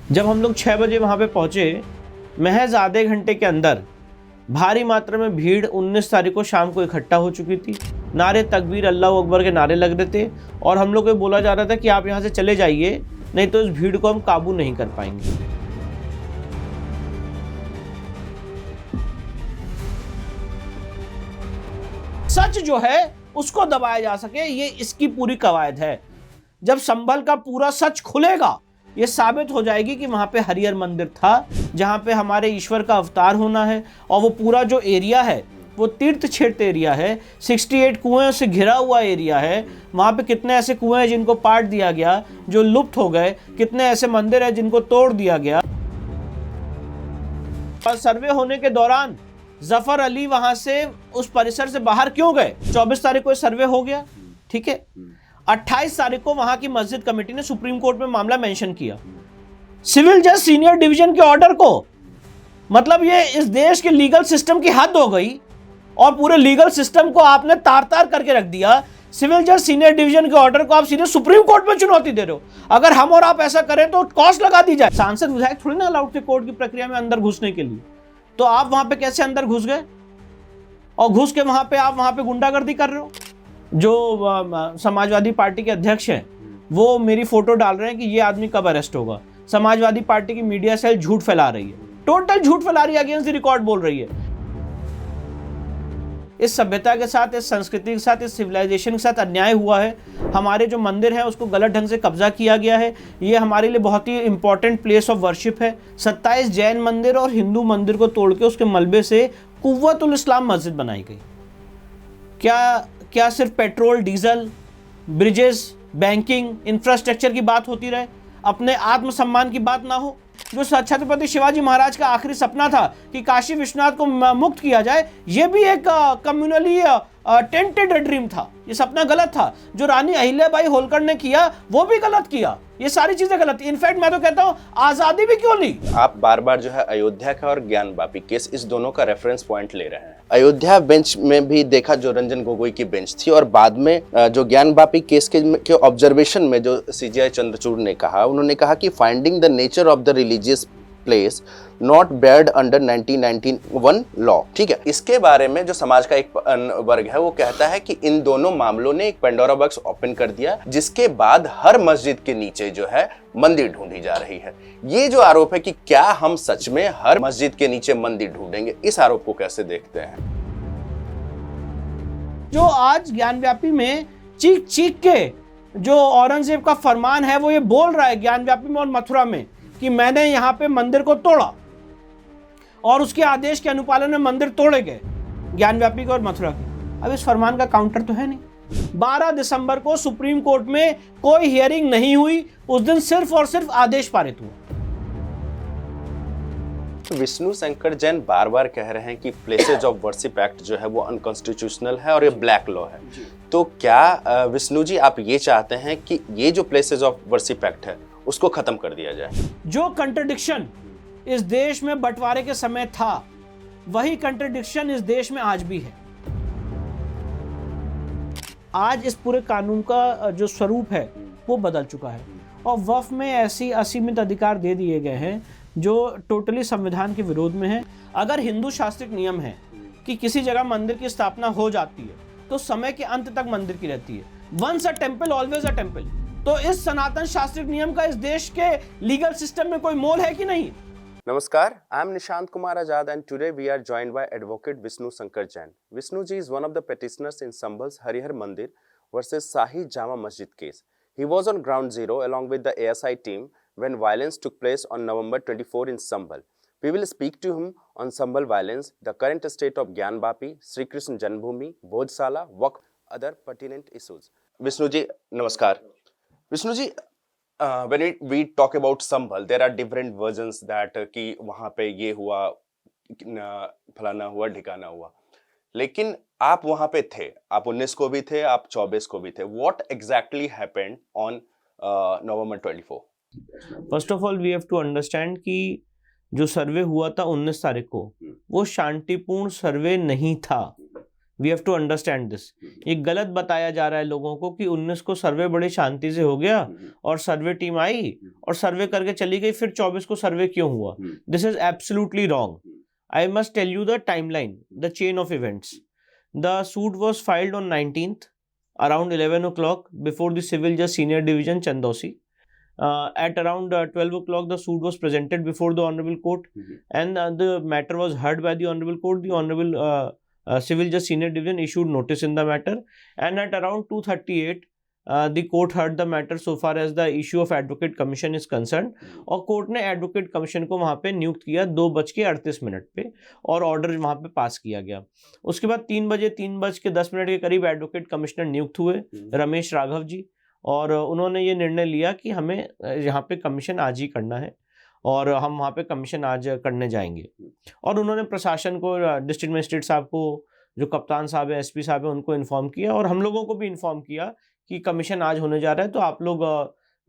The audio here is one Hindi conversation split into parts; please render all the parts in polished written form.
जब हम लोग 6 बजे वहाँ पे पहुँचे, महज आधे घंटे के अंदर भारी मात्रा में भीड़ 19 तारीख को शाम को इकट्ठा हो चुकी थी। नारे तकबीर, अल्लाह अकबर के नारे लग रहे थे और हम लोग को बोला जा रहा था कि आप यहाँ से चले जाइए, नहीं तो इस भीड़ को हम काबू नहीं कर पाएंगे। सच जो है उसको दबाया जा सके, ये इसकी पूरी कवायद है। जब संभल का पूरा सच खुलेगा, ये साबित हो जाएगी कि वहां पे हरिहर मंदिर था, जहां पे हमारे ईश्वर का अवतार होना है। और वो पूरा जो एरिया है वो तीर्थ क्षेत्र एरिया है, 68 कुएं से घिरा हुआ एरिया है। वहां पे कितने ऐसे कुएं हैं जिनको पाट दिया गया, जो लुप्त हो गए, कितने ऐसे मंदिर हैं जिनको तोड़ दिया गया। और सर्वे होने के दौरान जफर अली वहां से उस परिसर से बाहर क्यों गए? 24 तारीख को सर्वे हो गया, ठीक है। 28 तारीख को वहां की मस्जिद कमेटी ने सुप्रीम कोर्ट में मामला मेंशन किया, सिविल जज सीनियर डिवीजन के ऑर्डर को। मतलब ये इस देश के लीगल सिस्टम की हद हो गई और पूरे लीगल सिस्टम को आपने तार तार करके रख दिया। सिविल जज सीनियर डिवीजन के ऑर्डर को आप सीधे सुप्रीम कोर्ट में चुनौती दे रहे हो। अगर हम और आप ऐसा करें तो कॉस्ट लगा दी जाए। सांसद विधायक थोड़ी ना अलाउड थे कोर्ट की प्रक्रिया में अंदर घुसने के लिए, तो आप वहां पे कैसे अंदर घुस गए? और घुस के वहां पे गुंडागर्दी कर रहे हो। जो समाजवादी पार्टी के अध्यक्ष हैं वो मेरी फोटो डाल रहे हैं कि ये आदमी कब अरेस्ट होगा। समाजवादी पार्टी की मीडिया सेल झूठ फैला रही है, टोटल झूठ फैला रही है, अगेंस्ट द रिकॉर्ड बोल रही है। इस सभ्यता के साथ, इस संस्कृति के साथ, इस सिविलाइजेशन के साथ अन्याय हुआ है। हमारे जो मंदिर है उसको गलत ढंग से कब्जा किया गया है। ये हमारे लिए बहुत ही इंपॉर्टेंट प्लेस ऑफ वर्शिप है। 27 जैन मंदिर और हिंदू मंदिर को तोड़ के उसके मलबे से कुव्वतुल इस्लाम मस्जिद बनाई गई। क्या सिर्फ petrol, diesel, bridges, banking, infrastructure की बात होती रहे, अपने आत्मसम्मान की बात ना हो? जो छत्रपति शिवाजी महाराज का आखिरी सपना था कि काशी विश्वनाथ को मुक्त किया जाए, ये भी एक कम्युनली टेंटेड ड्रीम था। ये सपना गलत था। जो रानी अहिल्याबाई होलकर ने किया वो भी गलत किया। ये सारी चीजें गलत। इनफैक्ट मैं तो कहता हूँ आजादी भी क्यों ली? आप बार बार जो है अयोध्या का और ज्ञानवापी केस, इस दोनों का रेफरेंस पॉइंट ले रहे हैं। अयोध्या बेंच में भी देखा जो रंजन गोगोई की बेंच थी, और बाद में जो ज्ञानवापी केस के ऑब्जर्वेशन में जो सीजीआई चंद्रचूड़ ने कहा, उन्होंने कहा कि finding the nature of the religious place not Baird under 1991 law. ठीक है, इसके बारे में जो समाज का एक वर्ग है वो कहता है कि इन दोनों मामलों ने एक पेंडोरा बॉक्स ओपन कर दिया, जिसके बाद हर मस्जिद के नीचे जो है मंदिर ढूंढी जा रही है। ये जो आरोप है कि क्या हम सच में हर मस्जिद के नीचे मंदिर ढूंढेंगे, इस आरोप को कैसे देखते हैं? जो आज ज्ञानव्यापी में चीख चीख के जो औरंगजेब का फरमान है वो ये बोल रहा है ज्ञानव्यापी में और मथुरा में कि मैंने यहाँ पे मंदिर को तोड़ा, और उसके आदेश के अनुपालन में मंदिर तोड़े गए, ज्ञानव्यापी के और मथुरा के। अब इस फरमान का काउंटर तो है नहीं। 12 दिसंबर को सुप्रीम कोर्ट में कोई हियरिंग नहीं हुई। उस दिन सिर्फ और सिर्फ आदेश पारित हुआ। विष्णु शंकर जैन बार बार कह रहे हैं कि प्लेसेज ऑफ वर्शिप एक्ट जो है वो अनकॉन्स्टिट्यूशनल है और ये ब्लैक लॉ है। तो क्या विष्णु जी आप ये चाहते हैं कि ये जो प्लेसेज ऑफ वर्शिप एक्ट है उसको खत्म कर दिया जाए? जो कंट्रडिक्शन इस देश में बंटवारे के समय था, वही कंट्रडिक्शन इस देश में आज भी है। आज इस पूरे कानून का जो स्वरूप है वो बदल चुका है, और वक्फ में ऐसी असीमित अधिकार दे दिए गए हैं जो टोटली संविधान के विरोध में है। अगर हिंदू शास्त्रिक नियम है कि किसी जगह मंदिर की स्थापना हो जाती है तो समय के अंत तक मंदिर की रहती है, once a temple always a temple, तो इस सनातन शास्त्रिक नियम का इस देश के लीगल सिस्टम में कोई मोल है कि नहीं? नमस्कार, I am Nishant Kumar Azad and today we are joined by Advocate Vishnu Shankar Jain. Vishnu ji is one of the petitioners in Sambhal's Harihar Mandir versus Shahi Jama Masjid case. He was on ground zero along with the ASI team when violence took place on November 24 in Sambhal. We will speak to him on Sambhal violence, the current state of Gyanvapi, Sri Krishna Janmabhoomi, Bhojsala, Waqf, other pertinent issues. Vishnu ji, namaskar. Vishnu ji, when we talk about Sambhal, there are different versions that कि वहाँ पे ये हुआ, फलाना हुआ, ढिकाना हुआ, लेकिन आप वहाँ पे थे, आप 19 को भी थे, आप 24 को भी थे। What exactly happened on November 24? First of all we have to understand कि जो सर्वे हुआ था 19 तारीख को वो शांतिपूर्ण सर्वे नहीं था। We have to understand this. ये गलत बताया जा रहा है लोगों को कि 19 को सर्वे बड़ी शांति से हो गया और सर्वे टीम आई और सर्वे करके चली गई, फिर 24 को सर्वे क्यों हुआ? This is absolutely wrong. I must tell you the timeline, the chain of events. The suit was filed on 19th around 11 o'clock before the Civil Judge Senior Division Chandosi. At around 12 o'clock the suit was presented before the Honorable Court and the matter was heard by the Honorable Court. The Honorable Civil Judge Senior Division issued notice in the matter, and at around 2:38 the court heard the matter so far as the issue of advocate commission is concerned. और कोर्ट ने एडवोकेट कमीशन को वहां पे नियुक्त किया 2:38 पे और ऑर्डर वहां पे पास किया गया। उसके बाद 3:10 के करीब एडवोकेट कमिश्नर नियुक्त हुए रमेश राघव जी, और उन्होंने ये निर्णय लिया कि हमें यहाँ पे कमीशन आज ही करना है और हम वहाँ पे कमीशन आज करने जाएंगे। और उन्होंने प्रशासन को, डिस्ट्रिक्ट मजिस्ट्रेट साहब को, जो कप्तान साहब है, एसपी साहब है, उनको इन्फॉर्म किया और हम लोगों को भी इन्फॉर्म किया कि कमीशन आज होने जा रहा है, तो आप लोग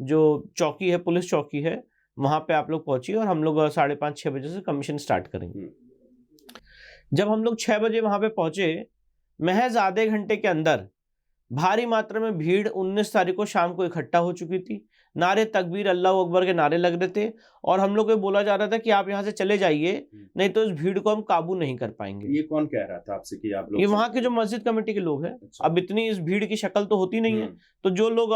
जो चौकी है, पुलिस चौकी है, वहाँ पे आप लोग पहुंचिए और हम लोग 5:30-6 बजे से कमीशन स्टार्ट करेंगे। जब हम लोग 6 बजे वहाँ पे पहुंचे, महज आधे घंटे के अंदर भारी मात्रा में भीड़ 19 तारीख को शाम को इकट्ठा हो चुकी थी। नारे तकबीर, अल्लाह अकबर के नारे लग रहे थे और हम लोग को बोला जा रहा था कि आप यहाँ से चले जाइए, नहीं तो इस भीड़ को हम काबू नहीं कर पाएंगे। ये कौन कह रहा था आपसे कि आप लोग? ये वहाँ के जो मस्जिद कमेटी के लोग हैं। अच्छा। अब इतनी इस भीड़ की शक्ल तो होती नहीं है, तो जो लोग,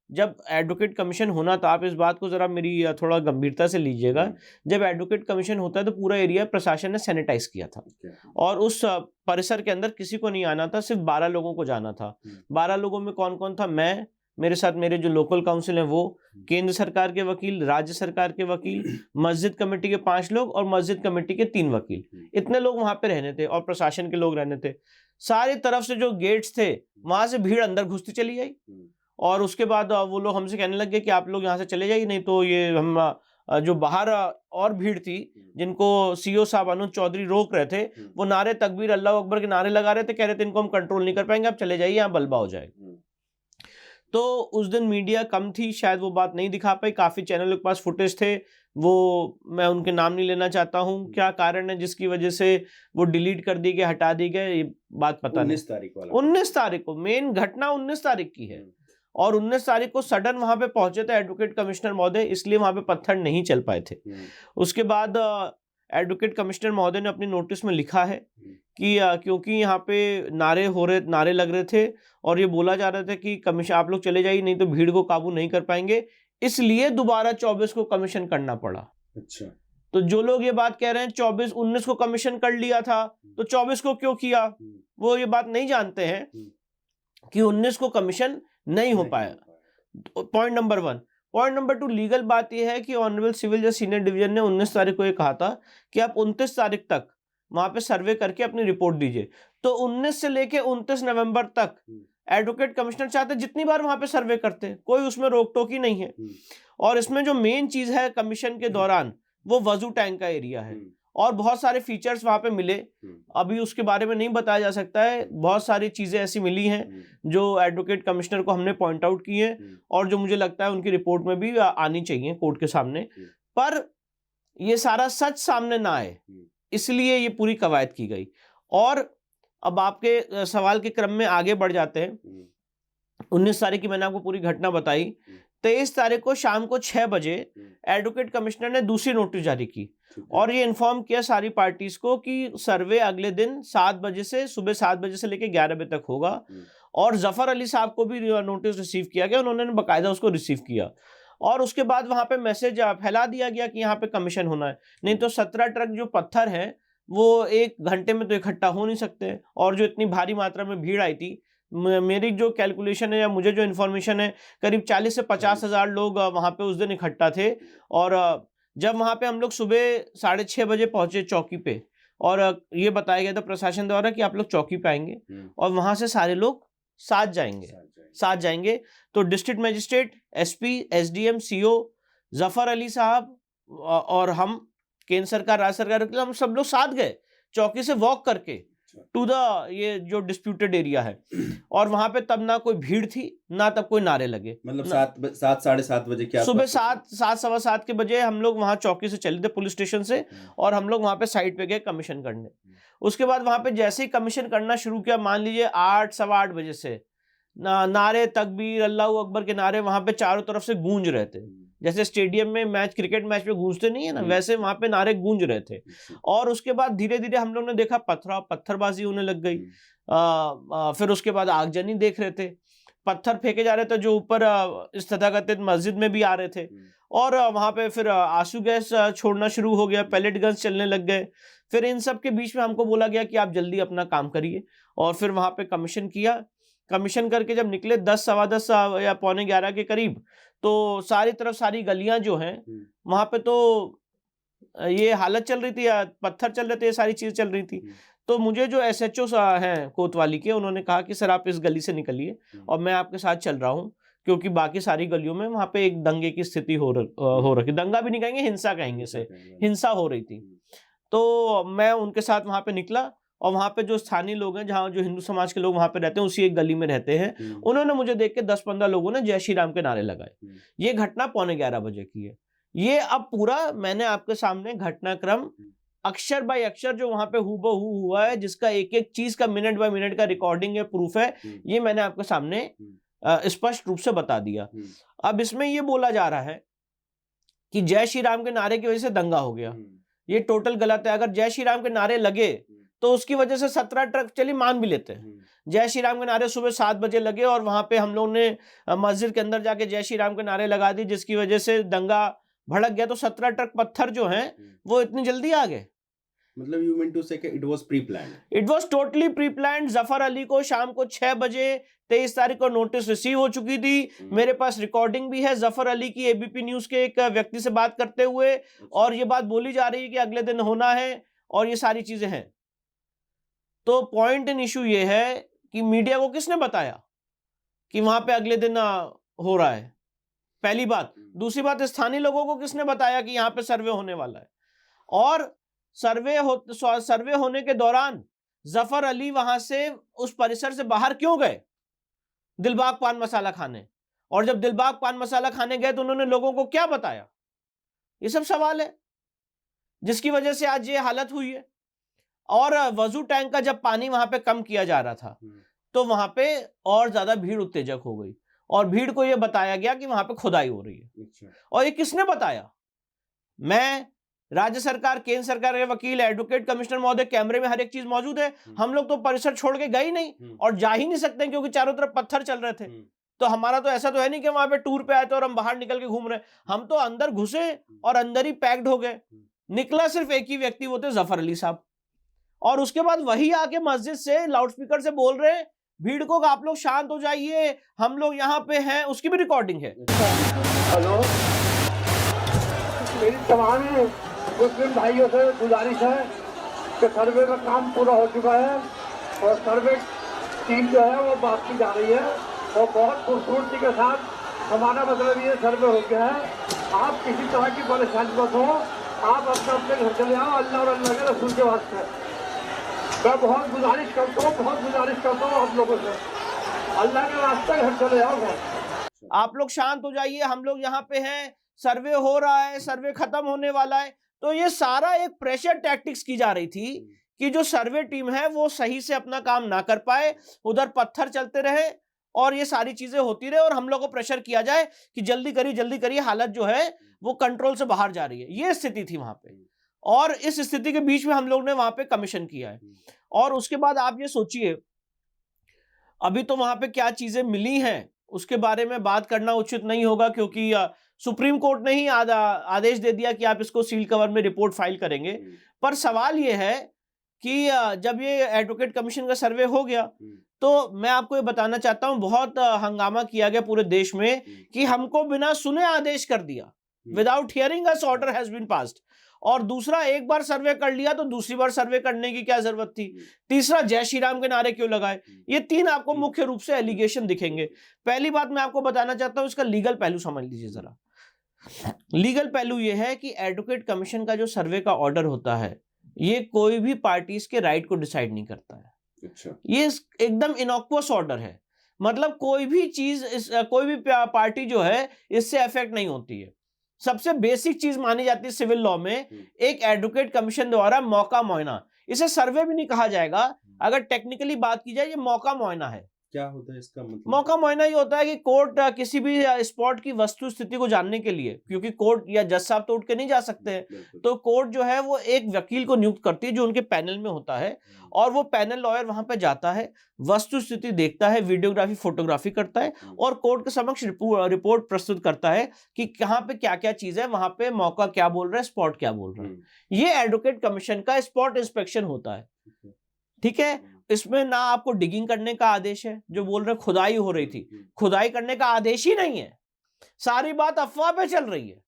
जब एडवोकेट कमीशन होना था, आप इस बात को जरा मेरी थोड़ा गंभीरता से लीजिएगा, जब एडवोकेट कमीशन होता है तो पूरा एरिया प्रशासन ने सैनिटाइज किया था और उस परिसर के अंदर किसी को नहीं आना था, सिर्फ 12 लोगों को जाना था। 12 लोगों में कौन कौन था? मैं, मेरे साथ मेरे जो लोकल काउंसिल हैं वो, केंद्र सरकार के वकील, राज्य सरकार के वकील, मस्जिद कमेटी के 5 लोग और मस्जिद कमेटी के 3 वकील, इतने लोग वहां पे रहने थे और प्रशासन के लोग रहने थे। सारी तरफ से जो गेट्स थे वहां से भीड़ अंदर घुसती चली आई और उसके बाद वो लोग हमसे कहने लगे कि आप लोग यहाँ से चले जाइए, नहीं तो ये हम जो बाहर और भीड़ थी जिनको सीओ साहब अनुज चौधरी रोक रहे थे, वो नारे तकबीर, अल्लाह अकबर के नारे लगा रहे थे, कह रहे थे इनको हम कंट्रोल नहीं कर पाएंगे, आप चले जाइए, यहाँ बलबा हो जाएगा। तो उस दिन मीडिया कम थी, शायद वो बात नहीं दिखा पाई। काफी चैनलों के पास फुटेज थे, वो मैं उनके नाम नहीं लेना चाहता हूँ, क्या कारण है जिसकी वजह से वो डिलीट कर दिए गए, हटा दिए गए, ये बात पता नहीं। 19 तारीख को मेन घटना 19 तारीख की है और 19 तारीख को सडन वहां पे पहुंचे थे एडवोकेट कमिश्नर महोदय, इसलिए वहां पे पत्थर नहीं चल पाए थे। उसके बाद एडवोकेट कमिश्नर महोदय ने अपनी नोटिस में लिखा है कि क्योंकि यहाँ पे नारे लग रहे थे और ये बोला जा रहा था कि कमीशन आप लोग चले जाइए, नहीं तो भीड़ को काबू नहीं कर पाएंगे, इसलिए दोबारा 24 को कमीशन करना पड़ा। अच्छा। तो जो लोग ये बात कह रहे हैं 19 को कमीशन कर लिया था तो 24 को क्यों किया, वो ये बात नहीं जानते हैं कि 19 को कमीशन नहीं हो पाया। Point number 1। Point number 2, legal बात यह है कि ऑनरेबल सिविल जज सीनियर डिवीजन ने 19 तारीख को ये कहा था कि आप 29 तारीख तक वहां पे सर्वे करके अपनी रिपोर्ट दीजिए। तो 19 से लेके 29 नवंबर तक एडवोकेट कमिश्नर चाहते जितनी बार वहां पे सर्वे करते, कोई उसमें रोक टोक ही नहीं है। और इसमें जो मेन चीज है कमीशन के दौरान, वो वजू टैंक का एरिया है और बहुत सारे फीचर्स वहां पे मिले, अभी उसके बारे में नहीं बताया जा सकता है। बहुत सारी चीजें ऐसी मिली हैं जो एडवोकेट कमिश्नर को हमने पॉइंट आउट की हैं और जो मुझे लगता है उनकी रिपोर्ट में भी आनी चाहिए कोर्ट के सामने, पर ये सारा सच सामने ना आए, इसलिए ये पूरी कवायद की गई। और अब आपके सवाल के क्रम में आगे बढ़ जाते हैं। 19 तारीख की मैंने आपको पूरी घटना बताई। 23 तारीख को शाम को 6 बजे एडवोकेट कमिश्नर ने दूसरी नोटिस जारी की और ये इन्फॉर्म किया सारी पार्टीज को कि सर्वे अगले दिन 7 बजे से सुबह 7 बजे से लेकर 11 बजे तक होगा। और जफर अली साहब को भी नोटिस रिसीव किया गया, उन्होंने बाकायदा उसको रिसीव किया और उसके बाद वहां पे मैसेज फैला दिया गया कि यहाँ पे कमीशन होना है, नहीं तो 17 ट्रक जो पत्थर है वो 1 घंटे में तो इकट्ठा हो नहीं सकते। और जो इतनी भारी मात्रा में भीड़ आई थी, मेरी जो कैलकुलेशन है या मुझे जो इन्फॉर्मेशन है, करीब 40 से 50 हजार लोग वहां पे उस दिन इकट्ठा थे। और जब वहां पे हम लोग सुबह 6:30 बजे पहुंचे चौकी पे और ये बताया गया था प्रशासन द्वारा कि आप लोग चौकी पे आएंगे और वहां से सारे लोग साथ जाएंगे। तो district magistrate, SP, SDM, CO, Zafar Ali साहब और हम, केंद्र सरकार, राज्य सरकार, हम सब लोग साथ गए चौकी से वॉक करके टू द ये जो डिस्प्यूटेड एरिया है, और वहां पे तब ना कोई भीड़ थी ना तब कोई नारे लगे। मतलब 7-7:30 बजे के सुबह आसपास 7 सवा 7 के बजे हम लोग वहां चौकी से चले थे पुलिस स्टेशन से, और हम लोग वहां पे साइड पे गए कमीशन करने। उसके बाद वहां पे जैसे ही कमीशन करना शुरू किया, मान लीजिए 8 सवा 8 बजे से नारे तकबीर अल्लाह अकबर के नारे वहां पे चारों तरफ से गूंज रहे थे। जैसे स्टेडियम में मैच, क्रिकेट मैच में गूंजते नहीं है ना, वैसे वहां पे नारे गूंज रहे थे। और उसके बाद धीरे धीरे हम लोग ने देखा पत्थरबाजी होने लग गई। फिर उसके बाद आगजनी देख रहे थे, पत्थर फेंके जा रहे थे जो ऊपर इस तथाकथित मस्जिद में भी आ रहे थे। और वहां पे फिर आंसू गैस छोड़ना शुरू हो गया, पैलेट गन्स चलने लग गए। फिर इन सब के बीच में हमको बोला गया कि आप जल्दी अपना काम करिए, और फिर वहां पे कमीशन किया। कमीशन करके जब निकले 10 सवा 10 या पौने 11 के करीब, तो सारी तरफ सारी गलियां जो हैं वहां पे तो ये हालत चल रही थी, पत्थर चल रहे थे, ये सारी चीज चल रही थी। तो मुझे जो SHO हैं कोतवाली के, उन्होंने कहा कि सर आप इस गली से निकलिए और मैं आपके साथ चल रहा हूँ, क्योंकि बाकी सारी गलियों में वहां पे एक दंगे की स्थिति हो रखी, दंगा भी नहीं कहेंगे, हिंसा कहेंगे से, हिंसा हो रही थी। तो मैं उनके साथ वहां पे निकला, और वहां पे जो स्थानीय लोग हैं, जहाँ जो हिंदू समाज के लोग वहां पे रहते हैं, उसी एक गली में रहते हैं, उन्होंने मुझे देख के 10-15 लोगों ने जय श्री राम के नारे लगाए। ये घटना पौने 11 बजे की है। ये अब पूरा मैंने आपके सामने घटनाक्रम अक्षर बाय अक्षर जो वहां पे हूबहू हुआ है, जिसका एक एक चीज का मिनट बाय मिनट का रिकॉर्डिंग है, प्रूफ है, ये मैंने आपके सामने स्पष्ट रूप से बता दिया। अब इसमें ये बोला जा रहा है कि जय श्री राम के नारे की वजह से दंगा हो गया, ये टोटल गलत है। अगर जय श्री राम के नारे लगे तो उसकी वजह से 17 ट्रक, चलिए मान भी लेते हैं, जय श्री राम के नारे सुबह 7 बजे लगे और वहां पे हम लोग ने मस्जिद के अंदर जाके जय श्री राम के नारे लगा दी, जिसकी वजह से दंगा भड़क गया, तो 17 ट्रक पत्थर जो हैं वो इतनी जल्दी आ गए। मतलब यू मीन टू से कि it was pre planned? It was totally pre planned. Zafar Ali को शाम को 6 बजे 23 तारीख को नोटिस रिसीव हो चुकी थी। मेरे पास रिकॉर्डिंग भी है जफर अली की ABP न्यूज के एक व्यक्ति से बात करते हुए, और ये बात बोली जा रही है कि अगले दिन होना है, और ये सारी चीजें हैं। तो पॉइंट इन इशू ये है कि मीडिया को किसने बताया कि वहां पे अगले दिन हो रहा है, पहली बात। दूसरी बात, स्थानीय लोगों को किसने बताया कि यहाँ पे सर्वे होने वाला है। और सर्वे होने के दौरान जफर अली वहां से उस परिसर से बाहर क्यों गए दिलबाग पान मसाला खाने, और जब दिलबाग पान मसाला खाने गए तो उन्होंने लोगों को क्या बताया, ये सब सवाल है जिसकी वजह से आज ये हालत हुई है। और वजू टैंक का जब पानी वहां पे कम किया जा रहा था, तो वहां पे और ज्यादा भीड़ उत्तेजक हो गई, और भीड़ को यह बताया गया कि वहां पे खुदाई हो रही है। और ये किसने बताया? मैं, राज्य सरकार, केंद्र सरकार के वकील, एडवोकेट कमिश्नर महोदय, कैमरे में हर एक चीज मौजूद है। हम लोग तो परिसर छोड़ के गए ही नहीं, और जा ही नहीं सकते क्योंकि चारों तरफ पत्थर चल रहे थे। तो हमारा तो ऐसा तो है नहीं कि वहां पे टूर पे आए थे और हम बाहर निकल के घूम रहे। हम तो अंदर घुसे और अंदर ही पैक्ड हो गए। निकला सिर्फ एक ही व्यक्ति, वो थे जफर अली साहब। और उसके बाद वही आके मस्जिद से लाउडस्पीकर से बोल रहे हैं भीड़ को आप लोग शांत हो जाइए, हम लोग यहाँ पे हैं। उसकी भी रिकॉर्डिंग है। हेलो, मेरी तमाम मुस्लिम भाइयों से गुजारिश है कि सर्वे का काम पूरा हो चुका है, और सर्वे टीम जो है वो बाकी जा रही है, और बहुत खूबसूरती के साथ हमारा मतलब ये सर्वे हो गया है। आप किसी तरह की परेशानी मत हो, आप अपने अपने घर चले आओ, अल्लाह और अल्लाह के रसूल के वास्ते। मैं बहुत गुजारिश करता हूँ आप लोगों से, अल्लाह के रास्ते घर चले आओ। आप लोग शांत हो जाइए, हम लोग यहाँ पे हैं, सर्वे हो रहा है, सर्वे खत्म होने वाला है। तो ये सारा एक प्रेशर टैक्टिक्स की जा रही थी कि जो सर्वे टीम है वो सही से अपना काम ना कर पाए, उधर पत्थर चलते रहे और ये सारी चीजें होती रहे, और हम लोग को प्रेशर किया जाए कि जल्दी करिए, हालत जो है वो कंट्रोल से बाहर जा रही है। ये स्थिति थी वहां पे, और इस स्थिति के बीच में हम लोग ने वहां पे कमीशन किया है। और उसके बाद आप ये सोचिए, अभी तो वहां पे क्या चीजें मिली हैं उसके बारे में बात करना उचित नहीं होगा, क्योंकि सुप्रीम कोर्ट ने ही आदेश दे दिया कि आप इसको सील कवर में रिपोर्ट फाइल करेंगे। पर सवाल ये है कि जब ये एडवोकेट कमीशन का सर्वे हो गया, तो मैं आपको ये बताना चाहता हूं, बहुत हंगामा किया गया पूरे देश में कि हमको बिना सुने आदेश कर दिया, without hearing us order has been passed. और दूसरा, एक बार सर्वे कर लिया तो दूसरी बार सर्वे करने की क्या जरूरत थी? तीसरा, जय श्री राम के नारे क्यों लगाए? ये तीन आपको मुख्य रूप से एलिगेशन दिखेंगे। पहली बात मैं आपको बताना चाहता हूं, इसका लीगल पहलू समझ लीजिए जरा। लीगल पहलू ये है कि एडवोकेट कमीशन का जो सर्वे का ऑर्डर होता है, ये कोई भी पार्टीज के राइट को डिसाइड नहीं करता है। अच्छा, ये एकदम इनॉक्वस ऑर्डर है, मतलब कोई भी चीज कोई भी पार्टी जो है इससे अफेक्ट नहीं होती है। सबसे बेसिक चीज मानी जाती है सिविल लॉ में एक एडवोकेट कमीशन द्वारा मौका मुआयना, इसे सर्वे भी नहीं कहा जाएगा, अगर टेक्निकली बात की जाए ये मौका मुआयना है। क्या होता है इसका मतलब? मौका मुआयना ये होता है कि कोर्ट किसी भी स्पॉट की वस्तु स्थिति को जानने के लिए, क्योंकि कोर्ट या जज साहब तो उठ के नहीं जा सकते हैं, तो कोर्ट जो है वो एक वकील को नियुक्त करती है जो उनके पैनल में होता है, और वो पैनल लॉयर वहां पे जाता है, वस्तु स्थिति देखता है, वीडियोग्राफी फोटोग्राफी करता है और कोर्ट के समक्ष रिपोर्ट प्रस्तुत करता है कि कहाँ पे क्या क्या चीज है, वहां पे मौका क्या बोल रहा है, स्पॉट क्या बोल रहा है। ये एडवोकेट कमीशन का स्पॉट इंस्पेक्शन होता है। ठीक है, इसमें ना आपको डिगिंग करने का आदेश है, जो बोल रहे खुदाई हो रही थी, खुदाई करने का आदेश ही नहीं है, सारी बात अफवाह पे चल रही है,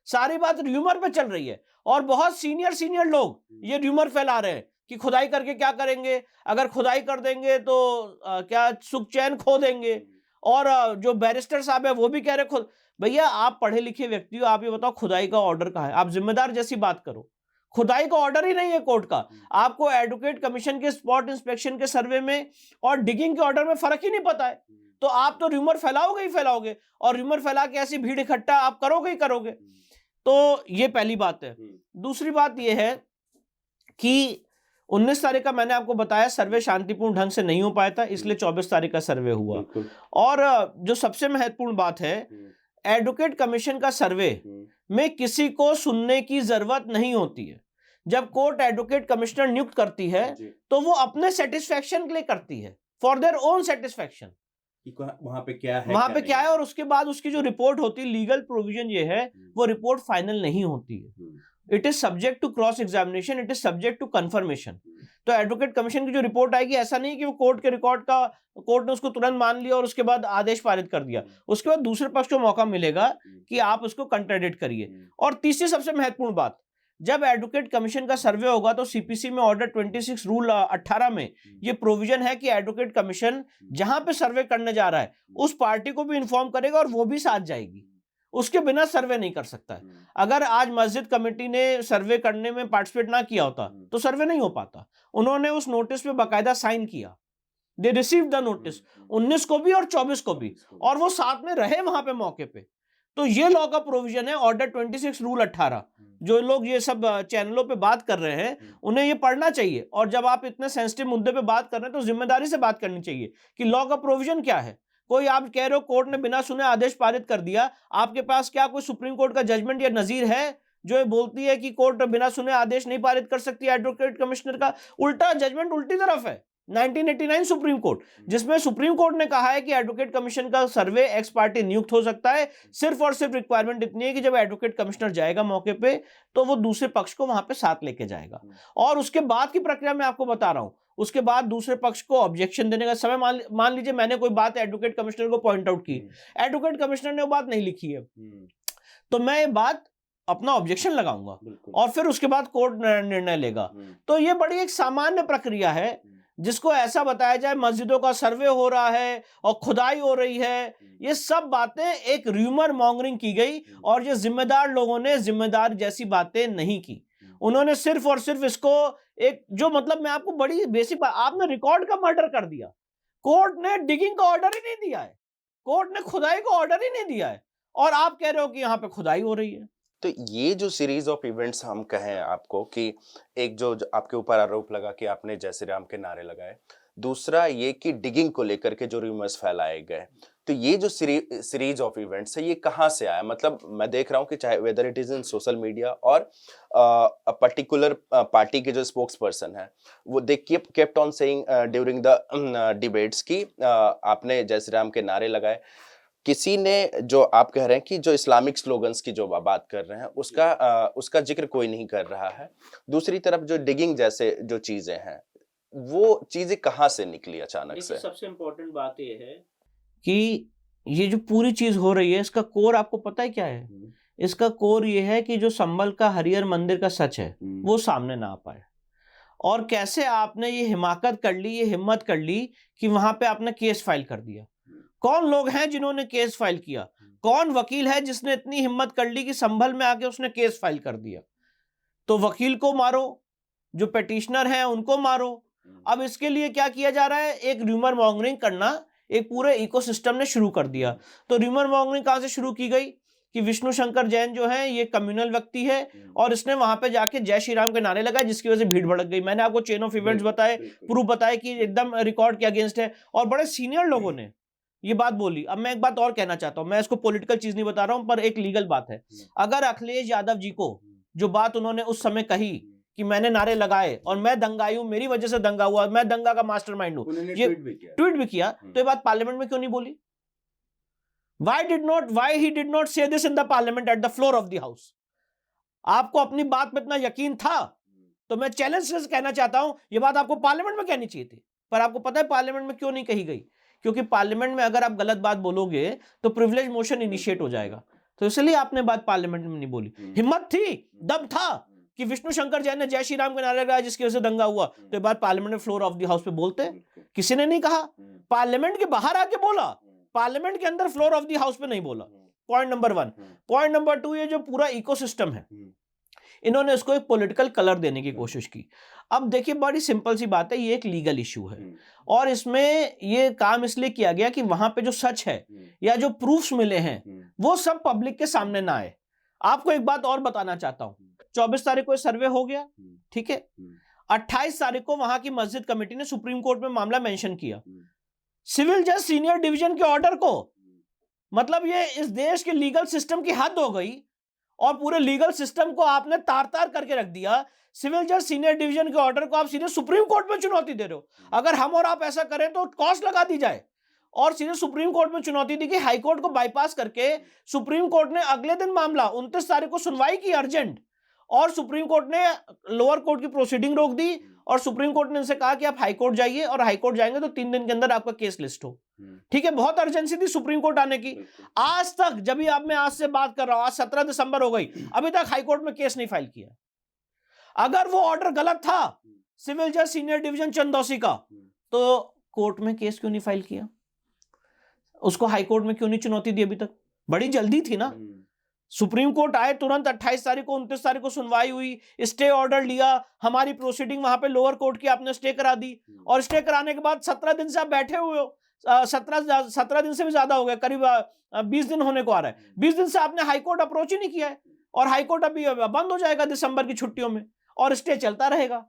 सारी बात र्यूमर पे चल रही है, और बहुत सीनियर लोग ये र्यूमर फैला रहे हैं कि खुदाई करके क्या करेंगे, अगर खुदाई कर देंगे तो क्या सुख चैन खो देंगे, और जो बैरिस्टर साहब है वो भी कह रहे खुद। भैया आप पढ़े लिखे व्यक्ति हो, आप ये बताओ खुदाई का ऑर्डर कहाँ है, आप जिम्मेदार जैसी बात करो, खुदाई का ऑर्डर ही नहीं है कोर्ट का। आपको एडवोकेट कमीशन के स्पॉट इंस्पेक्शन के सर्वे में और डिगिंग के ऑर्डर में फर्क ही नहीं पता है, तो आप तो र्यूमर फैलाओगे ही फैलाओगे, और र्यूमर फैला के ऐसी भीड़ इकट्ठा आप करोगे ही करोगे। तो ये पहली बात है। दूसरी बात ये है कि 19 तारीख का मैंने आपको बताया सर्वे शांतिपूर्ण ढंग से नहीं हो पाया था, इसलिए 24 तारीख का सर्वे हुआ। और जो सबसे महत्वपूर्ण बात है, एडवोकेट कमीशन का सर्वे में किसी को सुनने की जरूरत नहीं होती है। जब कोर्ट एडवोकेट कमिश्नर नियुक्त करती है तो वो अपने सेटिस्फेक्शन के लिए करती है, फॉर देयर ओन सेटिस्फेक्शन, वहां पे क्या है, वहां पे क्या है, और उसके बाद उसकी जो रिपोर्ट होती है, लीगल प्रोविजन ये है, वो रिपोर्ट फाइनल नहीं होती है। It is subject to cross examination, it is subject to confirmation. तो एडवोकेट कमीशन की जो रिपोर्ट आएगी, ऐसा नहीं कि वो कोर्ट के रिकॉर्ड का कोर्ट ने उसको तुरंत मान लिया और उसके बाद आदेश पारित कर दिया, उसके बाद दूसरे पक्ष को मौका मिलेगा कि आप उसको कंट्राडिक्ट करिए। और तीसरी सबसे महत्वपूर्ण बात, जब एडवोकेट कमीशन का सर्वे होगा तो सीपीसी में ऑर्डर 26 रूल 18 में ये प्रोविजन है कि एडवोकेट कमीशन जहां पे सर्वे करने जा रहा है उस पार्टी को भी इन्फॉर्म करेगा और वो भी साथ जाएगी, उसके बिना सर्वे नहीं कर सकता है। अगर आज मस्जिद कमेटी ने सर्वे करने में पार्टिसिपेट ना किया होता तो सर्वे नहीं हो पाता। उन्होंने उस नोटिस पे बाकायदा साइन किया, दे रिसीव द नोटिस 19 को भी और 24 को भी, और वो साथ में रहे वहां पे मौके पे। तो ये लॉ का प्रोविजन है, ऑर्डर 26 रूल 18। जो लोग ये सब चैनलों पे बात कर रहे हैं उन्हें ये पढ़ना चाहिए, और जब आप इतने सेंसिटिव मुद्दे पे बात कर रहे हैं तो जिम्मेदारी से बात करनी चाहिए कि लॉ का प्रोविजन क्या है। कोई आप कह रहे हो कोर्ट ने बिना सुने आदेश पारित कर दिया, आपके पास क्या कोई सुप्रीम कोर्ट का जजमेंट या नजीर है जो ये बोलती है कि कोर्ट बिना सुने आदेश नहीं पारित कर सकती एडवोकेट कमिश्नर का? उल्टा जजमेंट उल्टी तरफ है, 1989 सुप्रीम कोर्ट, जिसमें सुप्रीम कोर्ट ने कहा है कि एडवोकेट कमीशन का सर्वे एक्स पार्टी नियुक्त हो सकता है, सिर्फ और सिर्फ रिक्वायरमेंट इतनी है कि जब एडवोकेट कमिश्नर जाएगा मौके पे तो वो दूसरे पक्ष को वहां पे साथ लेके जाएगा। और उसके बाद की प्रक्रिया मैं आपको बता रहा हूं, उसके बाद दूसरे पक्ष को ऑब्जेक्शन देने का समय, मान लीजिए मैंने कोई बात एडवोकेट कमिश्नर को पॉइंट आउट की, एडवोकेट कमिश्नर ने वो बात नहीं लिखी है, तो मैं ये बात अपना ऑब्जेक्शन लगाऊंगा और फिर उसके बाद कोर्ट निर्णय लेगा। तो ये बड़ी एक सामान्य प्रक्रिया है जिसको ऐसा बताया जाए मस्जिदों का सर्वे हो रहा है और खुदाई हो रही है, ये सब बातें एक र्यूमर मॉन्गरिंग की गई और ये जिम्मेदार लोगों ने जिम्मेदार जैसी बातें नहीं की। उन्होंने सिर्फ और सिर्फ इसको एक, जो मतलब मैं आपको बड़ी बेसिक बात, आपने रिकॉर्ड का मर्डर कर दिया, कोर्ट ने डिगिंग का ऑर्डर ही नहीं दिया है, कोर्ट ने खुदाई का ऑर्डर ही नहीं दिया है, और आप कह रहे हो कि यहाँ पे खुदाई हो रही है। तो ये जो सीरीज ऑफ इवेंट्स हम कहें आपको कि एक जो आपके ऊपर आरोप लगा कि आपने जय श्री राम के नारे लगाए, दूसरा ये कि डिगिंग को लेकर के जो रूमर्स फैलाए गए, तो ये जो सीरीज ऑफ इवेंट्स है ये कहाँ से आया? मतलब मैं देख रहा हूँ कि चाहे whether it is in social media और पर्टिकुलर पार्टी के जो स्पोक्स पर्सन है वो they kept on saying during the debates कि आपने जय श्री राम के नारे लगाए। किसी ने, जो आप कह रहे हैं कि जो इस्लामिक स्लोगन्स की जो बात कर रहे हैं उसका जिक्र कोई नहीं कर रहा है। दूसरी तरफ जो डिगिंग जैसे जो चीजें हैं वो चीजें कहाँ से निकली अचानक से? सबसे इम्पोर्टेंट बात ये है कि ये जो पूरी चीज हो रही है इसका कोर आपको पता है क्या है? इसका कोर ये है कि जो संभल का हरिहर मंदिर का सच है वो सामने ना आ पाए, और कैसे आपने ये हिमाकत कर ली, ये हिम्मत कर ली कि वहां पे आपने केस फाइल कर दिया। कौन लोग हैं जिन्होंने केस फाइल किया? कौन वकील है जिसने इतनी हिम्मत कर ली कि संभल में आके उसने केस फाइल कर दिया? तो वकील को मारो, जो पेटिशनर हैं उनको मारो। अब इसके लिए क्या किया जा रहा है, एक र्यूमर मॉन्गरिंग करना एक पूरे इकोसिस्टम ने शुरू कर दिया। तो र्यूमर मॉन्गरिंग कहां से शुरू की गई कि विष्णु शंकर जैन जो है ये कम्युनल व्यक्ति है और इसने वहां पे जाके जय श्री राम के नारे लगाए, जिसकी वजह से भीड़ भड़क गई। मैंने आपको चेन ऑफ इवेंट्स बताए, प्रूफ बताए कि एकदम रिकॉर्ड के अगेंस्ट है और बड़े सीनियर लोगों ने ये बात बोली। अब मैं एक बात और कहना चाहता हूं, मैं इसको पॉलिटिकल चीज नहीं बता रहा हूं पर एक लीगल बात है। अगर अखिलेश यादव जी को जो बात उन्होंने उस समय कही कि मैंने नारे लगाए और मैं दंगाई हूं, मेरी वजह से दंगा हुआ, मैं दंगा का मास्टरमाइंड हूं, ये ट्वीट भी किया, तो ये बात पार्लियामेंट में क्यों नहीं बोली? why he did not say this in the parliament at the floor of the house? आपको अपनी बात में इतना यकीन था तो मैं चैलेंज से कहना चाहता हूं ये बात आपको पार्लियामेंट में कहनी चाहिए थी। पर आपको पता है पार्लियामेंट में क्यों नहीं कही गई? क्योंकि पार्लियामेंट में अगर आप गलत बात बोलोगे तो प्रिविलेज मोशन इनिशिएट हो जाएगा, तो इसलिए आपने बात पार्लियामेंट में नहीं बोली। हिम्मत थी, दम था कि विष्णु शंकर जैन ने जय श्री राम के नारे लगाया जिसकी वजह से दंगा हुआ, तो ये बात पार्लियामेंट में फ्लोर ऑफ द हाउस पे बोलते, किसी ने नहीं कहा। पार्लियामेंट के बाहर आके बोला, पार्लियामेंट के अंदर फ्लोर ऑफ द हाउस पे नहीं बोला। Point number 1। पॉइंट नंबर 2, ये जो पूरा इकोसिस्टम है इन्होंने इसको एक पॉलिटिकल कलर देने की कोशिश की। अब देखिए बड़ी सिंपल सी बात है, ये एक लीगल इशू है और इसमें ये काम इसलिए किया गया कि वहां पे जो सच है या जो प्रूफ्स मिले हैं वो सब पब्लिक के सामने ना आए। आपको एक बात और बताना चाहता हूं, 24 तारीख को सर्वे हो गया, ठीक है। 28 तारीख को वहां की मस्जिद कमेटी ने सुप्रीम कोर्ट में मामला मेंशन किया सिविल जज सीनियर डिवीजन के ऑर्डर को। मतलब ये इस देश के लीगल सिस्टम की हद हो गई और पूरे लीगल सिस्टम को आपने तार तार करके रख दिया। सिविल जज सीनियर डिवीजन के ऑर्डर को आप सीधे सुप्रीम कोर्ट में चुनौती दे रहे हो। अगर हम और आप ऐसा करें तो कॉस्ट लगा दी जाए, और सीधे सुप्रीम कोर्ट में चुनौती दी कि हाई कोर्ट को बाईपास करके सुप्रीम कोर्ट ने अगले दिन मामला 29 तारीख को सुनवाई की अर्जेंट, और सुप्रीम कोर्ट ने लोअर कोर्ट की प्रोसीडिंग रोक दी और सुप्रीम कोर्ट ने इनसे कहा कि आप हाई कोर्ट जाइए, और हाई कोर्ट जाएंगे तो 3 दिन के अंदर आपका केस लिस्ट हो। ठीक है, बहुत अर्जेंसी थी सुप्रीम कोर्ट आने की। आज तक जब भी आप मैं आज से बात कर रहा हूं, आज 17 दिसंबर हो गई, अभी तक हाई कोर्ट में केस नहीं फाइल किया। अगर वो ऑर्डर गलत था सिविल जज सीनियर डिवीजन चंदौसी का, तो कोर्ट में केस क्यों नहीं फाइल किया? उसको हाई कोर्ट में क्यों नहीं चुनौती दी अभी तक? बड़ी जल्दी थी ना। सुप्रीम कोर्ट आए तुरंत, 28 तारीख को 29 तारीख को सुनवाई हुई, स्टे ऑर्डर लिया, हमारी प्रोसीडिंग वहां पे लोअर कोर्ट की आपने स्टे करा दी, और स्टे कराने के बाद 17 दिन से आप बैठे हुए हो। 17 दिन से भी ज्यादा हो गया, करीब 20 दिन होने को आ रहा है। 20 दिन से आपने हाई कोर्ट अप्रोच ही नहीं किया है, और हाई कोर्ट अभी बंद हो जाएगा दिसंबर की छुट्टियों में और स्टे चलता रहेगा।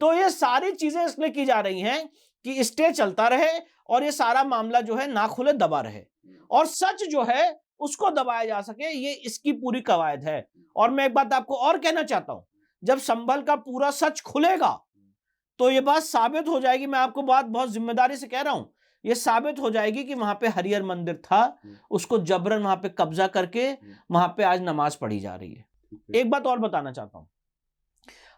तो ये सारी चीजें इसलिए की जा रही हैं कि स्टे चलता रहे और ये सारा मामला जो है ना खुले, दबा रहे, और सच जो है उसको दबाया जा सके, ये इसकी पूरी कवायद है। और मैं एक बात आपको और कहना चाहता हूं, जब संभल का पूरा सच खुलेगा तो ये बात साबित हो जाएगी। मैं आपको बात बहुत जिम्मेदारी से कह रहा हूं, ये साबित हो जाएगी कि वहां पे हरिहर मंदिर था, उसको जबरन वहां पे कब्जा करके वहां पे आज नमाज पढ़ी जा रही है। एक बात और बताना चाहता हूं,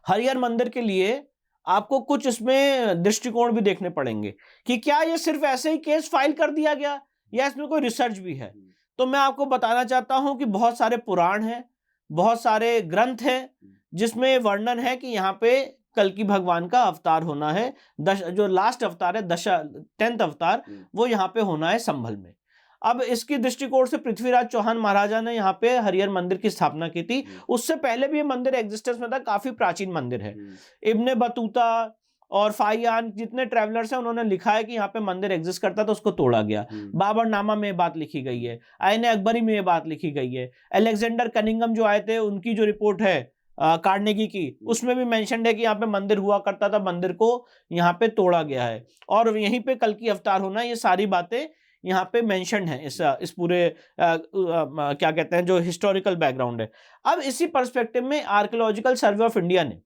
हरिहर मंदिर के लिए आपको कुछ इसमें दृष्टिकोण भी देखने पड़ेंगे कि क्या ये सिर्फ ऐसे ही केस फाइल कर दिया गया या इसमें कोई रिसर्च भी है। तो मैं आपको बताना चाहता हूं कि बहुत सारे पुराण हैं, बहुत सारे ग्रंथ हैं जिसमें वर्णन है कि यहाँ पे कल्कि भगवान का अवतार होना है। जो लास्ट अवतार है 10th अवतार, वो यहाँ पे होना है संभल में। अब इसकी दृष्टिकोण से पृथ्वीराज चौहान महाराजा ने यहाँ पे हरिहर मंदिर की स्थापना की थी। उससे पहले भी ये मंदिर एग्जिस्टेंस में था, काफी प्राचीन मंदिर है। इब्ने बतूता और फाहियान जितने ट्रैवलर्स हैं उन्होंने लिखा है कि यहाँ पे मंदिर एग्जिस्ट करता था, उसको तोड़ा गया। बाबरनामा में बात लिखी गई है, आईने अकबरी में ये बात लिखी गई है। अलेक्जेंडर कनिंगम जो आए थे उनकी जो रिपोर्ट है कार्नेगी की, उसमें भी मेंशन है कि यहाँ पे मंदिर हुआ करता था, मंदिर को यहाँ पे तोड़ा गया है और यहीं पे कल्कि अवतार होना, ये सारी बातें यहाँ पे मेंशन है इस पूरे क्या कहते हैं जो हिस्टोरिकल बैकग्राउंड है। अब इसी पर्सपेक्टिव में आर्कियोलॉजिकल सर्वे ऑफ इंडिया ने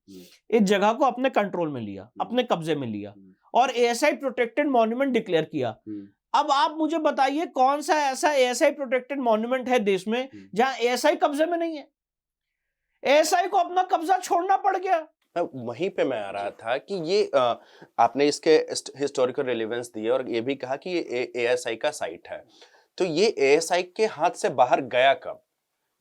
इस जगह को अपने कंट्रोल में लिया, अपने कब्जे में लिया और एएसआई प्रोटेक्टेड मॉन्यूमेंट डिक्लेयर किया। अब आप मुझे बताइए कौन सा ऐसा एएसआई प्रोटेक्टेड मॉन्यूमेंट है देश में जहां एएसआई कब्जे में नहीं है? एएसआई को अपना कब्जा छोड़ना पड़ गया। वहीं पे मैं आ रहा था कि ये आपने इसके हिस्टोरिकल रिलेवेंस दिए और ये भी कहा कि ये एएसआई का साइट है, तो ये एएसआई के हाथ से बाहर गया कब?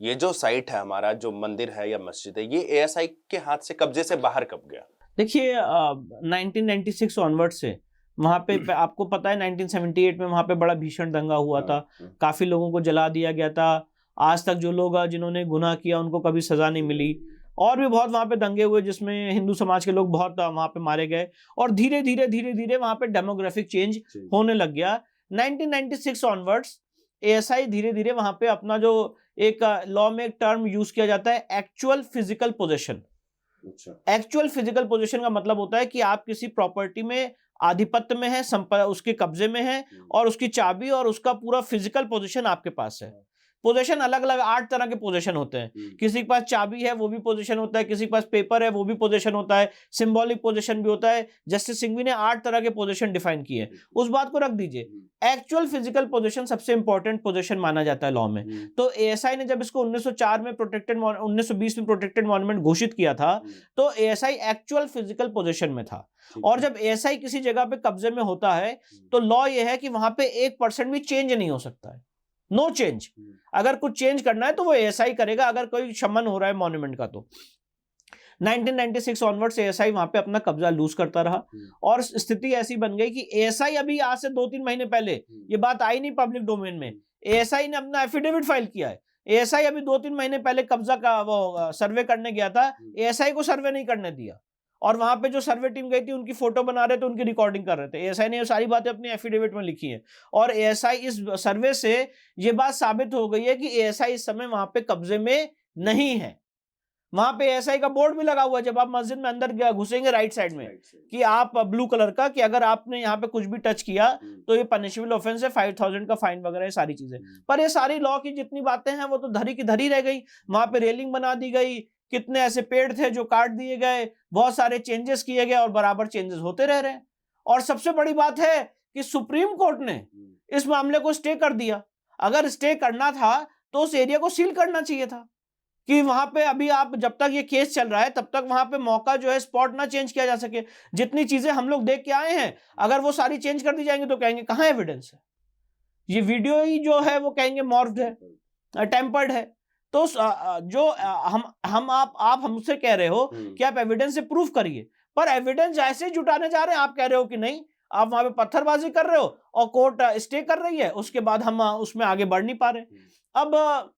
ये जो साइट है हमारा, जो मंदिर है या मस्जिद है, ये एएसआई के हाथ से कब्जे से बाहर कब गया? देखिए 1996 ऑनवर्ड से वहां पे आपको पता है 1978 में वहां पे बड़ा भीषण दंगा हुआ था, काफी लोगों को जला दिया गया था। आज तक जो लोग जिन्होंने गुनाह किया उनको कभी सजा नहीं मिली। और भी बहुत वहां पे दंगे हुए जिसमें हिंदू समाज के लोग बहुत वहां पे मारे गए, और धीरे धीरे वहां पे डेमोग्राफिक चेंज होने लग गया। 1996 ऑनवर्ड्स एएसआई धीरे धीरे वहां पे अपना जो एक लॉ में एक टर्म यूज किया जाता है, actual physical possession. Actual physical position का मतलब होता है कि आप किसी प्रॉपर्टी में आधिपत्य में है, उसके कब्जे में है, और उसकी चाबी और उसका पूरा फिजिकल पोजीशन आपके पास है। पोजीशन अलग अलग 8 तरह के पोजीशन होते हैं। किसी के पास चाबी है वो भी पोजीशन होता है, किसी के पास पेपर है वो भी पोजीशन होता है, सिंबॉलिक पोजीशन भी होता है। जस्टिस सिंघवी ने 8 तरह के पोजीशन डिफाइन किए। उस बात को रख दीजिए। एक्चुअल फिजिकल पोजीशन सबसे इंपॉर्टेंट पोजीशन माना जाता है लॉ में। तो एएसआई ने जब इसको 1904 में 1920 में प्रोटेक्टेड मॉन्यूमेंट घोषित किया था, तो एएसआई एक्चुअल फिजिकल पोजीशन में था। और जब एएसआई किसी जगह पे कब्जे में होता है तो लॉ ये है कि वहां पे 1% भी चेंज नहीं हो सकता है, नो चेंज। अगर कुछ चेंज करना है तो वो एएसआई करेगा, अगर कोई शमन हो रहा है मॉन्यूमेंट का तो। 1996 ऑनवर्ड एएसआई वहां पे अपना कब्जा लूज करता रहा, और स्थिति ऐसी बन गई कि एएसआई अभी आज से 2-3 महीने पहले, ये बात आई नहीं पब्लिक डोमेन में, एएसआई ने अपना एफिडेविट फाइल किया है। एएसआई अभी 2-3 महीने पहले कब्जा का वो सर्वे करने गया था, एएसआई को सर्वे नहीं करने दिया, और वहां पे जो सर्वे टीम गई थी उनकी फोटो बना रहे थे, उनकी रिकॉर्डिंग कर रहे थे। एएसआई ने ये सारी बातें अपनी एफिडेविट में लिखी है, और एएसआई इस सर्वे से ये बात साबित हो गई है कि एएसआई इस समय वहां पे कब्जे में नहीं है। वहां पे एएसआई का बोर्ड भी लगा हुआ है, जब आप मस्जिद में अंदर घुसेंगे राइट साइड में, कि आप ब्लू कलर का, कि अगर आपने यहाँ पे कुछ भी टच किया तो ये पनिशेबल ऑफेंस है, 5000 का फाइन वगैरह, सारी चीजें। पर ये सारी लॉ की जितनी बातें हैं वो तो धरी की धरी रह गई। वहां पे रेलिंग बना दी गई, कितने ऐसे पेड़ थे जो काट दिए गए, बहुत सारे चेंजेस किए गए, और बराबर चेंजेस होते रह रहे हैं। और सबसे बड़ी बात है कि सुप्रीम कोर्ट ने इस मामले को स्टे कर दिया। अगर स्टे करना था तो उस एरिया को सील करना चाहिए था, कि वहां पे अभी आप जब तक ये केस चल रहा है तब तक वहां पे मौका जो है स्पॉट ना चेंज किया जा सके। जितनी चीजें हम लोग देख के आए हैं, अगर वो सारी चेंज कर दी जाएंगी तो कहेंगे कहां एविडेंस है, ये वीडियो ही जो है वो कहेंगे मॉर्फ्ड है, टेम्पर्ड है। तो जो हम आप हमसे कह रहे हो कि आप एविडेंस से प्रूफ करिए, पर एविडेंस जैसे जुटाने जा रहे हैं आप कह रहे हो कि नहीं, आप वहां पे पत्थरबाजी कर रहे हो और कोर्ट स्टे कर रही है, उसके बाद हम उसमें आगे बढ़ नहीं पा रहे। अब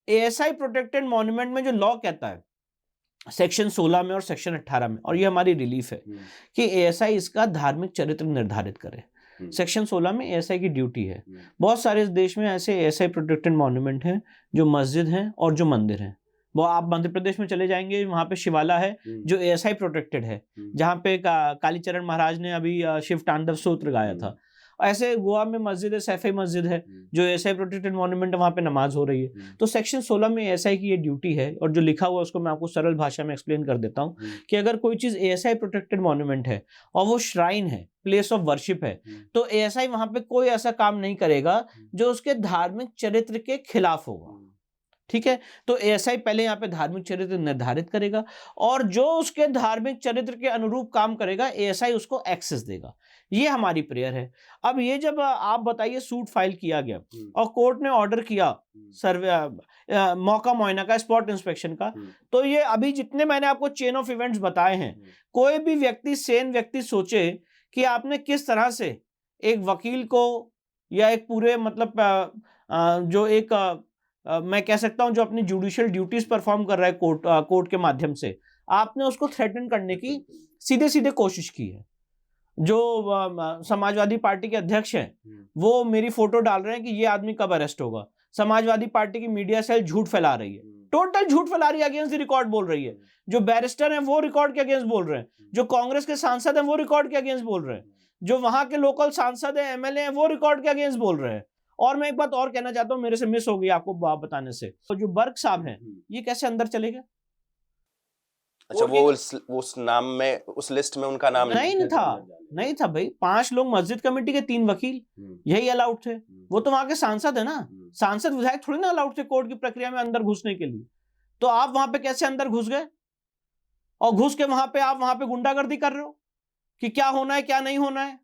एएसआई प्रोटेक्टेड मॉन्यूमेंट में जो लॉ कहता है सेक्शन 16 में और सेक्शन 18 में, और ये हमारी रिलीफ है कि एएसआई इसका धार्मिक चरित्र निर्धारित करे। सेक्शन 16 में एएसआई की ड्यूटी है। बहुत सारे इस देश में ऐसे एएसआई प्रोटेक्टेड मॉन्यूमेंट हैं जो मस्जिद हैं और जो मंदिर हैं। वो आप मध्य प्रदेश में चले जाएंगे, वहां पे शिवाला है जो एएसआई प्रोटेक्टेड है, जहाँ पे कालीचरण महाराज ने अभी शिव तांडव सूत्र गाया था। ऐसे गोवा में मस्जिद है, सैफई मस्जिद है, जो एएसआई प्रोटेक्टेड मॉन्यूमेंट है, वहां पे नमाज हो रही है। तो सेक्शन 16 में एएसआई की ये ड्यूटी है, और जो लिखा हुआ है उसको मैं आपको सरल भाषा में एक्सप्लेन कर देता हूँ कि अगर कोई चीज एएसआई प्रोटेक्टेड मॉन्यूमेंट है और वो श्राइन है, प्लेस ऑफ वर्शिप है, तो एएसआई वहां पे कोई ऐसा काम नहीं करेगा जो उसके धार्मिक चरित्र के खिलाफ होगा। ठीक है, तो एएसआई पहले यहाँ पे धार्मिक चरित्र निर्धारित करेगा, और जो उसके धार्मिक चरित्र के अनुरूप काम करेगा एएसआई उसको एक्सेस देगा। ये हमारी प्रेयर है। अब ये जब आप बताइए सूट फाइल किया गया और कोर्ट ने ऑर्डर किया सर्वे मौका मुआयना का, स्पॉट इंस्पेक्शन का, तो ये अभी जितने मैंने आपको चेन ऑफ इवेंट्स बताए हैं, कोई भी व्यक्ति, सेन व्यक्ति सोचे कि आपने किस तरह से एक वकील को या एक पूरे मतलब जो एक मैं कह सकता हूं जो अपनी जुडिशियल ड्यूटीज परफॉर्म कर रहा है कोर्ट के माध्यम से, आपने उसको थ्रेटन करने की सीधे सीधे कोशिश की है। जो समाजवादी पार्टी के अध्यक्ष हैं वो मेरी फोटो डाल रहे हैं कि ये आदमी कब अरेस्ट होगा। समाजवादी पार्टी की मीडिया सेल झूठ फैला रही है, टोटल झूठ फैला रही है, अगेंस्ट द रिकॉर्ड बोल रही है। जो बैरिस्टर हैं वो रिकॉर्ड के अगेंस्ट बोल रहे हैं, जो कांग्रेस के सांसद हैं वो रिकॉर्ड के अगेंस्ट बोल रहे हैं, जो वहां के लोकल सांसद हैं, एमएलए हैं, वो रिकॉर्ड के अगेंस्ट बोल रहे हैं। और मैं एक बात और कहना चाहता हूं, मेरे से मिस हो गई आपको बताने से, तो जो बर्क साहब हैं ये कैसे अंदर चले गए? अच्छा, वो उस नाम में, उस लिस्ट में उनका नाम नहीं था भाई। 5 लोग मस्जिद कमेटी के, 3 वकील, यही अलाउड थे। वो तो वहां के सांसद है ना, सांसद विधायक थोड़ी ना अलाउड थे कोर्ट की प्रक्रिया में अंदर घुसने के लिए। तो आप वहां पे कैसे अंदर घुस गए, और घुस के वहां पे गुंडागर्दी कर रहे हो कि क्या होना है क्या नहीं होना है,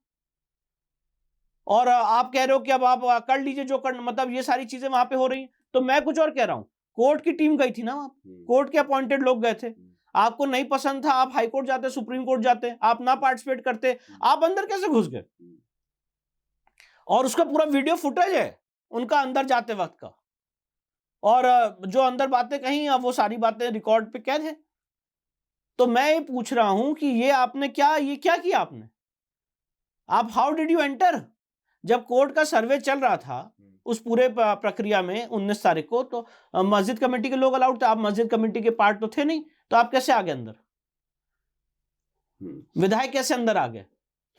और आप कह रहे हो कि अब आप कर लीजिए जो कर, मतलब ये सारी चीजें वहां पे हो रही हैं। तो मैं कुछ और कह रहा हूं, कोर्ट की टीम गई थी ना वहां, कोर्ट के अपॉइंटेड लोग गए थे। आपको नहीं पसंद था, आप हाई कोर्ट जाते, सुप्रीम कोर्ट जाते, आप ना पार्टिसिपेट करते, आप अंदर कैसे घुस गए? और उसका पूरा वीडियो फुटेज है उनका अंदर जाते वक्त का, और जो अंदर बातें कही वो सारी बातें रिकॉर्ड पे कैद है। तो मैं ये पूछ रहा हूं कि ये क्या किया आपने? आप हाउ डिड यू एंटर? जब कोर्ट का सर्वे चल रहा था उस पूरे प्रक्रिया में 19 तारीख को, तो मस्जिद कमेटी के लोग अलाउड थे, आप मस्जिद कमेटी के पार्ट तो थे नहीं, तो आप कैसे आ गए अंदर? विधायक कैसे अंदर आ गए?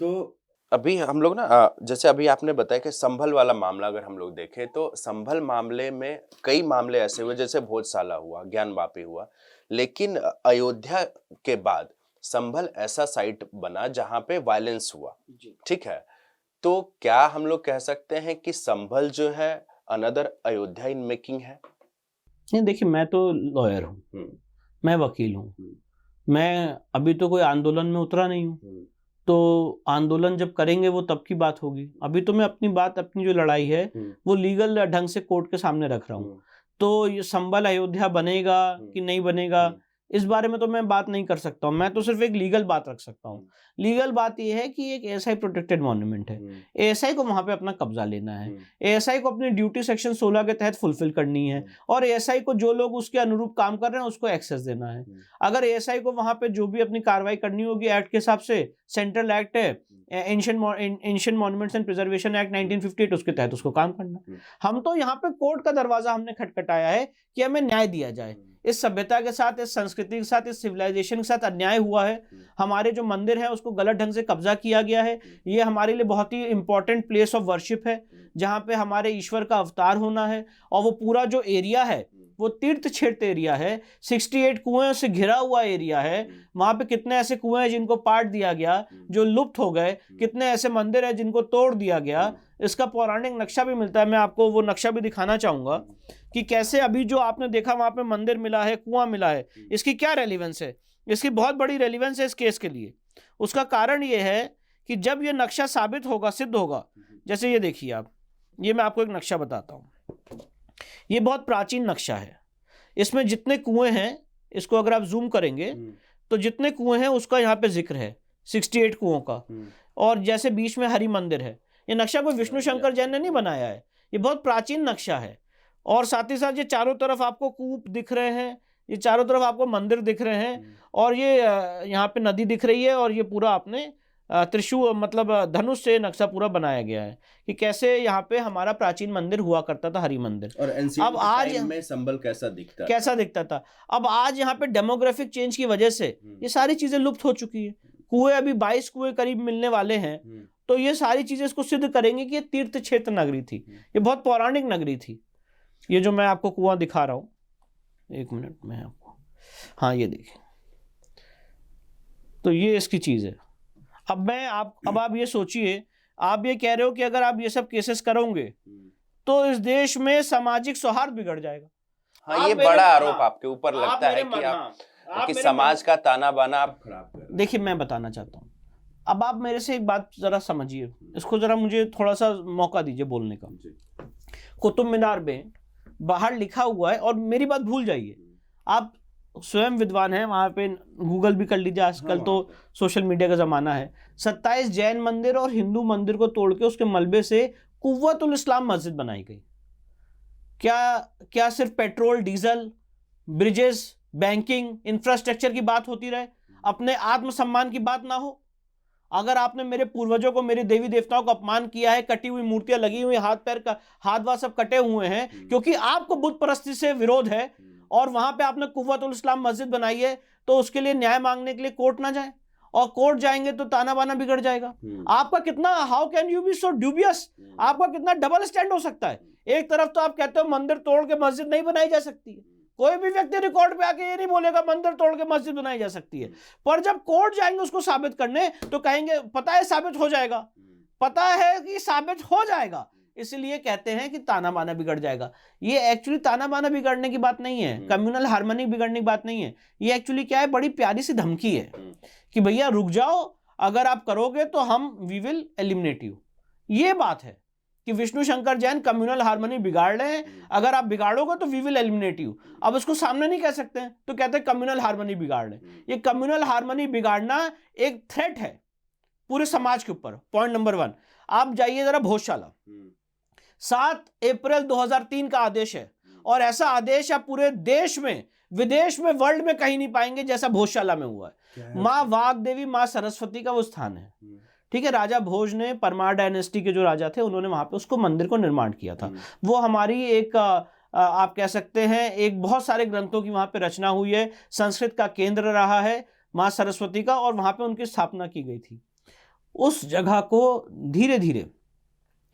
तो अभी हम लोग ना जैसे अभी आपने बताया कि संभल वाला मामला अगर हम लोग देखें तो संभल मामले में कई मामले ऐसे हुए, जैसे भोजशाला हुआ, ज्ञान वापी हुआ, लेकिन अयोध्या के बाद संभल ऐसा साइट बना जहां पे वायलेंस हुआ, ठीक है। तो क्या हम लोग कह सकते हैं कि संभल जो है अनदर अयोध्या इन मेकिंग है? नहीं, देखिए, मैं तो लॉयर हूँ, मैं वकील हूँ, मैं अभी तो कोई आंदोलन में उतरा नहीं हूँ, तो आंदोलन जब करेंगे वो तब की बात होगी। अभी तो मैं अपनी जो लड़ाई है वो लीगल ढंग से कोर्ट के सामने रख रहा हूँ। तो ये संभल अयोध्या बनेगा कि नहीं बनेगा, इस बारे में तो मैं बात नहीं कर सकता हूँ। मैं तो सिर्फ एक लीगल बात रख सकता हूँ। लीगल बात ये है कि एक एएसआई प्रोटेक्टेड मॉन्यूमेंट है, एएसआई को वहां पे अपना कब्जा लेना है, एएसआई को अपनी ड्यूटी सेक्शन 16 के तहत फुलफिल करनी है, और एएसआई को जो लोग उसके अनुरूप काम कर रहे हैं उसको एक्सेस देना है। अगर एएसआई को वहां पे जो भी अपनी कार्रवाई करनी होगी एक्ट के हिसाब से, सेंट्रल एक्ट है ancient monuments and preservation act 1958, उसके तहत उसको काम करना। हम तो यहाँ पे कोर्ट का दरवाजा हमने खटखटाया है कि हमें न्याय दिया जाए। इस सभ्यता के साथ, इस संस्कृति के साथ, इस सिविलाइजेशन के साथ अन्याय हुआ है। हमारे जो मंदिर है उसको गलत ढंग से कब्जा किया गया है। ये हमारे लिए बहुत ही इंपॉर्टेंट प्लेस ऑफ वर्शिप है जहाँ पे हमारे ईश्वर का अवतार होना है, और वो पूरा जो एरिया है वो तीर्थ क्षेत्र एरिया है, 68 कुएं से घिरा हुआ एरिया है। वहां पे कितने ऐसे कुएं हैं जिनको पाट दिया गया, जो लुप्त हो गए, कितने ऐसे मंदिर है जिनको तोड़ दिया गया। इसका पौराणिक नक्शा भी मिलता है, मैं आपको वो नक्शा भी दिखाना चाहूंगा कि कैसे अभी जो आपने देखा वहां पे मंदिर मिला है, कुआं मिला है, इसकी क्या रेलिवेंस है। इसकी बहुत बड़ी रेलिवेंस है इस केस के लिए। उसका कारण ये है कि जब ये नक्शा साबित होगा, सिद्ध होगा, जैसे ये देखिए आप, ये मैं आपको एक नक्शा बताता हूँ। ये बहुत प्राचीन नक्शा है, इसमें जितने कुएं हैं, इसको अगर आप जूम करेंगे तो जितने कुएं हैं उसका यहाँ पे जिक्र है, 68 कुओं का। और जैसे बीच में हरि मंदिर है। ये नक्शा कोई विष्णु शंकर जैन ने नहीं बनाया है, ये बहुत प्राचीन नक्शा है। और साथ ही साथ ये चारों तरफ आपको कूप दिख रहे हैं, ये चारों तरफ आपको मंदिर दिख रहे हैं, और ये यहाँ पे नदी दिख रही है, और ये पूरा आपने त्रिशूल मतलब धनुष से नक्शा पूरा बनाया गया है कि कैसे यहाँ पे हमारा प्राचीन मंदिर हुआ करता था, हरि मंदिर। और अब आज टाइम में संभल कैसा दिखता था। अब आज यहाँ पे डेमोग्राफिक चेंज की वजह से ये सारी चीजें लुप्त हो चुकी है। कुएं अभी 22 कुएं करीब मिलने वाले हैं, तो ये सारी चीजें इसको सिद्ध करेंगे कि ये तीर्थ क्षेत्र नगरी थी, ये बहुत पौराणिक नगरी थी। ये जो मैं आपको कुआं दिखा रहा हूँ, एक मिनट में आपको, हाँ ये देखिए, तो ये इसकी चीज है। अब आप ये सोचिए, आप ये कह रहे हो कि अगर आप ये सब केसेस करोगे तो इस देश में सामाजिक सौहार्द बिगड़ जाएगा। हाँ, ये बड़ा आरोप आपके ऊपर लगता है कि समाज का ताना बाना आप खराब कर रहे हैं। देखिए, मैं बताना चाहता हूँ, अब आप मेरे से एक बात जरा समझिए, इसको जरा मुझे थोड़ा सा मौका दीजिए बोलने का। कुतुब मीनार में बाहर लिखा हुआ है, और मेरी बात भूल जाइए, आप स्वयं विद्वान हैं, वहां पे गूगल भी कर लीजिए, आजकल तो सोशल मीडिया का जमाना है। 27 जैन मंदिर और हिंदू मंदिर को तोड़ के उसके मलबे से कुव्वतुल इस्लाम मस्जिद बनाई गई। क्या सिर्फ petrol, diesel, bridges, banking, infrastructure की बात होती रहे, अपने आत्मसम्मान की बात ना हो? अगर आपने मेरे पूर्वजों को, मेरे देवी देवताओं को अपमान किया है, कटी हुई मूर्तियां लगी हुई, हाथ पैर का हाथ सब कटे हुए हैं, क्योंकि आपको बुत परस्ती से विरोध है, और वहां पे आपने कुव्वतुल इस्लाम मस्जिद बनाई है, तो उसके लिए न्याय मांगने के लिए कोर्ट ना जाए, और कोर्ट जाएंगे तो ताना बाना बिगड़ जाएगा। आपका कितना, how can you be so dubious, आपका कितना डबल स्टैंड हो सकता है। एक तरफ तो आप कहते हो मंदिर तोड़ के मस्जिद नहीं बनाई जा सकती है, कोई भी व्यक्ति रिकॉर्ड पे आके ये नहीं बोलेगा मंदिर तोड़ के मस्जिद बनाई जा सकती है, पर जब कोर्ट जाएंगे उसको साबित करने तो कहेंगे पता है साबित हो जाएगा, पता है कि साबित हो जाएगा, इसलिए कहते हैं कि ताना बाना बिगड़ जाएगा। ये एक्चुअली ताना बाना बिगड़ने की बात नहीं है, कम्युनल हार्मनी बिगड़ने की बात नहीं है, ये एक्चुअली क्या है, बड़ी प्यारी सी धमकी है कि भैया रुक जाओ, अगर आप करोगे तो हम वी विल एलिमिनेट यू। ये बात है कि विष्णु शंकर जैन कम्युनल हार्मनी बिगाड़ रहे हैं, अगर आप बिगाड़ोगे तो वी विल एलिमिनेट यू। अब उसको सामने नहीं कह सकते हैं, तो कहते हैं कम्युनल हार्मनी बिगाड़ रहे हैं। ये कम्युनल हार्मनी बिगाड़ना एक थ्रेट है पूरे समाज के ऊपर। पॉइंट नंबर 1, आप जाइए जरा भोजशाला, 7 अप्रैल 2003 का आदेश है, और ऐसा आदेश आप पूरे देश में विदेश में, वर्ल्ड में कहीं नहीं पाएंगे जैसा भोजशाला में हुआ है। माँ वाग्देवी, माँ सरस्वती का वो स्थान है, ठीक है। राजा भोज ने, परमार डायनेस्टी के जो राजा थे, उन्होंने वहां पे उसको मंदिर को निर्माण किया था। वो हमारी एक आप कह सकते हैं एक बहुत सारे ग्रंथों की वहां पे रचना हुई है, संस्कृत का केंद्र रहा है माँ सरस्वती का, और वहां पे उनकी स्थापना की गई थी। उस जगह को धीरे धीरे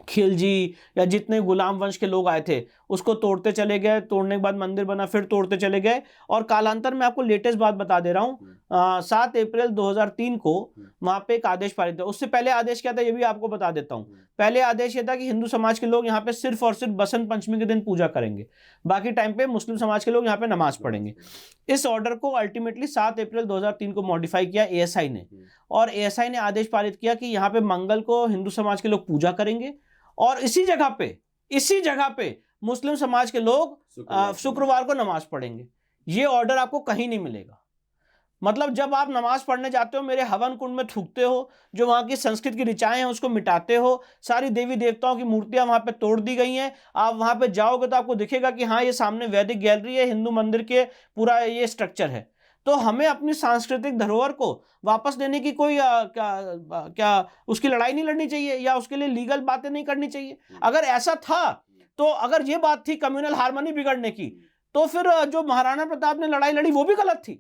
खिलजी या जितने गुलाम वंश के लोग आए थे उसको तोड़ते चले गए, तोड़ने के बाद मंदिर बना, फिर तोड़ते चले गए, और कालांतर में आपको लेटेस्ट बात बता दे रहा हूं, 7 अप्रैल 2003 को वहां पे एक आदेश पारित था। उससे पहले आदेश क्या था ये भी आपको बता देता हूं। पहले आदेश ये था कि हिंदू समाज के लोग यहाँ पे सिर्फ और सिर्फ बसंत पंचमी के दिन पूजा करेंगे, बाकी टाइम पे मुस्लिम समाज के लोग यहाँ पे नमाज पढ़ेंगे। इस ऑर्डर को अल्टीमेटली 7 अप्रैल 2003 को मॉडिफाई किया एएसआई ने, और एएसआई ने आदेश पारित किया कि यहाँ पे मंगल को हिंदू समाज के लोग पूजा करेंगे, और इसी जगह पे मुस्लिम समाज के लोग शुक्रवार को नमाज पढ़ेंगे। ये ऑर्डर आपको कहीं नहीं मिलेगा। मतलब जब आप नमाज पढ़ने जाते हो, मेरे हवन कुंड में थूकते हो, जो वहां की संस्कृत की ऋचाएं हैं उसको मिटाते हो, सारी देवी देवताओं की मूर्तियां वहां पे तोड़ दी गई हैं, आप वहां पे जाओगे तो आपको दिखेगा कि हाँ ये सामने वैदिक गैलरी है, हिंदू मंदिर के पूरा ये स्ट्रक्चर है। तो हमें अपनी सांस्कृतिक धरोहर को वापस लेने की कोई क्या उसकी लड़ाई नहीं लड़नी चाहिए, या उसके लिए लीगल बातें नहीं करनी चाहिए। अगर ऐसा था, तो अगर ये बात थी कम्युनल हार्मनी बिगड़ने की, तो फिर जो महाराणा प्रताप ने लड़ाई लड़ी वो भी गलत थी।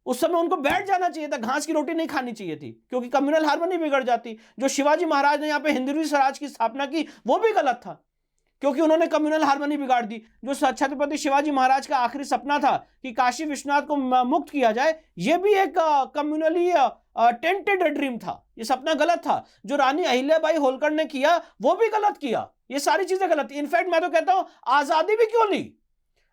उस समय उनको बैठ जाना चाहिए था, घास की रोटी नहीं खानी चाहिए थी, क्योंकि कम्युनल हार्मनी बिगड़ जाती। जो शिवाजी महाराज ने यहाँ पे हिंदवी स्वराज की स्थापना की वो भी गलत था, क्योंकि उन्होंने कम्युनल हार्मनी बिगाड़ दी। जो छत्रपति शिवाजी महाराज का आखिरी सपना था कि काशी विश्वनाथ को मुक्त किया जाए, ये भी एक कम्युनली टेंटेड ड्रीम था, ये सपना गलत था। जो रानी अहिल्याबाई होलकर ने किया वो भी गलत किया, ये सारी चीजें गलत थी। इनफैक्ट मैं तो कहता हूं आजादी भी क्यों ली,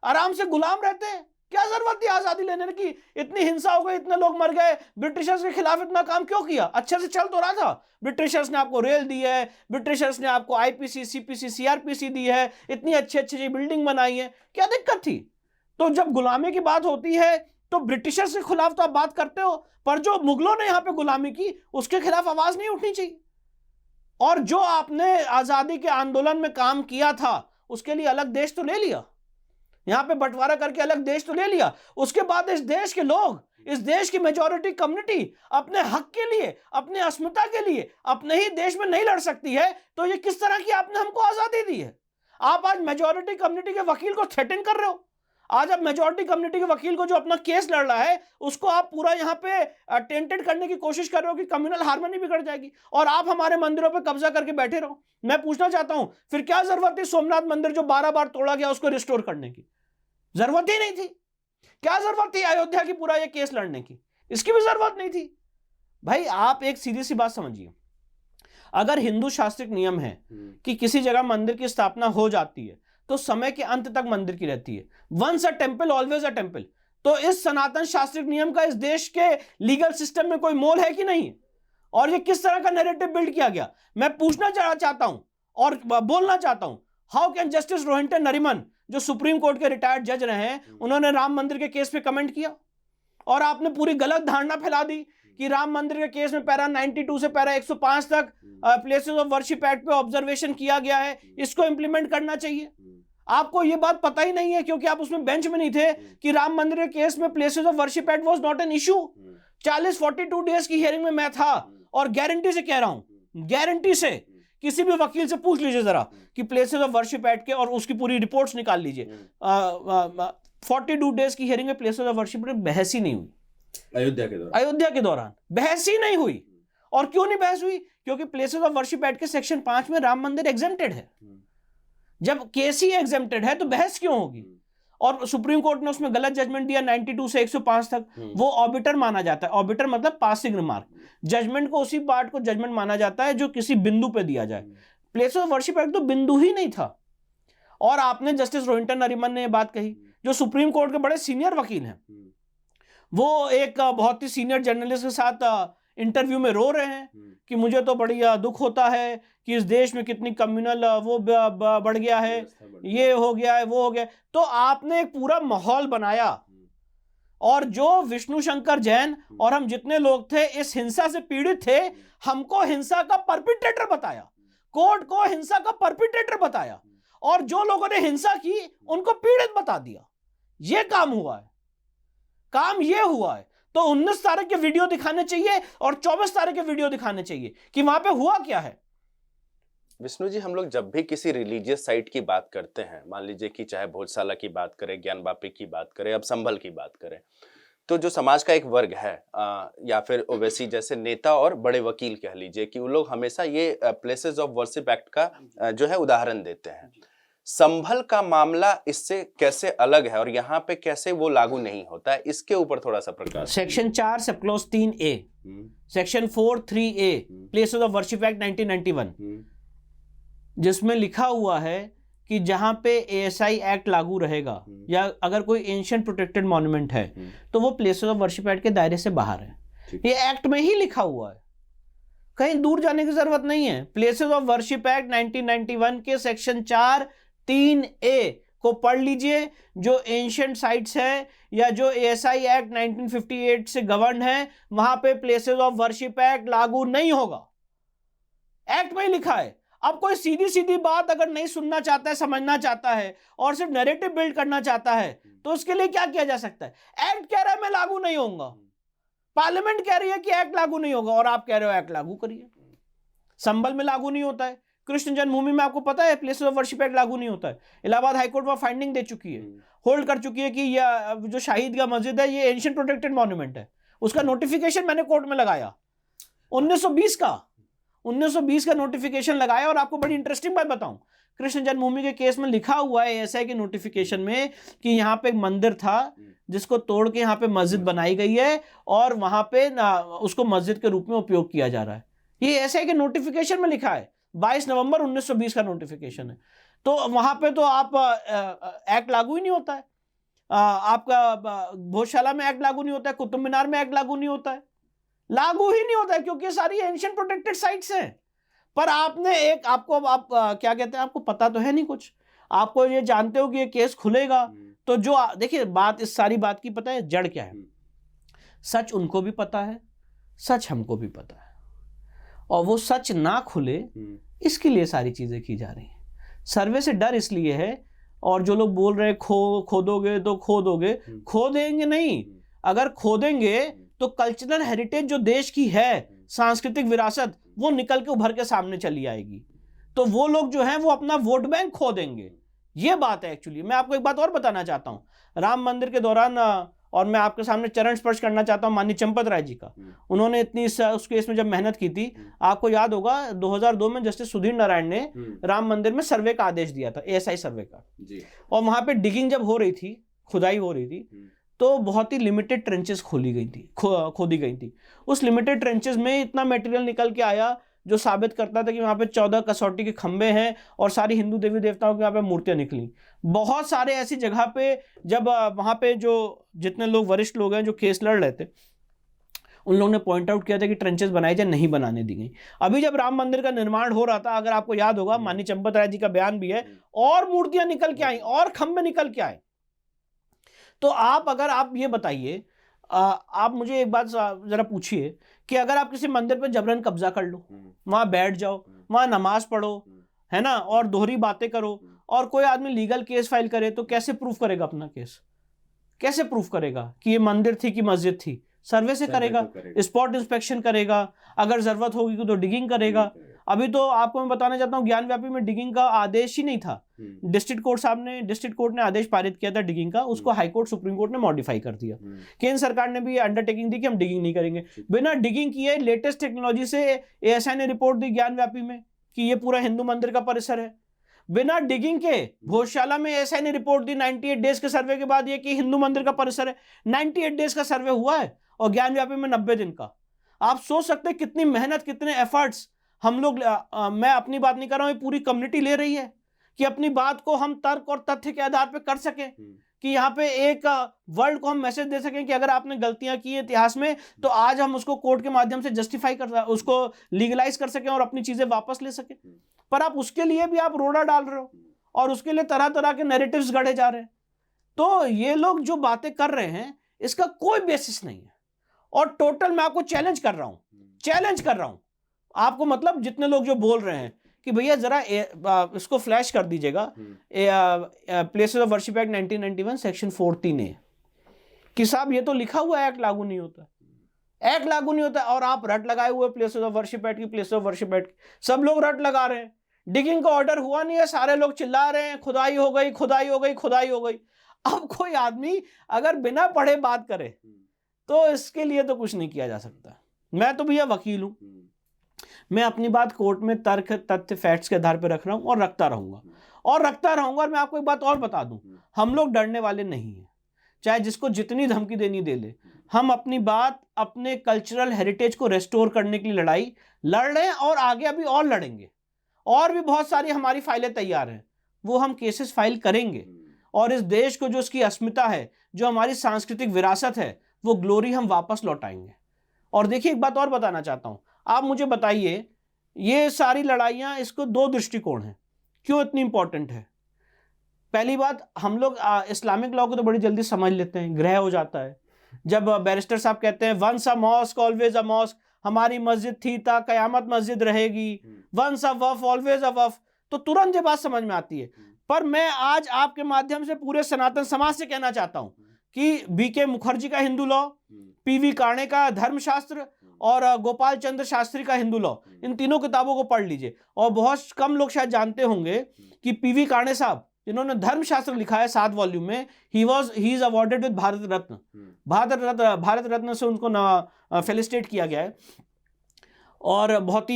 आराम से गुलाम रहते हैं, क्या जरूरत थी आजादी लेने की? इतनी हिंसा हो गई, इतने लोग मर गए, ब्रिटिशर्स के खिलाफ इतना काम क्यों किया? अच्छे से चल तो रहा था। ब्रिटिशर्स ने आपको रेल दी है, ब्रिटिशर्स ने आपको आईपीसी, सीपीसी, सीआरपीसी दी है, इतनी अच्छी अच्छी बिल्डिंग बनाई है, क्या दिक्कत थी? तो जब गुलामी की बात होती है तो ब्रिटिशर्स के खिलाफ तो आप बात करते हो, पर जो मुगलों ने यहां पे गुलामी की उसके खिलाफ आवाज नहीं उठनी चाहिए। और जो आपने आजादी के आंदोलन में काम किया था उसके लिए अलग देश तो ले लिया, यहां पे बंटवारा करके अलग देश तो ले लिया, उसके बाद इस देश के लोग, इस देश की मेजॉरिटी कम्युनिटी अपने हक के लिए, अपने अस्मिता के लिए अपने ही देश में नहीं लड़ सकती है, तो ये किस तरह की आपने हमको आजादी दी है? आप आज मेजॉरिटी कम्युनिटी के वकील को थ्रेटन कर रहे हो। आज आप मेजॉरिटी कम्युनिटी के वकील को जो अपना केस लड़ रहा है उसको आप पूरा यहां पे टेंटेड करने की कोशिश कर रहे हो कि कम्युनल हार्मनी बिगड़ जाएगी, और आप हमारे मंदिरों पे कब्जा करके बैठे रहो। मैं पूछना चाहता हूं, फिर क्या जरूरत थी सोमनाथ मंदिर जो 12 बार तोड़ा गया उसको रिस्टोर करने की? जरूरत ही नहीं थी। क्या जरूरत थी अयोध्या की पूरा ये केस लड़ने की? इसकी भी जरूरत नहीं थी। भाई आप एक सीधी सी बात समझिए, अगर हिंदू शास्त्रिक नियम है कि किसी जगह मंदिर की स्थापना हो जाती है तो समय के अंत तक मंदिर की रहती है, once a temple always a temple, तो इस सनातन शास्त्रिक नियम का इस देश के लीगल सिस्टम में कोई मोल है कि नहीं? और ये किस तरह का नैरेटिव बिल्ड किया गया? मैं पूछना चाहता हूं और बोलना चाहता हूं, how can justice Rohinton Nariman जो सुप्रीम कोर्ट के रिटायर्ड जज रहे हैं, उन्होंने राम मंदिर के केस पे कमेंट किया और आपने पूरी गलत धारणा फैला दी कि राम मंदिर के केस में पैरा 92 से पैरा 105 तक प्लेसेस ऑफ वर्शिप एक्ट पे ऑब्जर्वेशन किया गया है, इसको इंप्लीमेंट करना चाहिए। आपको ये बात पता ही नहीं है क्योंकि आप उसमें बेंच में नहीं थे कि राम मंदिर के केस में places of worship act was not an issue. 42 days की हियरिंग में मैं था और गारंटी से कह रहा हूं, गारंटी से किसी भी वकील से पूछ लीजिए जरा कि प्लेसेस ऑफ वर्शिप एक्ट के और उसकी पूरी रिपोर्ट्स निकाल लीजिए। 42 डेज की हियरिंग में प्लेसेस ऑफ वर्शिप में बहस ही नहीं हुई। अयोध्या के दौरान बहस ही नहीं हुई। और क्यों नहीं बहस हुई? क्योंकि प्लेसेस ऑफ वर्शिप एक्ट के सेक्शन 5 में राम मंदिर एग्जेम्प्टेड है। जब केस ही एग्जेम्प्टेड है तो बहस क्यों होगी? और सुप्रीम कोर्ट ने उसमें गलत जजमेंट दिया 92 से 105 तक, वो ऑबिटर माना जाता है। ऑबिटर मतलब पासिंग रिमार्क, जजमेंट को उसी पार्ट को जजमेंट माना जाता है जो किसी बिंदु पे दिया जाए। प्लेस ऑफ वर्शिप एक्ट तो बिंदु ही नहीं था। और आपने जस्टिस रोहिंटन नरीमन ने यह बात कही, जो सुप्रीम कोर्ट के बड़े सीनियर वकील हैं, वो एक बहुत ही सीनियर जर्नलिस्ट के साथ इंटरव्यू में रो रहे हैं कि मुझे तो बड़ी दुख होता है कि इस देश में कितनी कम्युनल वो बढ़ गया है, ये हो गया है, वो हो गया। तो आपने एक पूरा माहौल बनाया और जो विष्णु शंकर जैन और हम जितने लोग थे इस हिंसा से पीड़ित थे, हमको हिंसा का परपिट्रेटर बताया, कोर्ट को हिंसा का परपिट्रेटर बताया, और जो लोगों ने हिंसा की उनको पीड़ित बता दिया। ये काम हुआ है, काम ये हुआ है। तो 19 तारीख के वीडियो दिखाने चाहिए और 24 तारीख के वीडियो दिखाने चाहिए कि वहां पे हुआ क्या है। विष्णु जी, हम लोग जब भी किसी रिलीजियस साइट की बात करते हैं, मान लीजिए कि चाहे भोजशाला की बात करें, ज्ञानवापी की बात करें, अब संभल की बात करें, तो जो समाज का एक वर्ग है या फिर ओवैसी जैसे नेता और बड़े वकील कह लीजिए कि वो लोग हमेशा ये प्लेसेस ऑफ वर्शिप एक्ट का जो है उदाहरण देते हैं। संभल का मामला इससे कैसे अलग है और यहाँ पे कैसे वो लागू नहीं होता है, इसके ऊपर थोड़ा सा प्रकाश। Section 4 sub clause 3A, section 4(3)A places of worship act 1991, जिसमें लिखा हुआ है कि जहां पे ASI एक्ट लागू रहेगा या अगर कोई एंशिएंट प्रोटेक्टेड मॉन्यूमेंट है तो वो प्लेसेस ऑफ वर्शिप एक्ट के दायरे से बाहर है। ये एक्ट में ही लिखा हुआ है, कहीं दूर जाने की जरूरत नहीं है। प्लेसेस ऑफ वर्शिप एक्ट 1991 के सेक्शन 4(3)A को पढ़ लीजिए। जो एंशिएंट साइट्स है या जो ASI एक्ट 1958 से गवर्न है, वहां पे प्लेसेस ऑफ वर्शिप एक्ट लागू नहीं होगा, एक्ट में ही लिखा है। अब कोई सीधी सीधी बात अगर नहीं सुनना चाहता है, समझना चाहता है और सिर्फ नैरेटिव बिल्ड करना चाहता है तो उसके लिए क्या किया जा सकता है? एक्ट कह रहा है मैं लागू नहीं होऊंगा, पार्लियामेंट कह रही है कि एक्ट लागू नहीं होगा और आप कह रहे हो एक्ट लागू करिए। संभल में लागू नहीं होता है, कृष्ण जन्मभूमि में आपको पता है प्लेसेस ऑफ वर्शिप एक्ट लागू नहीं होता है। इलाहाबाद हाईकोर्ट में फाइंडिंग दे चुकी है, होल्ड कर चुकी है कि यह जो शाहिद का मस्जिद है ये एंशिएंट प्रोटेक्टेड मॉन्यूमेंट है। उसका नोटिफिकेशन मैंने कोर्ट में लगाया 1920 का नोटिफिकेशन लगाया। और आपको बड़ी इंटरेस्टिंग बात बताऊं, कृष्ण जन्मभूमि के केस में लिखा हुआ है ASI के नोटिफिकेशन में कि यहाँ पे एक मंदिर था जिसको तोड़ के यहाँ पे मस्जिद बनाई गई है और वहां पे उसको मस्जिद के रूप में उपयोग किया जा रहा है। ये ASI के नोटिफिकेशन में लिखा है, 22 नवंबर 1920 का नोटिफिकेशन है। तो वहां पे तो आप एक्ट लागू ही नहीं होता है, आपका भोजशाला में एक्ट लागू नहीं होता है, कुतुब मीनार में एक्ट लागू नहीं होता है, लागू ही नहीं होता है क्योंकि ये सारी एंशिएंट प्रोटेक्टेड साइट्स हैं। पर आपने एक आप क्या कहते हैं, आपको पता तो है नहीं कुछ, आपको ये जानते हो कि ये केस खुलेगा तो जो देखिए बात, इस सारी बात की पता है जड़ क्या है? सच उनको भी पता है, सच हमको भी पता है, और वो सच ना खुले इसके लिए सारी चीजें की जा रही हैं। सर्वे से डर इसलिए है, और जो लोग बोल रहे हैं खोदोगे तो खोदोगे, खोदेंगे नहीं। अगर खोदेंगे तो कल्चरल हेरिटेज जो देश की है, सांस्कृतिक विरासत, वो निकल के उभर के सामने चली आएगी। तो वो लोग जो हैं वो अपना वोट बैंक खो देंगे, ये बात है एक्चुअली। मैं आपको एक बात और बताना चाहता हूं, राम मंदिर के दौरान, और मैं आपके सामने चरण स्पर्श करना चाहता हूं माननीय चंपत राय जी का। उन्होंने इतनी उस केस में जब मेहनत की थी, आपको याद होगा 2002 में जस्टिस सुधीर नारायण ने राम मंदिर में सर्वे का आदेश दिया था, ASI सर्वे का जी। और वहां पे डिगिंग जब हो रही थी, खुदाई हो रही थी, तो बहुत ही लिमिटेड ट्रेंचेस खोदी गई थी। उस लिमिटेड ट्रेंचेस में इतना मटेरियल निकल के आया जो साबित करता था कि वहां पे 14 कसौटी के खंबे हैं और सारी हिंदू देवी देवताओं की वहां पे मूर्तियां निकली। बहुत सारे ऐसी जगह पे जब वहां पे जो जितने लोग वरिष्ठ लोग हैं जो केस लड़ रहे थे, उन लोगों ने पॉइंट आउट किया था कि ट्रेंचेस बनाई जाए, नहीं बनाने दी गई। अभी जब राम मंदिर का निर्माण हो रहा था, अगर आपको याद होगा, माननीय चंपत राय जी का बयान भी है, और मूर्तियां निकल के आई और खंबे निकल के आए। तो अगर आप ये बताइए, आप मुझे एक बात जरा पूछिए कि अगर आप किसी मंदिर पर जबरन कब्जा कर लो, वहां बैठ जाओ, वहां नमाज पढ़ो, है ना, और दोहरी बातें करो, और कोई आदमी लीगल केस फाइल करे, तो कैसे प्रूफ करेगा अपना केस? कैसे प्रूफ करेगा कि ये मंदिर थी कि मस्जिद थी? सर्वे से करेगा, स्पॉट इंस्पेक्शन करेगा, अगर जरूरत होगी तो डिगिंग करेगा। अभी तो आपको मैं बताना चाहता हूँ, ज्ञानव्यापी में डिगिंग का आदेश ही नहीं था। डिस्ट्रिक्ट कोर्ट ने आदेश पारित किया था डिगिंग का, उसको हाई कोर्ट, सुप्रीम कोर्ट ने मॉडिफाई कर दिया। केंद्र सरकार ने भी अंडरटेकिंग दी कि हम डिगिंग नहीं करेंगे। बिना डिगिंग किए लेटेस्ट टेक्नोलॉजी से ASI ने रिपोर्ट दी ज्ञानव्यापी में कि ये पूरा हिंदू मंदिर का परिसर है। बिना डिगिंग के भोजशाला में ASI ने रिपोर्ट दी 98 डेज के सर्वे के बाद ये कि हिंदू मंदिर का परिसर है। 98 डेज का सर्वे हुआ है और ज्ञानव्यापी में 90 दिन का। आप सोच सकते हैं कितनी मेहनत, कितने एफर्ट्स हम लोग, मैं अपनी बात नहीं कर रहा हूं, ये पूरी कम्युनिटी ले रही है कि अपनी बात को हम तर्क और तथ्य के आधार पर कर सकें, कि यहाँ पे एक वर्ल्ड को हम मैसेज दे सकें कि अगर आपने गलतियां की इतिहास में तो आज हम उसको कोर्ट के माध्यम से जस्टिफाई उसको लीगलाइज कर सकें और अपनी चीजें वापस ले सकें। पर आप उसके लिए भी आप रोड़ा डाल रहे हो और उसके लिए तरह तरह के नैरेटिव्स गढ़े जा रहे हैं। तो ये लोग जो बातें कर रहे हैं इसका कोई बेसिस नहीं है। और टोटल मैं आपको चैलेंज कर रहा हूं आपको, मतलब जितने लोग जो बोल रहे हैं कि भैया जरा इसको फ्लैश कर दीजिएगा, places of worship act 1991 section 14A, कि साहब ये तो लिखा हुआ एक्ट लागू नहीं होता, एक्ट लागू नहीं होता, और आप रट लगाए हुए प्लेसेस ऑफ वर्शिप एक्ट की, प्लेसेस ऑफ वर्शिप एक्ट, सब लोग रट लगा रहे हैं। डिगिंग का ऑर्डर हुआ नहीं है, सारे लोग चिल्ला रहे हैं खुदाई हो गई, खुदाई हो गई, खुदाई हो गई। अब कोई आदमी अगर बिना पढ़े बात करे तो इसके लिए तो कुछ नहीं किया जा सकता। मैं तो भैया वकील हूं, मैं अपनी बात कोर्ट में तर्क, तथ्य, फैक्ट्स के आधार पर रख रहा हूं और रखता रहूंगा और रखता रहूंगा। और मैं आपको एक बात और बता दूं, हम लोग डरने वाले नहीं हैं, चाहे जिसको जितनी धमकी देनी दे ले। हम अपनी बात, अपने कल्चरल हेरिटेज को रेस्टोर करने की लड़ाई लड़ रहे हैं और आगे अभी और लड़ेंगे। और भी बहुत सारी हमारी फाइलें तैयार हैं, वो हम केसेस फाइल करेंगे और इस देश को जो उसकी अस्मिता है, जो हमारी सांस्कृतिक विरासत है, वो ग्लोरी हम वापस लौटाएंगे। और देखिए, एक बात और बताना चाहता हूं, आप मुझे बताइए, ये सारी लड़ाइयां, इसको दो दृष्टिकोण हैं, क्यों इतनी इंपॉर्टेंट है। पहली बात, हम लोग इस्लामिक लॉ को तो बड़ी जल्दी समझ लेते हैं, ग्रह हो जाता है। जब बैरिस्टर साहब कहते हैं once a mosque always a mosque, हमारी मस्जिद थी ता कयामत मस्जिद रहेगी, once a Waqf always a Waqf, तो तुरंत ये बात समझ में आती है। पर मैं आज आपके माध्यम से पूरे सनातन समाज से कहना चाहता हूं कि बीके मुखर्जी का हिंदू लॉ, पीवी काणे का धर्मशास्त्र और गोपाल चंद्र शास्त्री का हिंदू लॉ, इन तीनों किताबों को पढ़ लीजिए। और बहुत कम लोग शायद जानते होंगे कि पीवी काणे साहब, जिन्होंने धर्मशास्त्र लिखा है 7 वॉल्यूम में, he is awarded with Bharat Ratna. Bharat Ratna से उनको फेलिसिटेट किया गया है और बहुत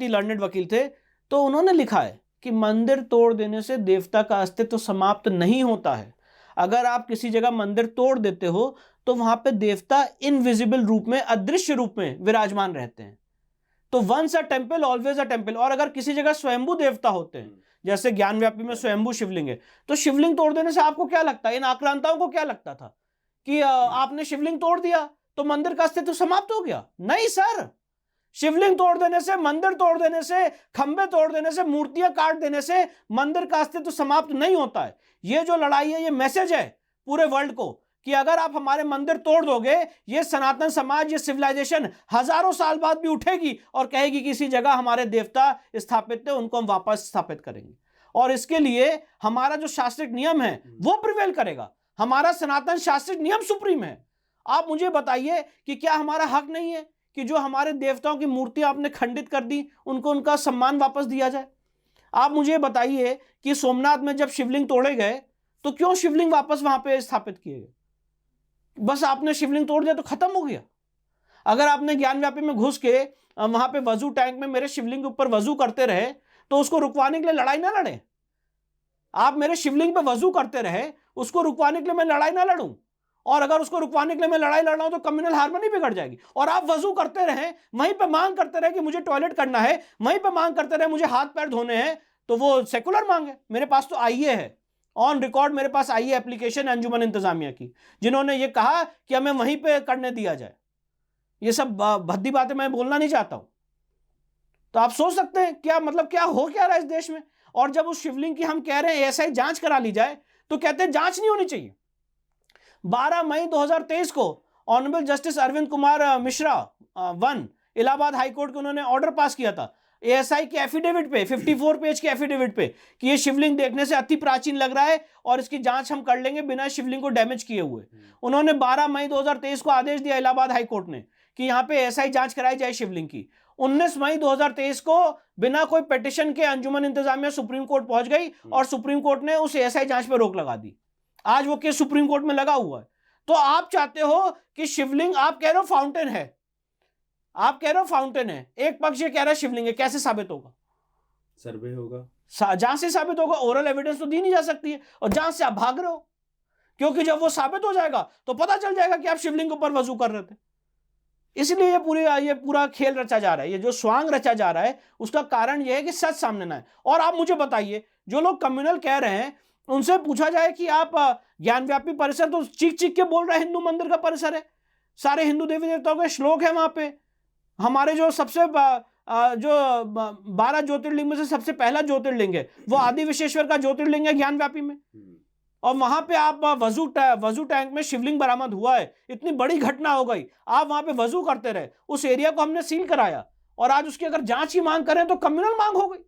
ही लर्नेड वकील थे। तो उन्होंने लिखा है कि मंदिर तोड़ देने से देवता का अस्तित्व समाप्त नहीं होता है। अगर आप किसी जगह मंदिर तोड़ देते हो तो वहां पे देवता इनविजिबल रूप में, अदृश्य रूप में विराजमान रहते हैं। तो once a temple always a temple. और अगर किसी जगह स्वयंभू देवता होते हैं, जैसे ज्ञानव्यापी में स्वयंभू शिवलिंग है, तो शिवलिंग तोड़ देने से आपको क्या लगता है, इन आक्रांताओं को क्या लगता था कि आपने शिवलिंग तोड़ दिया तो मंदिर का अस्तित्व समाप्त हो गया? नहीं सर, शिवलिंग तोड़ देने से, मंदिर तोड़ देने से, खंबे तोड़ देने से, मूर्तियां काट देने से मंदिर का अस्तित्व समाप्त नहीं होता है। ये जो लड़ाई है, ये मैसेज है पूरे वर्ल्ड को कि अगर आप हमारे मंदिर तोड़ दोगे, ये सनातन समाज, ये सिविलाइजेशन हजारों साल बाद भी उठेगी और कहेगी कि इसी जगह हमारे देवता स्थापित थे, उनको हम वापस स्थापित करेंगे। और इसके लिए हमारा जो शास्त्रिक नियम है वो प्रिवेल करेगा। हमारा सनातन शास्त्रिक नियम सुप्रीम है। आप मुझे बताइए कि क्या हमारा हक नहीं है कि जो हमारे देवताओं की मूर्तियां आपने खंडित कर दी, उनको उनका सम्मान वापस दिया जाए? आप मुझे बताइए कि सोमनाथ में जब शिवलिंग तोड़े गए तो क्यों शिवलिंग वापस वहां पे स्थापित किए गए? बस आपने शिवलिंग तोड़ दिया तो खत्म हो गया। अगर आपने ज्ञानव्यापी में घुस के वहां पे वजू टैंक में मेरे शिवलिंग के ऊपर वजू करते रहे तो उसको रुकवाने के लिए लड़ाई ना लड़े। आप मेरे शिवलिंग पे वजू करते रहे, उसको रुकवाने के लिए मैं लड़ाई ना लड़ूं। और अगर उसको रुकवाने के लिए मैं लड़ाई लड़ रहा हूं तो कम्युनल हार्मनी बिगड़ जाएगी। और आप वजू करते रहे, वहीं पे मांग करते रहे कि मुझे टॉयलेट करना है, वहीं पे मांग करते रहे मुझे हाथ पैर धोने हैं, तो वो सेकुलर मांग है। मेरे पास तो आईए है, ऑन रिकॉर्ड मेरे पास आईए एप्लीकेशन अंजुमन इंतजामिया की, जिन्होंने ये कहा कि हमें वहीं पे करने दिया जाए। ये सब भद्दी बातें मैं बोलना नहीं चाहता हूं। तो आप सोच सकते हैं क्या मतलब, क्या हो क्या रहा है इस देश में। और जब उस शिवलिंग की हम कह रहे हैं ऐसा ही जांच करा ली जाए, तो कहते हैं जांच नहीं होनी चाहिए। 12 मई 2023 को honourable justice Arvind Kumar Mishra 1 Allahabad high court के उन्होंने ऑर्डर पास किया था एएसआई के एफिडेविट पे, 54 पेज के एफिडेविट पे, कि ये शिवलिंग देखने से अति प्राचीन लग रहा है और इसकी जांच हम कर लेंगे बिना शिवलिंग को डैमेज किए हुए। उन्होंने 12 मई 2023 को आदेश दिया इलाहाबाद हाईकोर्ट ने कि यहां पे एएसआई जांच कराई जाए शिवलिंग की। 19 मई 2023 को बिना कोई पिटीशन के अंजुमन इंतजामिया सुप्रीम कोर्ट पहुंच गई और सुप्रीम कोर्ट ने उस एएसआई जांच पर रोक लगा दी। आज वो केस सुप्रीम कोर्ट में लगा हुआ है। तो आप चाहते हो कि शिवलिंग, आप कह रहे हो फाउंटेन है, आप कह रहे हो फाउंटेन है, एक पक्ष ये कह रहा है शिवलिंग है, कैसे साबित होगा? सर्वे होगा, जहां से साबित होगा, ओरल एविडेंस तो दी नहीं जा सकती है। और जहां से आप भाग रहे हो, क्योंकि जब वो साबित हो जाएगा तो पता चल जाएगा कि आप शिवलिंग के ऊपर वजू कर रहे थे। इसलिए ये पूरा खेल रचा जा रहा है, ये जो स्वांग रचा जा रहा है, उसका कारण यह है कि सच सामने ना है। और आप मुझे बताइए, जो लोग कम्युनल कह रहे हैं उनसे पूछा जाए कि आप ज्ञानव्यापी परिसर तो चीख चीख के बोल रहे हैं हिंदू मंदिर का परिसर है, सारे हिंदू देवी देवताओं के श्लोक है वहां पे, हमारे जो सबसे जो 12 ज्योतिर्लिंग में से सबसे पहला ज्योतिर्लिंग है वो आदि विश्वेश्वर का ज्योतिर्लिंग है ज्ञानव्यापी में। और वहां पे आप वजू टैंक में शिवलिंग बरामद हुआ है, इतनी बड़ी घटना हो गई, आप वहां पे वजू करते रहे, उस एरिया को हमने सील कराया और आज उसकी अगर जांच की मांग करें तो कम्युनल मांग हो गई।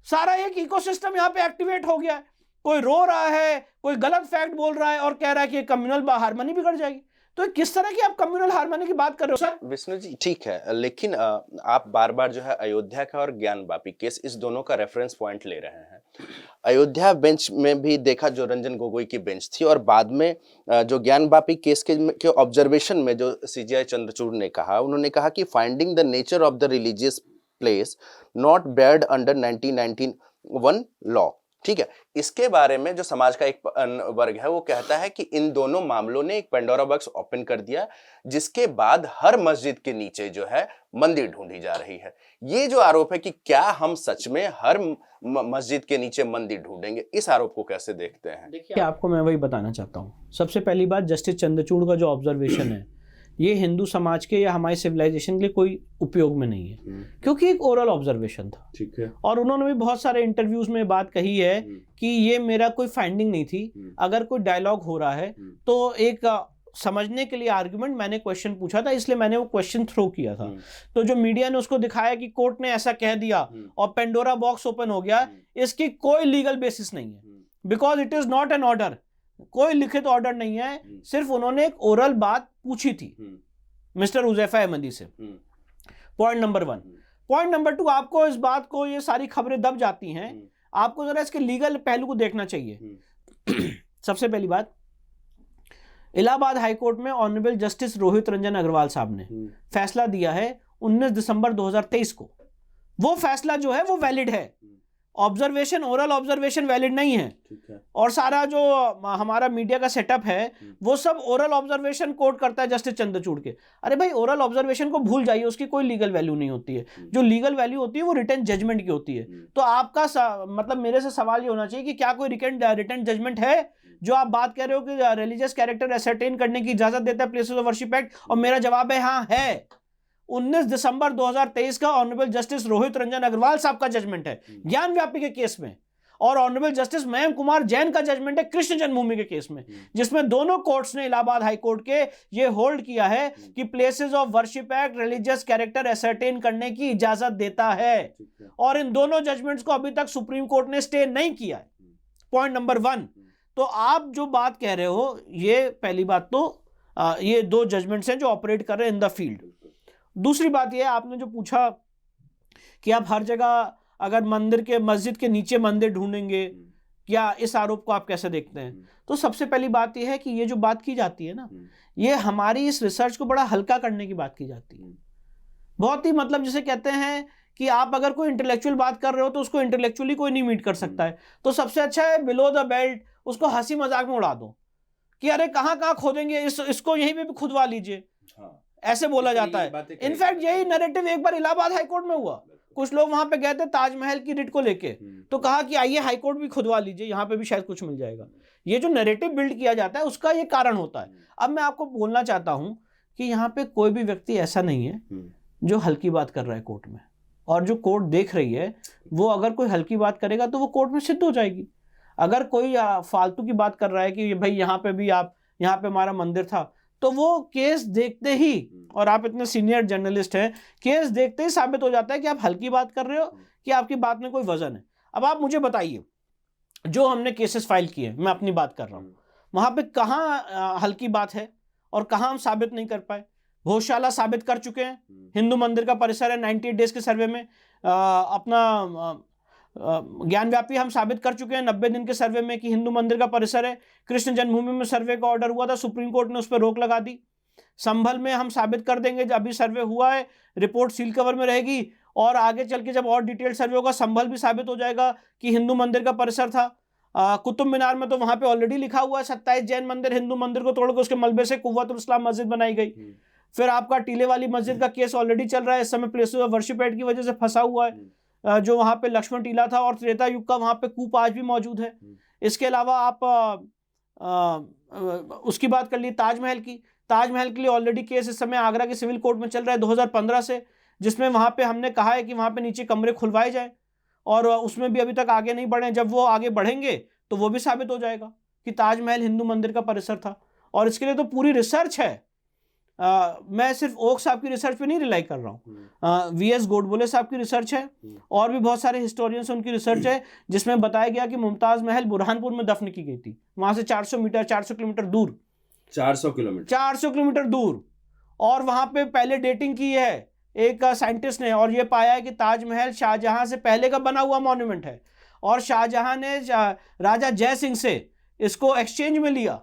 सारा एक इकोसिस्टम यहाँ पे एक्टिवेट हो गया है। कोई रो रहा है, कोई गलत फैक्ट बोल रहा है और कह रहा है कि कम्युनल हार्मनी बिगड़ जाएगी। तो किस तरह की आप कम्युनल हार्मनी की बात कर रहे हो सर? विष्णु जी ठीक है, लेकिन आप बार बार जो है अयोध्या का और ज्ञानवापी केस, इस दोनों का रेफरेंस पॉइंट ले रहे हैं। अयोध्या बेंच में भी देखा जो रंजन गोगोई की बेंच थी, और बाद में जो ज्ञानवापी केस के ऑब्जर्वेशन में जो सीजीआई चंद्रचूड़ ने कहा, उन्होंने कहा कि finding the nature of the religious place not Baird under 1991 law. ठीक है, इसके बारे में जो समाज का एक वर्ग है वो कहता है कि इन दोनों मामलों ने एक पेंडोरा बॉक्स ओपन कर दिया, जिसके बाद हर मस्जिद के नीचे जो है मंदिर ढूंढी जा रही है। ये जो आरोप है कि क्या हम सच में हर मस्जिद के नीचे मंदिर ढूंढेंगे, इस आरोप को कैसे देखते हैं? देखिए, आपको मैं वही बताना चाहता हूँ। सबसे पहली बात, जस्टिस चंद्रचूड़ का जो ऑब्जर्वेशन है ये हिंदू समाज के या हमारे सिविलाइजेशन के लिए कोई उपयोग में नहीं है, क्योंकि एक ओरल ऑब्जर्वेशन था। ठीक है। और उन्होंने भी बहुत सारे इंटरव्यूज में बात कही है कि ये मेरा कोई फाइंडिंग नहीं थी। अगर कोई डायलॉग हो रहा है तो एक समझने के लिए आर्गुमेंट, मैंने क्वेश्चन पूछा था इसलिए मैंने वो क्वेश्चन थ्रो किया था। तो जो मीडिया ने उसको दिखाया कि कोर्ट ने ऐसा कह दिया और पेंडोरा बॉक्स ओपन हो गया, इसकी कोई लीगल बेसिस नहीं है, because it is not an order. कोई लिखित ऑर्डर नहीं है, सिर्फ उन्होंने एक ओरल बात पूछी थी मिस्टर हुज़ैफा अहमदी से। Point number 1। पॉइंट नंबर 2, आपको इस बात को, ये सारी खबरें दब जाती हैं, आपको जरा इसके लीगल पहलू को देखना चाहिए। सबसे पहली बात, इलाहाबाद हाईकोर्ट में ऑनरेबल जस्टिस रोहित रंजन अग्रवाल साहब ने फैसला दिया है 19 दिसंबर 2023 को। वो फैसला जो है वो वैलिड है। ऑब्जर्वेशन, ओरल ऑब्जर्वेशन वैलिड नहीं है। ठीक है। और सारा जो हमारा मीडिया का सेटअप है वो सब ओरल ऑब्जर्वेशन कोट करता है जस्टिस चंद्रचूड़ के। अरे भाई, ओरल ऑब्जर्वेशन को भूल जाइए, उसकी कोई लीगल वैल्यू नहीं होती है। जो लीगल वैल्यू होती है वो रिटन जजमेंट की होती है। तो आपका मतलब मेरे से सवाल ये होना चाहिए कि क्या कोई रिटन जजमेंट है जो आप बात कर रहे हो कि रिलीजियस कैरेक्टर एसरटेन करने की इजाजत देता है प्लेसेस ऑफ वर्शिप एक्ट? और मेरा जवाब है हाँ है। 19 दिसंबर 2023 का ऑनरेबल जस्टिस रोहित रंजन अग्रवाल साहब का जजमेंट है ज्ञानव्यापी के केस में, और ऑनरेबल जस्टिस मयंक कुमार जैन का जजमेंट है कृष्ण जन्मभूमि के केस में, जिसमें दोनों कोर्ट्स ने, इलाहाबाद हाई कोर्ट के, ये होल्ड किया है कि places of worship act religious character ascertain करने की इजाजत देता है। और इन दोनों जजमेंट्स को अभी तक सुप्रीम कोर्ट ने स्टे नहीं किया है। Point number 1। तो आप जो बात कह रहे हो, ये पहली बात तो ये 2 जजमेंट्स हैं जो ऑपरेट कर रहे हैं इन द फील्ड। दूसरी बात यह, आपने जो पूछा कि आप हर जगह अगर मस्जिद के नीचे मंदिर ढूंढेंगे, क्या इस आरोप को आप कैसे देखते हैं? तो सबसे पहली बात यह है कि ये जो बात की जाती है ना, ये हमारी इस रिसर्च को बड़ा हल्का करने की बात की जाती है। बहुत ही, मतलब जिसे कहते हैं कि आप अगर कोई इंटेलेक्चुअल बात कर रहे हो तो उसको इंटेलेक्चुअली कोई नहीं मीट कर सकता है। तो सबसे अच्छा है बिलो द बेल्ट उसको हंसी मजाक में उड़ा दो कि अरे कहाँ खोदेंगे, इसको यहीं पे भी खुदवा लीजिए। ऐसे बोला जाता है। इनफैक्ट यही नैरेटिव एक बार इलाहाबाद हाईकोर्ट में हुआ। कुछ लोग वहां पे गए थे ताजमहल की रिट को लेके, तो कहा कि आइए हाईकोर्ट भी खुदवा लीजिए, यहाँ पे भी शायद कुछ मिल जाएगा। ये जो नैरेटिव बिल्ड किया जाता है उसका ये कारण होता है। अब मैं आपको बोलना चाहता हूं कि यहाँ पे कोई भी व्यक्ति ऐसा नहीं है जो हल्की बात कर रहा है कोर्ट में, और जो कोर्ट देख रही है वो अगर कोई हल्की बात करेगा तो वो कोर्ट में सिद्ध हो जाएगी। अगर कोई फालतू की बात कर रहा है कि भाई यहाँ पे भी आप, यहाँ पे हमारा मंदिर था, तो वो केस देखते ही, और आप इतने सीनियर जर्नलिस्ट हैं, केस देखते ही साबित हो जाता है कि आप हल्की बात कर रहे हो कि आपकी बात में कोई वजन है। अब आप मुझे बताइए, जो हमने केसेस फाइल किए, मैं अपनी बात कर रहा हूँ, वहां पे कहाँ हल्की बात है और कहाँ हम साबित नहीं कर पाए? भोजशाला साबित कर चुके हैं, हिंदू मंदिर का परिसर है 98 डेज के सर्वे में। अपना ज्ञानव्यापी हम साबित कर चुके हैं 90 दिन के सर्वे में कि हिंदू मंदिर का परिसर है। कृष्ण जन्मभूमि में सर्वे का ऑर्डर हुआ था, सुप्रीम कोर्ट ने उस पर रोक लगा दी। संभल में हम साबित कर देंगे, जब अभी सर्वे हुआ है, रिपोर्ट सील कवर में रहेगी, और आगे चल के जब और डिटेल सर्वे होगा संभल भी साबित हो जाएगा कि हिंदू मंदिर का परिसर था। कुतुब मीनार में तो वहां पे ऑलरेडी लिखा हुआ है 27 जैन मंदिर, हिंदू मंदिर को तोड़कर उसके मलबे से कुव्वतुल इस्लाम मस्जिद बनाई गई। फिर आपका टीले वाली मस्जिद का केस ऑलरेडी चल रहा है, इस समय प्लेसेस ऑफ वर्शिप एक्ट की वजह से फंसा हुआ है, जो वहां पे लक्ष्मण टीला था और त्रेता युग का वहां पे कूप आज भी मौजूद है। इसके अलावा आप उसकी बात कर ली ताजमहल की। ताजमहल के लिए ऑलरेडी केस इस समय आगरा के सिविल कोर्ट में चल रहा है 2015 से, जिसमें वहां पे हमने कहा है कि वहां पे नीचे कमरे खुलवाए जाए, और उसमें भी अभी तक आगे नहीं बढ़े। जब वो आगे बढ़ेंगे तो वो भी साबित हो जाएगा कि ताजमहल हिंदू मंदिर का परिसर था। और इसके लिए तो पूरी रिसर्च है, मैं सिर्फ ओक साहब की रिसर्च पे नहीं रिलाई कर रहा हूँ, वीएस गोडबोले साहब की रिसर्च है और भी बहुत सारे हिस्टोरियंस उनकी रिसर्च है जिसमें बताया गया कि मुमताज महल बुरहानपुर में दफन की गई थी, वहां से 400 किलोमीटर दूर, 400 किलोमीटर दूर। और वहां पे पहले डेटिंग की है एक साइंटिस्ट ने और ये पाया है कि ताजमहल शाहजहां से पहले का बना हुआ मॉन्यूमेंट है और शाहजहां ने राजा जय सिंह से इसको एक्सचेंज में लिया,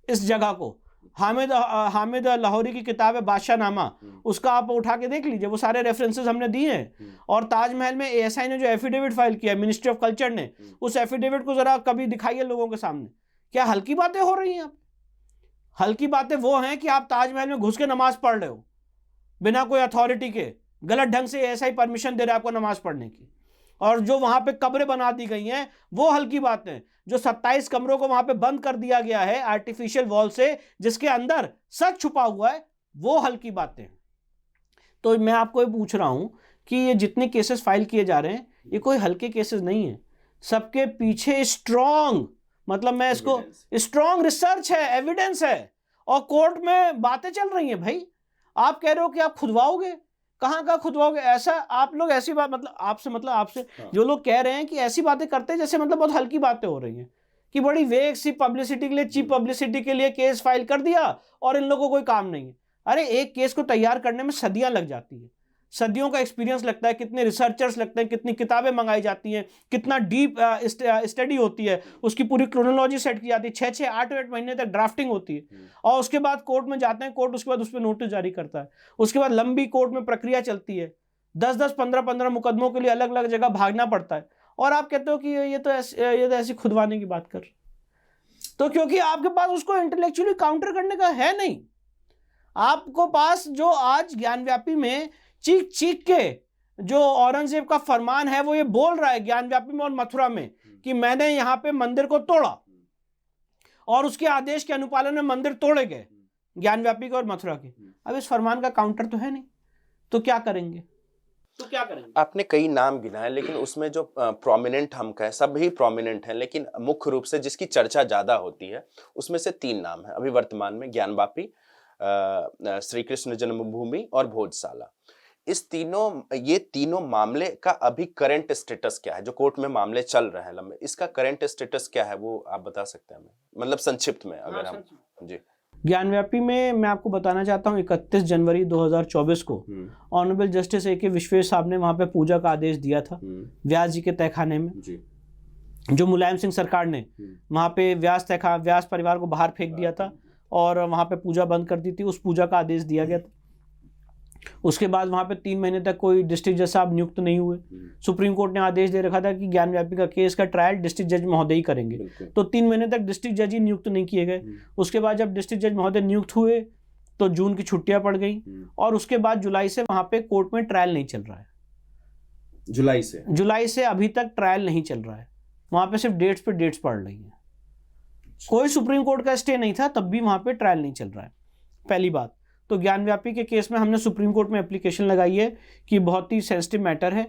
इस जगह को। हामिद लाहौरी की किताब है बादशाहनामा, उसका आप उठा के देख लीजिए, वो सारे रेफरेंसेस हमने दिए हैं। और ताजमहल में एएसआई ने जो एफिडेविट फाइल किया, मिनिस्ट्री ऑफ कल्चर ने, उस एफिडेविट को जरा कभी दिखाइए लोगों के सामने। क्या हल्की बातें हो रही हैं आप? हल्की बातें वो हैं कि आप ताजमहल में घुस के नमाज पढ़ रहे हो बिना कोई अथॉरिटी के, गलत ढंग से एएसआई परमिशन दे रहा है आपको नमाज पढ़ने की, और जो वहां पे कब्रें बना दी गई हैं वो हल्की बातें। जो 27 कमरों को वहां पे बंद कर दिया गया है आर्टिफिशियल वॉल से, जिसके अंदर सच छुपा हुआ है, वो हल्की बातें। तो मैं आपको ये पूछ रहा हूं कि ये जितने केसेस फाइल किए जा रहे हैं ये कोई हल्के केसेस नहीं है, सबके पीछे स्ट्रॉन्ग, मतलब मैं इसको स्ट्रॉन्ग रिसर्च है, एविडेंस है, और कोर्ट में बातें चल रही हैं। भाई आप कह रहे हो कि आप खुदवाओगे, कहाँ का खुदवाओगे? ऐसा आप लोग ऐसी बात, मतलब आपसे जो लोग कह रहे हैं कि ऐसी बातें करते हैं जैसे मतलब बहुत हल्की बातें हो रही हैं कि बड़ी वेग सी पब्लिसिटी के लिए, चीप पब्लिसिटी के लिए केस फाइल कर दिया और इन लोगों को कोई काम नहीं है। अरे एक केस को तैयार करने में सदियां लग जाती है, सदियों का एक्सपीरियंस लगता है, कितने रिसर्चर्स लगते हैं, कितनी किताबें मंगाई जाती हैं, कितना डीप स्टडी होती है, उसकी पूरी क्रोनोलॉजी सेट की जाती है, 6 8 महीने तक ड्राफ्टिंग होती है, और उसके बाद कोर्ट में जाते हैं, कोर्ट उसके बाद उस पर नोटिस जारी करता है, उसके बाद लंबी कोर्ट में प्रक्रिया चलती है, 10 15 मुकदमों के लिए अलग अलग जगह भागना पड़ता है, और आप कहते हो कि ये तो ऐसी खुदवाने की बात कर। तो क्योंकि आपके पास उसको इंटेलेक्चुअली काउंटर करने का है नहीं। आपको पास जो आज ज्ञानव्यापी में चीख चीख के जो औरंगजेब का फरमान है वो ये बोल रहा है ज्ञानव्यापी में और मथुरा में कि मैंने यहां पे मंदिर को तोड़ा, और उसके आदेश के अनुपालन में मंदिर तोड़े गए, ज्ञानव्यापी के और मथुरा के। अब इस फरमान का काउंटर तो है नहीं, तो क्या करेंगे? आपने कई नाम गिनाए, लेकिन उसमें जो प्रोमिनेंट हम कहें, सभी प्रोमिनेंट हैं, लेकिन मुख्य रूप से जिसकी चर्चा ज्यादा होती है उसमें से 3 नाम है अभी वर्तमान में: ज्ञानवापी, श्री कृष्ण जन्मभूमि और भोजशाला। ये तीनों मामले का अभी करंट स्टेटस क्या है? जो कोर्ट में मामले चल रहे हैं लंबे, इसका करंट स्टेटस क्या है वो आप बता सकते हैं हमें, मतलब संक्षिप्त में अगर हम? जी, ज्ञानव्यापी में मैं आपको बताना चाहता हूँ 31 जनवरी 2024 को ऑनरेबल जस्टिस ए के विश्वेश साहब ने वहां पे पूजा का आदेश दिया था व्यास जी के तहखाने में। जो मुलायम सिंह सरकार ने वहां पे व्यास परिवार को बाहर फेंक दिया था और वहां पे पूजा बंद कर दी थी, उस पूजा का आदेश दिया गया था। उसके बाद वहां पे 3 महीने तक कोई डिस्ट्रिक्ट जज साहब नियुक्त नहीं हुए। सुप्रीम कोर्ट ने आदेश दे रखा था कि ज्ञानव्यापी का केस का ट्रायल डिस्ट्रिक्ट जज महोदय ही करेंगे, तो 3 महीने तक डिस्ट्रिक्ट जज ही नियुक्त नहीं किए गए। उसके बाद जब डिस्ट्रिक्ट जज महोदय नियुक्त हुए तो जून की छुट्टियां पड़ गई, और उसके बाद जुलाई से वहां पे कोर्ट में ट्रायल नहीं चल रहा है। जुलाई से अभी तक ट्रायल नहीं चल रहा है, वहां पे सिर्फ डेट्स पे डेट्स पड़ रही है। कोई सुप्रीम कोर्ट का स्टे नहीं था, तब भी वहां पे ट्रायल नहीं चल रहा है। पहली बात तो ज्ञानव्यापी के केस में हमने सुप्रीम कोर्ट में एप्लीकेशन लगाई है कि बहुत ही सेंसिटिव मैटर है,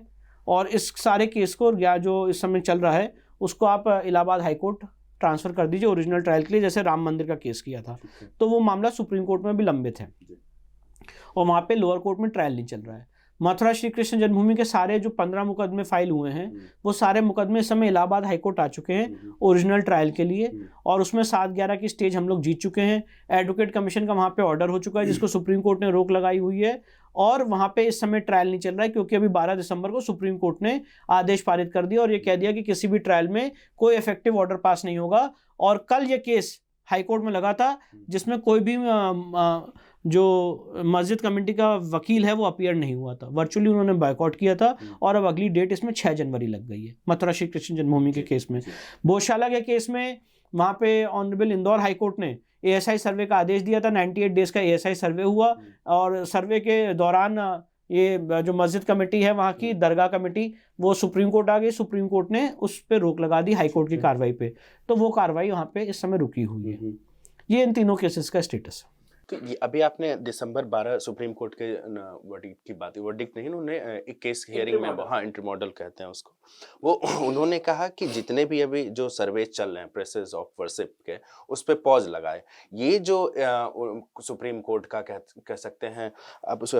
और इस सारे केस को जो इस समय चल रहा है उसको आप इलाहाबाद हाई कोर्ट ट्रांसफर कर दीजिए ओरिजिनल ट्रायल के लिए, जैसे राम मंदिर का केस किया था। तो वो मामला सुप्रीम कोर्ट में भी लंबित है और वहां पे लोअर कोर्ट में ट्रायल नहीं चल रहा है। मथुरा श्री कृष्ण जन्मभूमि के सारे जो 15 मुकदमे फाइल हुए हैं वो सारे मुकदमे इस समय इलाहाबाद हाईकोर्ट आ चुके हैं ओरिजिनल ट्रायल के लिए, और उसमें 7-11 की स्टेज हम लोग जीत चुके हैं। एडवोकेट कमीशन का वहां पे ऑर्डर हो चुका है जिसको सुप्रीम कोर्ट ने रोक लगाई हुई है, और वहां पे इस समय ट्रायल नहीं चल रहा है क्योंकि अभी 12 दिसंबर को सुप्रीम कोर्ट ने आदेश पारित कर दिया और ये कह दिया कि किसी भी ट्रायल में कोई इफेक्टिव ऑर्डर पास नहीं होगा। और कल ये केस हाईकोर्ट में लगा था जिसमें कोई भी जो मस्जिद कमेटी का वकील है वो अपीयर नहीं हुआ था, वर्चुअली उन्होंने बायकॉट किया था, और अब अगली डेट इसमें 6 जनवरी लग गई है मथुरा श्री कृष्ण जन्मभूमि के केस में। भोजशाला के केस में वहाँ पे ऑनरेबल इंदौर हाईकोर्ट ने एएसआई सर्वे का आदेश दिया था। 98 डेज का एएसआई सर्वे हुआ, और सर्वे के दौरान ये जो मस्जिद कमेटी है वहाँ की दरगाह कमेटी वो सुप्रीम कोर्ट आ गई, सुप्रीम कोर्ट ने उस पर रोक लगा दी हाईकोर्ट की कार्रवाई पे, तो वो कार्रवाई वहाँ पे इस समय रुकी हुई है। ये इन तीनों केसेस का स्टेटस है। तो ये अभी आपने दिसंबर 12 सुप्रीम कोर्ट के वर्डिक्ट की बात, वर्डिक्ट नहीं, उन्होंने एक केस हियरिंग में, हाँ इंट्री मॉडल कहते हैं उसको, वो उन्होंने कहा कि जितने भी अभी जो सर्वे चल रहे हैं प्लेसेस ऑफ वर्शिप के, उस पर पॉज लगाए। ये जो सुप्रीम कोर्ट का कह सकते हैं अब उस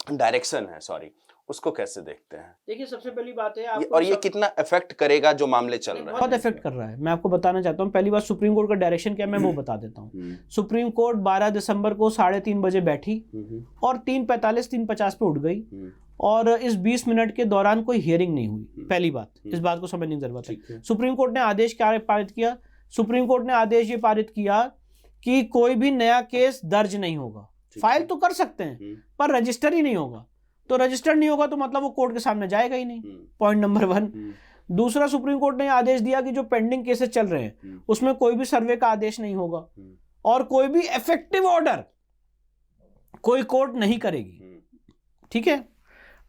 डायरेक्शन है, सॉरी, उसको कैसे देखते हैं? देखिए, सबसे पहली बात है और ये कितना इफेक्ट करेगा जो मामले चल रहे हैं? बहुत इफेक्ट कर रहा है, मैं आपको बताना चाहता हूँ। पहली बात, सुप्रीम कोर्ट का डायरेक्शन क्या है मैं वो बता देता हूँ। सुप्रीम कोर्ट 12 दिसंबर को 3:30 बजे बैठी और 3:45 3:50 पे उठ गई, और इस 20 मिनट के दौरान कोई हियरिंग नहीं हुई। पहली बात, इस बात को समझने की जरूरत है। सुप्रीम कोर्ट ने आदेश क्या पारित किया? सुप्रीम कोर्ट ने आदेश ये पारित किया कि कोई भी नया केस दर्ज नहीं होगा। फाइल तो कर सकते हैं पर रजिस्टर ही नहीं होगा, तो रजिस्टर नहीं होगा तो मतलब वो कोर्ट के सामने जाएगा ही नहीं। Point number 1। दूसरा, सुप्रीम कोर्ट ने आदेश दिया कि जो पेंडिंग केसेस चल रहे हैं उसमें कोई भी सर्वे का आदेश नहीं होगा और कोई भी इफेक्टिव ऑर्डर कोई कोर्ट नहीं करेगी। ठीक है।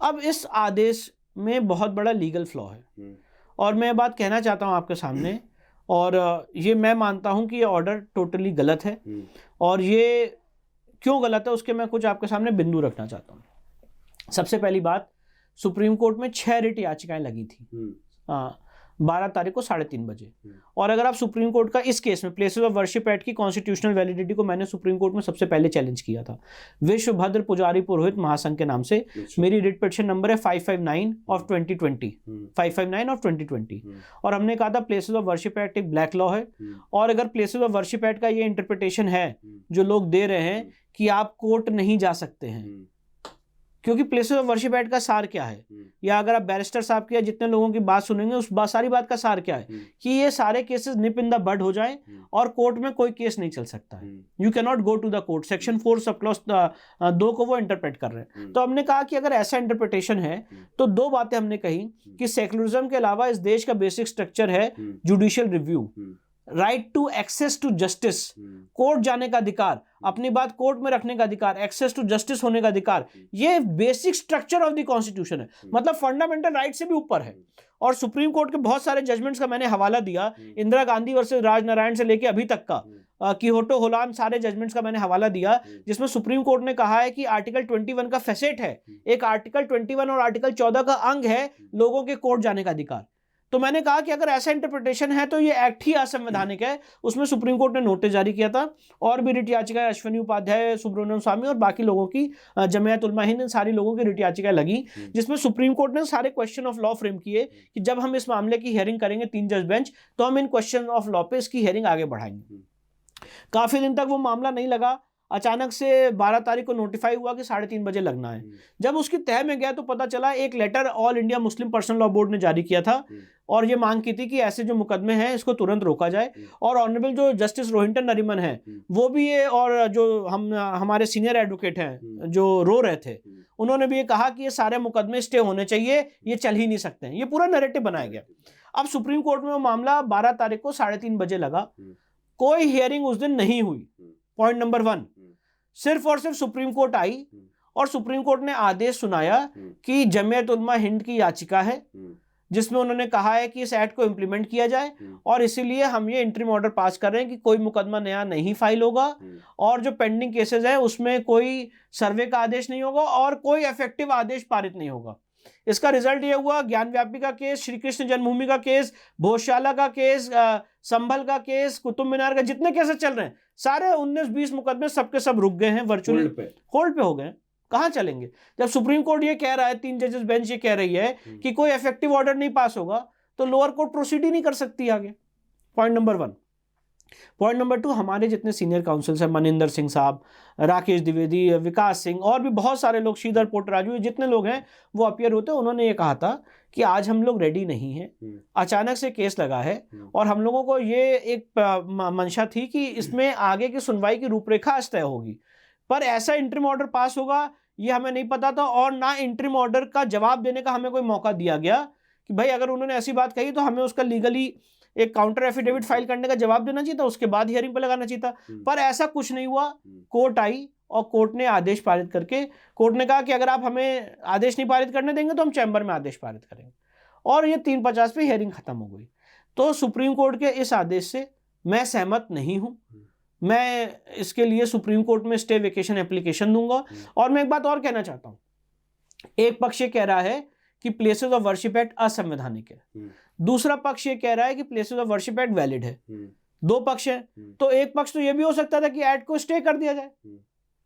अब इस आदेश में बहुत बड़ा लीगल फ्लॉ है और मैं बात कहना चाहता हूं आपके सामने, और ये मैं मानता हूं कि ये ऑर्डर टोटली गलत है, और ये क्यों गलत है उसके मैं कुछ आपके सामने बिंदु रखना चाहता हूं। सबसे पहली बात, सुप्रीम कोर्ट में 6 रिट याचिकाएं लगी थी 12 तारीख को 3:30 बजे, और अगर आप सुप्रीम कोर्ट का इस केस में प्लेसेस ऑफ वर्शिप एक्ट की कॉन्स्टिट्यूशनल वैलिडिटी को मैंने सुप्रीम कोर्ट में सबसे पहले चैलेंज किया था, विश्व भद्र पुजारी पुरोहित महासंघ के नाम से। मेरी रिट पिटिशन नंबर है 559 ऑफ 2020, 559 ऑफ 2020, और हमने कहा था प्लेसेस ऑफ वर्शिप एक्ट एक ब्लैक लॉ है, और अगर प्लेसेस ऑफ वर्शिप एक्ट का ये इंटरप्रिटेशन है जो लोग दे रहे हैं कि आप कोर्ट नहीं जा सकते हैं, क्योंकि प्लेसेस ऑफ वर्शिप एक्ट का सार क्या है, या अगर आप बैरिस्टर साहब की या जितने लोगों की बात सुनेंगे उस सारी बात का सार क्या है कि ये सारे केसेस निप इन द बड हो जाएं और कोर्ट में कोई केस नहीं चल सकता है। You can not go to the court. Section 4 sub clause 2 को वो इंटरप्रेट कर रहे हैं। तो हमने कहा कि अगर ऐसा इंटरप्रिटेशन है तो 2 बातें हमने कही कि सेक्युलरिज्म के अलावा इस देश का बेसिक स्ट्रक्चर है judicial review, right to access to justice, court जाने का अधिकार, अपनी बात कोर्ट में रखने का अधिकार, एक्सेस टू जस्टिस होने का अधिकार, ये basic structure of the constitution है, मतलब फंडामेंटल राइट से भी ऊपर है। और सुप्रीम कोर्ट के बहुत सारे जजमेंट्स का मैंने हवाला दिया, इंदिरा गांधी वर्सेस राजनारायण से लेके अभी तक का, किहोटो होलान, सारे जजमेंट्स का मैंने हवाला दिया, जिसमें सुप्रीम कोर्ट ने कहा है कि आर्टिकल 21 का फैसेट है, एक आर्टिकल 21 और आर्टिकल 14 का अंग है लोगों के कोर्ट जाने का अधिकार। तो मैंने कहा कि अगर ऐसा इंटरप्रिटेशन है तो ये एक्ट ही असंवैधानिक है। उसमें सुप्रीम कोर्ट ने नोटिस जारी किया था, और भी रिट याचिकाएं अश्विनी उपाध्याय, सुब्रमण्यम स्वामी और बाकी लोगों की, जमियत उलमा हिंद, इन सारी लोगों की रिट याचिकाएं लगी, जिसमें सुप्रीम कोर्ट ने सारे क्वेश्चन ऑफ लॉ फ्रेम किए कि जब हम इस मामले की हियरिंग करेंगे 3 जज बेंच, तो हम इन क्वेश्चन ऑफ लॉ पे इसकी हियरिंग आगे बढ़ाएंगे। काफी दिन तक वो मामला नहीं लगा, अचानक से 12 तारीख को नोटिफाई हुआ कि 3:30 बजे लगना है। जब उसकी तह में गया तो पता चला एक letter all India Muslim personal law board ने जारी किया था और ये मांग की थी कि ऐसे जो मुकदमे हैं इसको तुरंत रोका जाए, और ऑनरेबल जो जस्टिस रोहिंटन नरीमन है वो भी ये, और जो हमारे सीनियर एडवोकेट हैं जो रो रहे थे, उन्होंने भी ये कहा कि ये सारे मुकदमे स्टे होने चाहिए, ये चल ही नहीं सकते हैं। ये पूरा नैरेटिव बनाया गया। अब सुप्रीम कोर्ट में वो मामला 12 तारीख को 3:30 बजे लगा, कोई हियरिंग उस दिन नहीं हुई। पॉइंट नंबर 1, सिर्फ और सिर्फ सुप्रीम कोर्ट आई और सुप्रीम कोर्ट ने आदेश सुनाया कि जमियत उलमा हिंद की याचिका है जिसमें उन्होंने कहा है कि इस एक्ट को इंप्लीमेंट किया जाए, और इसीलिए हम ये इंटरिम ऑर्डर पास कर रहे हैं कि कोई मुकदमा नया नहीं फाइल होगा, और जो पेंडिंग केसेस हैं उसमें कोई सर्वे का आदेश नहीं होगा और कोई इफेक्टिव आदेश पारित नहीं होगा। इसका रिजल्ट ये हुआ, ज्ञान व्यापी का केस, श्री कृष्ण जन्मभूमि का केस, भोजशाला का केस, संभल का केस, कुतुब मीनार का, जितने केसेस चल रहे हैं सारे 19-20 मुकदमे सबके सब रुक गए हैं, वर्चुअली होल्ड पे हो गए। कहां चलेंगे? जब सुप्रीम कोर्ट ये कह रहा है, 3 जजेस बेंच ये कह रही है कि कोई इफेक्टिव ऑर्डर नहीं पास होगा, तो लोअर कोर्ट प्रोसीड ही नहीं कर सकती आगे। Point number 1। पॉइंट नंबर 2, हमारे जितने सीनियर काउंसिल्स हैं, मनिंदर सिंह साहब, राकेश द्विवेदी, विकास सिंह और भी बहुत सारे लोग, श्रीधर पोटराजू, जितने लोग हैं वो अपीयर होते हैं, उन्होंने ये कहा था कि आज हम लोग रेडी नहीं हैं, अचानक से केस लगा है और हम लोगों को ये एक मंशा थी कि इसमें आगे की सुनवाई की रूपरेखा आज तय होगी, पर ऐसा इंटरिम ऑर्डर पास होगा ये हमें नहीं पता था, और ना इंटरिम ऑर्डर का जवाब देने का हमें कोई मौका दिया गया कि भाई अगर उन्होंने ऐसी बात कही तो हमें उसका लीगली एक काउंटर एफिडेविट फाइल करने का जवाब देना चाहिए था, उसके बाद हियरिंग पे लगाना चाहिए था, पर ऐसा कुछ नहीं हुआ। कोर्ट आई और कोर्ट ने आदेश पारित करके, कोर्ट ने कहा कि अगर आप हमें आदेश नहीं पारित करने देंगे तो हम चैम्बर में आदेश पारित करेंगे, और ये 3:50 पे हियरिंग खत्म हो गई। तो सुप्रीम कोर्ट के इस आदेश से मैं सहमत नहीं हूं। मैं इसके लिए सुप्रीम कोर्ट में स्टे वेकेशन एप्लीकेशन दूंगा। और मैं एक बात और कहना चाहता हूं, एक पक्ष ये कह रहा है कि प्लेसेस ऑफ वर्शिप एक्ट असंवैधानिक है, दूसरा पक्ष ये कह रहा है कि places of worship act valid है। दो पक्ष है, तो एक पक्ष तो ये भी हो सकता था कि एक्ट को स्टे कर दिया जाए,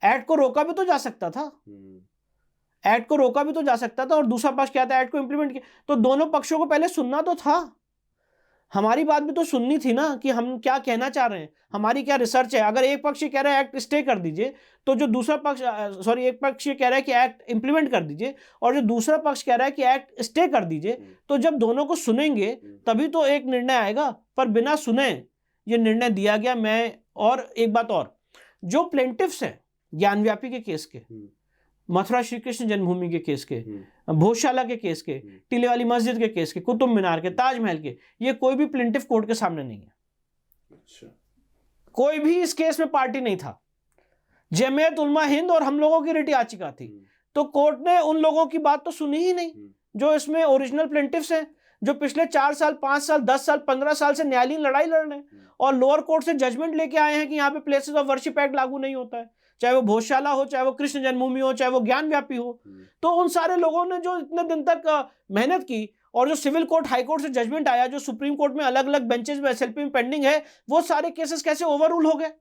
एक्ट को रोका भी तो जा सकता था, एक्ट को रोका भी तो जा सकता था, और दूसरा पक्ष क्या था, एक्ट को इंप्लीमेंट किया। तो दोनों पक्षों को पहले सुनना तो था, हमारी बात भी तो सुननी थी ना कि हम क्या कहना चाह रहे हैं, हमारी क्या रिसर्च है। अगर एक पक्ष ये कह रहा है एक्ट स्टे कर दीजिए, तो जो दूसरा पक्ष एक पक्ष ये कह रहा है कि एक्ट इंप्लीमेंट कर दीजिए, और जो दूसरा पक्ष कह रहा है कि एक्ट स्टे कर दीजिए, तो जब दोनों को सुनेंगे तभी तो एक निर्णय आएगा। पर बिना सुने ये निर्णय दिया गया। मैं और एक बात और, जो प्लेंटिफ्स हैं ज्ञानव्यापी के केस के, मथुरा श्री कृष्ण जन्मभूमि के केस के, भोजशाला के केस के, टीले वाली मस्जिद के केस के, कुतुब मीनार के, ताजमहल के, ये कोई भी प्लेंटिफ कोर्ट के सामने नहीं है। अच्छा। कोई भी इस केस में पार्टी नहीं था। जमीयत उलमा हिंद और हम लोगों की रिट याचिका थी, तो कोर्ट ने उन लोगों की बात तो सुनी ही नहीं जो इसमें ओरिजिनल प्लेंटिफ्स हैं, जो पिछले 4 साल 5 साल 10 साल 15 साल से न्यायालयीन लड़ाई लड़ रहे हैं और लोअर कोर्ट से जजमेंट लेके आए हैं कि यहाँ पे प्लेसेस ऑफ वर्शिप एक्ट लागू नहीं होता है, चाहे वो भोजशाला हो, चाहे वो कृष्ण जन्मभूमि हो, चाहे वो ज्ञानव्यापी हो। तो उन सारे लोगों ने जो इतने दिन तक मेहनत की, और जो सिविल कोर्ट हाई कोर्ट से जजमेंट आया, जो सुप्रीम कोर्ट में अलग अलग बेंचेस में एसएलपी में पेंडिंग है, वो सारे केसेस कैसे ओवररूल हो गए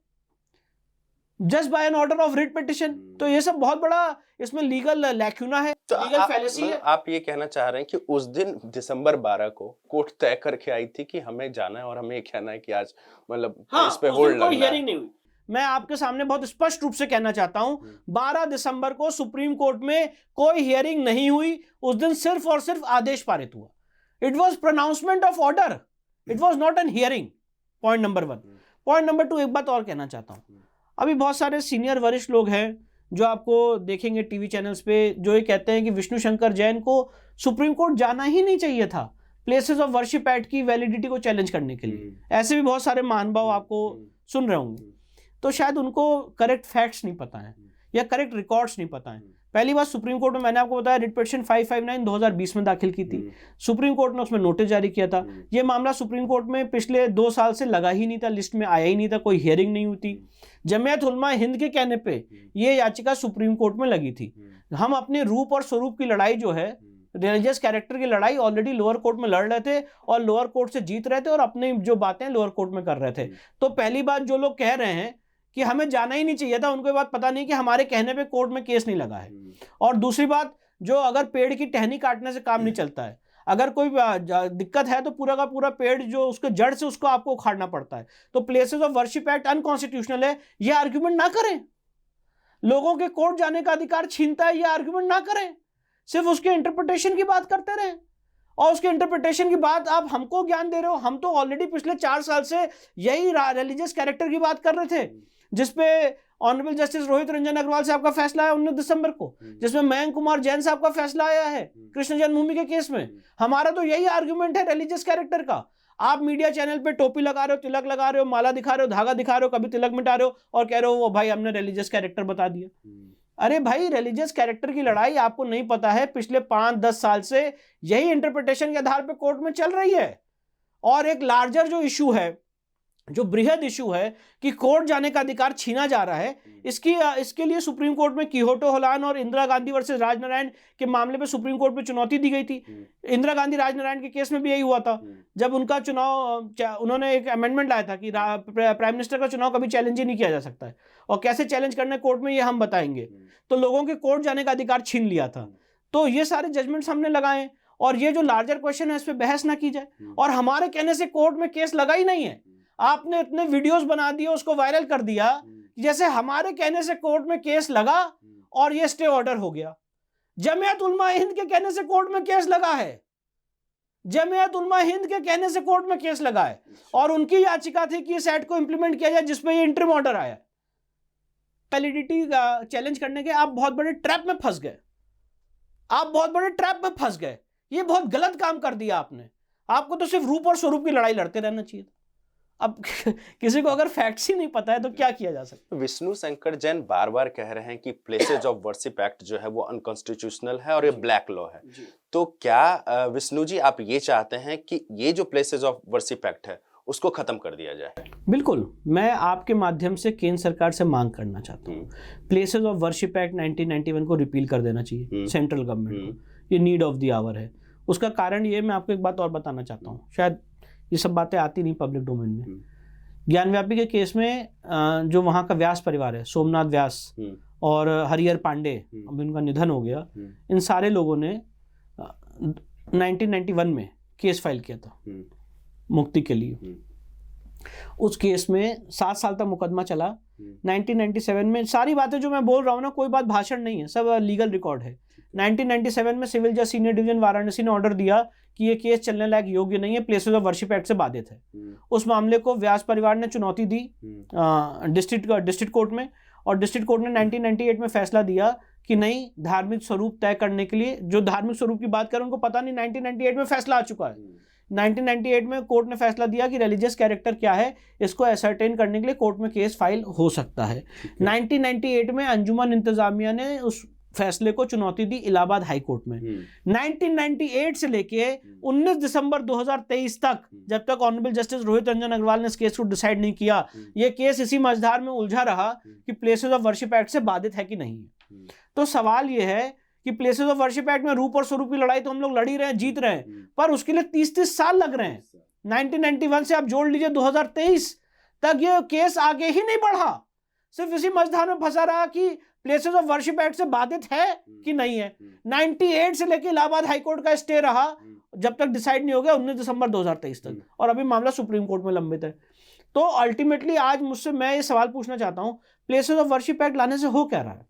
just by an order of writ petition. तो ये सब बहुत बड़ा इसमें लीगल लैक्यूना है, तो लीगल फैलेसी है। आप ये कहना चाह रहे हैं कि उस दिन दिसंबर 12 को कोर्ट तय करके आई थी कि हमें जाना है और हमें ये कहना है कि आज मतलब इस पे होल्ड लगना है। हियरिंग नहीं हुई। मैं आपके सामने बहुत स्पष्ट रूप से कहना चाहता हूं, 12 दिसंबर को सुप्रीम कोर्ट में कोई हियरिंग नहीं हुई। उस दिन सिर्फ और सिर्फ आदेश पारित हुआ। It was pronouncement of order, it was not an hearing. Point number 1। Point number 2, एक बात और कहना चाहता हूं, अभी बहुत सारे सीनियर वरिष्ठ लोग हैं जो आपको देखेंगे टीवी चैनल्स पे, जो ये कहते हैं कि विष्णु शंकर जैन को सुप्रीम कोर्ट जाना ही नहीं चाहिए था प्लेसेस ऑफ वर्शिप एक्ट की वैलिडिटी को चैलेंज करने के लिए। ऐसे भी बहुत सारे महानुभाव आपको सुन रहे होंगे। तो शायद उनको करेक्ट फैक्ट्स नहीं पता है या करेक्ट रिकॉर्ड्स नहीं पता है। पहली बात, सुप्रीम कोर्ट में मैंने आपको बताया रिट पिटीशन 559 2020 में दाखिल की थी। सुप्रीम कोर्ट ने उसमें नोटिस जारी किया था। ये मामला सुप्रीम कोर्ट में पिछले 2 साल से लगा ही नहीं था, लिस्ट में आया ही नहीं था, कोई हियरिंग नहीं हुई थी। जमीयत उलमा हिंद के कहने पे ये याचिका सुप्रीम कोर्ट में लगी थी। हम अपने रूप और स्वरूप की लड़ाई जो है, रिलीजियस कैरेक्टर की लड़ाई, ऑलरेडी लोअर कोर्ट में लड़ रहे थे और लोअर कोर्ट से जीत रहे थे और अपनी जो बातें लोअर कोर्ट में कर रहे थे। तो पहली बात, जो लोग कह रहे हैं कि हमें जाना ही नहीं चाहिए था, उनको ये बात पता नहीं कि हमारे कहने पे कोर्ट में केस नहीं लगा है। और दूसरी बात, जो अगर पेड़ की टहनी काटने से काम नहीं चलता है, अगर कोई दिक्कत है तो पूरा का पूरा पेड़ जो उसके जड़ से उसको आपको उखाड़ना पड़ता है। तो places of worship act unconstitutional है, ये आर्ग्यूमेंट ना करें। लोगों के कोर्ट जाने का अधिकार छीनता है, ये आर्ग्यूमेंट ना करें। सिर्फ उसके इंटरप्रिटेशन की बात करते रहें और उसके इंटरप्रिटेशन की बात आप हमको ज्ञान दे रहे हो। हम तो ऑलरेडी पिछले 4 साल से यही रिलीजियस कैरेक्टर की बात कर रहे थे, जिसपे ऑनरेबल जस्टिस रोहित रंजन अग्रवाल साहब का फैसला आया 19 दिसंबर को, जिसमें मयंक कुमार जैन साहब का फैसला आया है कृष्ण जन्मभूमि के केस में। हमारा तो यही आर्गुमेंट है रिलीजियस कैरेक्टर का। आप मीडिया चैनल पे टोपी लगा रहे हो, तिलक लगा रहे हो, माला दिखा रहे हो, धागा दिखा रहे हो, कभी तिलक मिटा रहे हो और कह रहे हो वो भाई हमने रिलीजियस कैरेक्टर बता दिया। अरे भाई, रिलीजियस कैरेक्टर की लड़ाई आपको नहीं पता है, पिछले 5-10 साल से यही इंटरप्रिटेशन के आधार पे कोर्ट में चल रही है। और एक लार्जर जो इशू है, जो बृहद इशू है कि कोर्ट जाने का अधिकार छीना जा रहा है, इसके लिए सुप्रीम कोर्ट में किहोटो होलान और इंदिरा गांधी वर्सेस राजनारायण के मामले पे सुप्रीम कोर्ट में चुनौती दी गई थी। इंदिरा गांधी राजनारायण के केस में भी यही हुआ था, जब उनका चुनाव, उन्होंने एक अमेंडमेंट लाया था कि प्राइम मिनिस्टर का चुनाव कभी चैलेंज ही नहीं किया जा सकता है, और कैसे चैलेंज करना है कोर्ट में ये हम बताएंगे। तो लोगों के कोर्ट जाने का अधिकार छीन लिया था। तो ये सारे जजमेंट्स हमने लगाए, और ये जो लार्जर क्वेश्चन है इस पर बहस ना की जाए। और हमारे कहने से कोर्ट में केस लगा ही नहीं है। आपने इतने वीडियोस बना दिए, उसको वायरल कर दिया जैसे हमारे कहने से कोर्ट में केस लगा और ये स्टे ऑर्डर हो गया। जमीयत उलमा हिंद के कहने से कोर्ट में केस लगा है, जमीयत उलमा हिंद के कहने से कोर्ट में केस लगा है, और उनकी याचिका थी कि इस एक्ट को इंप्लीमेंट किया जाए जिसपे ये इंटरिम ऑर्डर आया। वैलिडिटी का चैलेंज करने के आप बहुत बड़े ट्रैप में फंस गए, आप बहुत बड़े ट्रैप में फंस गए। ये बहुत गलत काम कर दिया आपने। आपको तो सिर्फ रूप और स्वरूप की लड़ाई लड़ते रहना चाहिए था। अब किसी को अगर फैक्ट्स ही नहीं पता है तो क्या किया जा सकता है। विष्णु शंकर जैन बार बार कह रहे हैं कि प्लेसेस ऑफ वर्शिप एक्ट जो है वो अनकॉन्स्टिट्यूशनल है और ये ब्लैक लॉ है। तो क्या विष्णु जी आप ये चाहते हैं कि ये जो प्लेसेस ऑफ वर्शिप एक्ट है उसको खत्म कर दिया जाए। बिल्कुल, मैं आपके माध्यम से केंद्र सरकार से मांग करना चाहता हूँ, प्लेसेस ऑफ वर्शिप एक्ट 1991 को रिपील कर देना चाहिए सेंट्रल गवर्नमेंट को। ये नीड ऑफ द आवर है। उसका कारण ये, मैं आपको एक बात और बताना चाहता हूँ, शायद ये सब बातें आती नहीं पब्लिक डोमेन में। ज्ञानव्यापी के केस में जो वहाँ का व्यास परिवार है, सोमनाथ व्यास और हरिहर पांडे, अभी उनका निधन हो गया, इन सारे लोगों ने 1991 में केस फाइल किया था मुक्ति के लिए। उस केस में 7 साल तक मुकदमा चला। 1997 में, सारी बातें जो मैं बोल रहा हूँ ना, कोई बात भाषण नहीं है, सब लीगल रिकॉर्ड है। 1997 में सिविल जज सीनियर डिवीजन वाराणसी ने ऑर्डर दिया कि ये केस चलने लायक योग्य नहीं है, प्लेसेस ऑफ वर्शिप एक्ट से बाधित है। उस मामले को व्यास परिवार ने चुनौती दी डिस्ट्रिक्ट कोर्ट में, और डिस्ट्रिक्ट कोर्ट ने 1998 में फैसला दिया कि नहीं, धार्मिक स्वरूप तय करने के लिए, जो धार्मिक स्वरूप की बात करें उनको पता नहीं, 1998 में फैसला आ चुका है। 1998 में कोर्ट ने फैसला दिया कि रिलीजियस कैरेक्टर क्या है, इसको एसर्टेन करने के लिए कोर्ट में केस फाइल हो सकता है। 1998 में अंजुमन इंतजामिया ने उस फैसले को चुनौती दी इलाहाबाद हाई कोर्ट में। 1998 से लेके 19 दिसंबर 2023 तक, जब तक ऑनरेबल जस्टिस रोहित रंजन अग्रवाल ने इस केस को डिसाइड नहीं किया, ये केस इसी मझधार में उलझा रहा कि प्लेसेस ऑफ वर्शिप एक्ट से बाधित है कि नहीं है। तो सवाल ये है कि प्लेसेस ऑफ वर्शिप एक्ट में रूप और स्वरूप की लड़ाई तो हम लोग लड़ ही रहे हैं, जीत रहे हैं, पर उसके लिए 30-30 साल लग रहे हैं। 1991 से आप जोड़ लीजिए 2023 तक, ये केस आगे ही नहीं बढ़ा, सिर्फ इसी मझधार में फंसा रहा कि प्लेसेस ऑफ वर्शिप एक्ट से बाधित है कि नहीं है। 98 से लेकर इलाहाबाद हाईकोर्ट का स्टे रहा जब तक डिसाइड नहीं हो गया 19 दिसंबर 2023 तक, और अभी मामला सुप्रीम कोर्ट में लंबित है। तो अल्टीमेटली आज मुझसे मैं ये सवाल पूछना चाहता हूं, प्लेसेस ऑफ वर्शिप एक्ट लाने से हो क्या रहा है?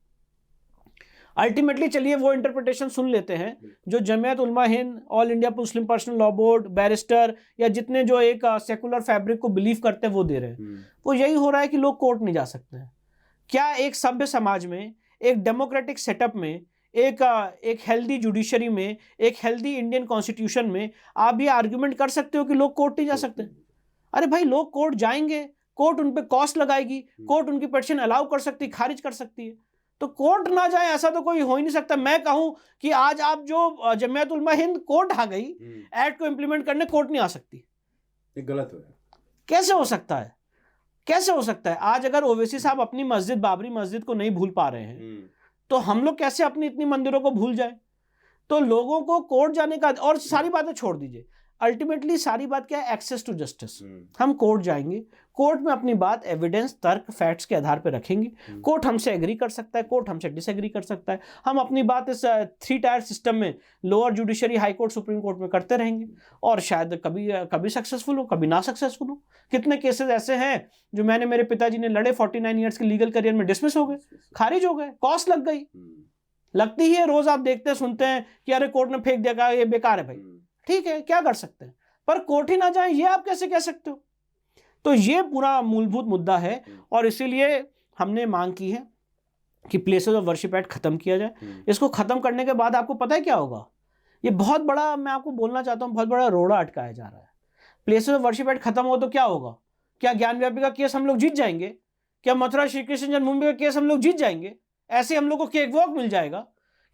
अल्टीमेटली चलिए वो इंटरप्रिटेशन सुन लेते हैं जो Jamiat Ulama Hind, all India Muslim personal law board, barrister या जितने जो एक सेकुलर फैब्रिक को बिलीव करते हैं वो दे रहे हैं। वो यही हो रहा है कि लोग कोर्ट नहीं जा सकते हैं। क्या एक सभ्य समाज में, एक डेमोक्रेटिक सेटअप में, एक हेल्दी जुडिशरी में, एक हेल्दी इंडियन कॉन्स्टिट्यूशन में आप ये आर्ग्यूमेंट कर सकते हो कि लोग कोर्ट नहीं जा सकते? अरे भाई, लोग कोर्ट जाएंगे, कोर्ट उन पे कॉस्ट लगाएगी, कोर्ट उनकी पिटीशन अलाउ कर सकती है, खारिज कर सकती है। तो कोर्ट ना जाए ऐसा तो कोई हो ही नहीं सकता। मैं कहूं कि आज आप जो जमीयत उलमा हिंद कोर्ट आ गई, एक्ट को इंप्लीमेंट करने कोर्ट नहीं आ सकती, ये गलत है। कैसे हो सकता है? कैसे हो सकता है? आज अगर ओवैसी साहब अपनी मस्जिद, बाबरी मस्जिद को नहीं भूल पा रहे हैं, तो हम लोग कैसे अपनी इतनी मंदिरों को भूल जाए? तो लोगों को कोर्ट जाने का, और सारी बातें छोड़ दीजिए, अल्टीमेटली सारी बात क्या है? Access to justice. हम कोर्ट जाएंगे, कोर्ट में अपनी बात एविडेंस, तर्क, फैक्ट्स के आधार पर रखेंगे। कोर्ट हमसे एग्री कर सकता है, कोर्ट हमसे डिसएग्री कर सकता है। हम अपनी बात इस 3 टायर सिस्टम में, lower judiciary, high court, supreme court में करते रहेंगे, और शायद कभी सक्सेसफुल हो, कभी ना सक्सेसफुल हो। कितने केसेस ऐसे हैं जो मैंने, मेरे पिताजी ने लड़े, 49 ईयर्स के लीगल करियर में डिसमिस हो गए, खारिज हो गए, कॉस्ट लग गई। लगती ही है, रोज आप देखते सुनते हैं कि अरे कोर्ट ने फेंक दिया, ये बेकार है भाई। ठीक है, क्या कर सकते हैं, पर कोर्ट ही ना जाए ये आप कैसे कह सकते हो? तो ये पूरा मूलभूत मुद्दा है, और इसीलिए हमने मांग की है कि प्लेसेस ऑफ वर्शिप एक्ट खत्म किया जाए। इसको खत्म करने के बाद आपको पता है क्या होगा? ये बहुत बड़ा, मैं आपको बोलना चाहता हूं, बहुत बड़ा रोड़ा अटकाया जा रहा है। प्लेसेस ऑफ वर्शिप एक्ट खत्म हो तो क्या होगा? क्या ज्ञानव्यापी का केस हम लोग जीत जाएंगे? क्या मथुरा श्री कृष्ण जन्मभूमि का केस हम लोग जीत जाएंगे? ऐसे हम लोग को केक वॉक मिल जाएगा?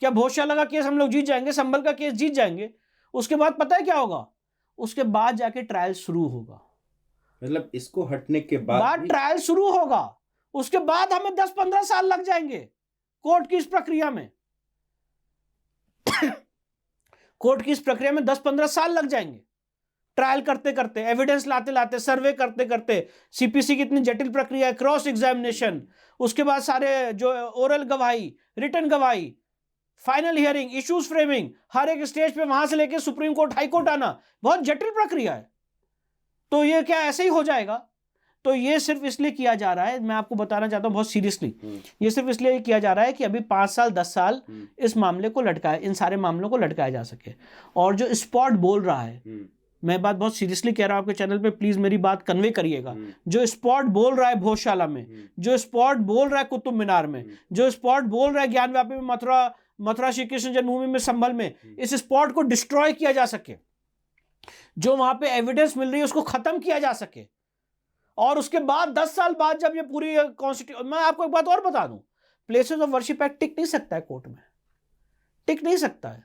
क्या भोजशाला का केस हम लोग जीत जाएंगे? संभल का केस जीत जाएंगे? उसके बाद पता है क्या होगा? उसके बाद जाके ट्रायल शुरू होगा। मतलब इसको हटने के बाद ट्रायल शुरू होगा, उसके बाद हमें 10-15 साल लग जाएंगे कोर्ट की इस प्रक्रिया में। कोर्ट की इस प्रक्रिया में 10-15 साल लग जाएंगे, ट्रायल करते करते, एविडेंस लाते लाते, सर्वे करते करते। सीपीसी की इतनी जटिल प्रक्रिया है, क्रॉस एग्जामिनेशन, उसके बाद सारे जो ओरल गवाही, रिटन गवाही, फाइनल हियरिंग, इश्यूज फ्रेमिंग, हर एक स्टेज पे वहां से लेके सुप्रीम कोर्ट, हाई कोर्ट आना, बहुत जटिल प्रक्रिया है। तो ये क्या ऐसे ही हो जाएगा? तो ये सिर्फ इसलिए किया जा रहा है, मैं आपको बताना चाहता हूं बहुत सीरियसली, ये सिर्फ इसलिए किया जा रहा है कि अभी 5 साल 10 साल इस मामले को लटकाया, इन सारे मामलों को लटकाया जा सके। और जो स्पॉट बोल रहा है, मैं बात बहुत सीरियसली कह रहा हूं आपके चैनल पे, प्लीज मेरी बात कन्वे करिएगा। जो स्पॉट बोल रहा है भोजशाला में, जो स्पॉट बोल रहा है कुतुब मीनार में, जो स्पॉट बोल रहा है ज्ञानव्यापी में, मथुरा श्री कृष्ण जन्मभूमि में, संभल में, इस स्पॉट को डिस्ट्रॉय किया जा सके, जो वहां पे एविडेंस मिल रही है उसको खत्म किया जा सके। और उसके बाद 10 साल बाद जब ये पूरी कॉन्स्टिट्यूशन, मैं आपको एक बात और बता दूं, प्लेसेस ऑफ वर्शिप एक्ट टिक नहीं सकता है कोर्ट में, टिक नहीं सकता है।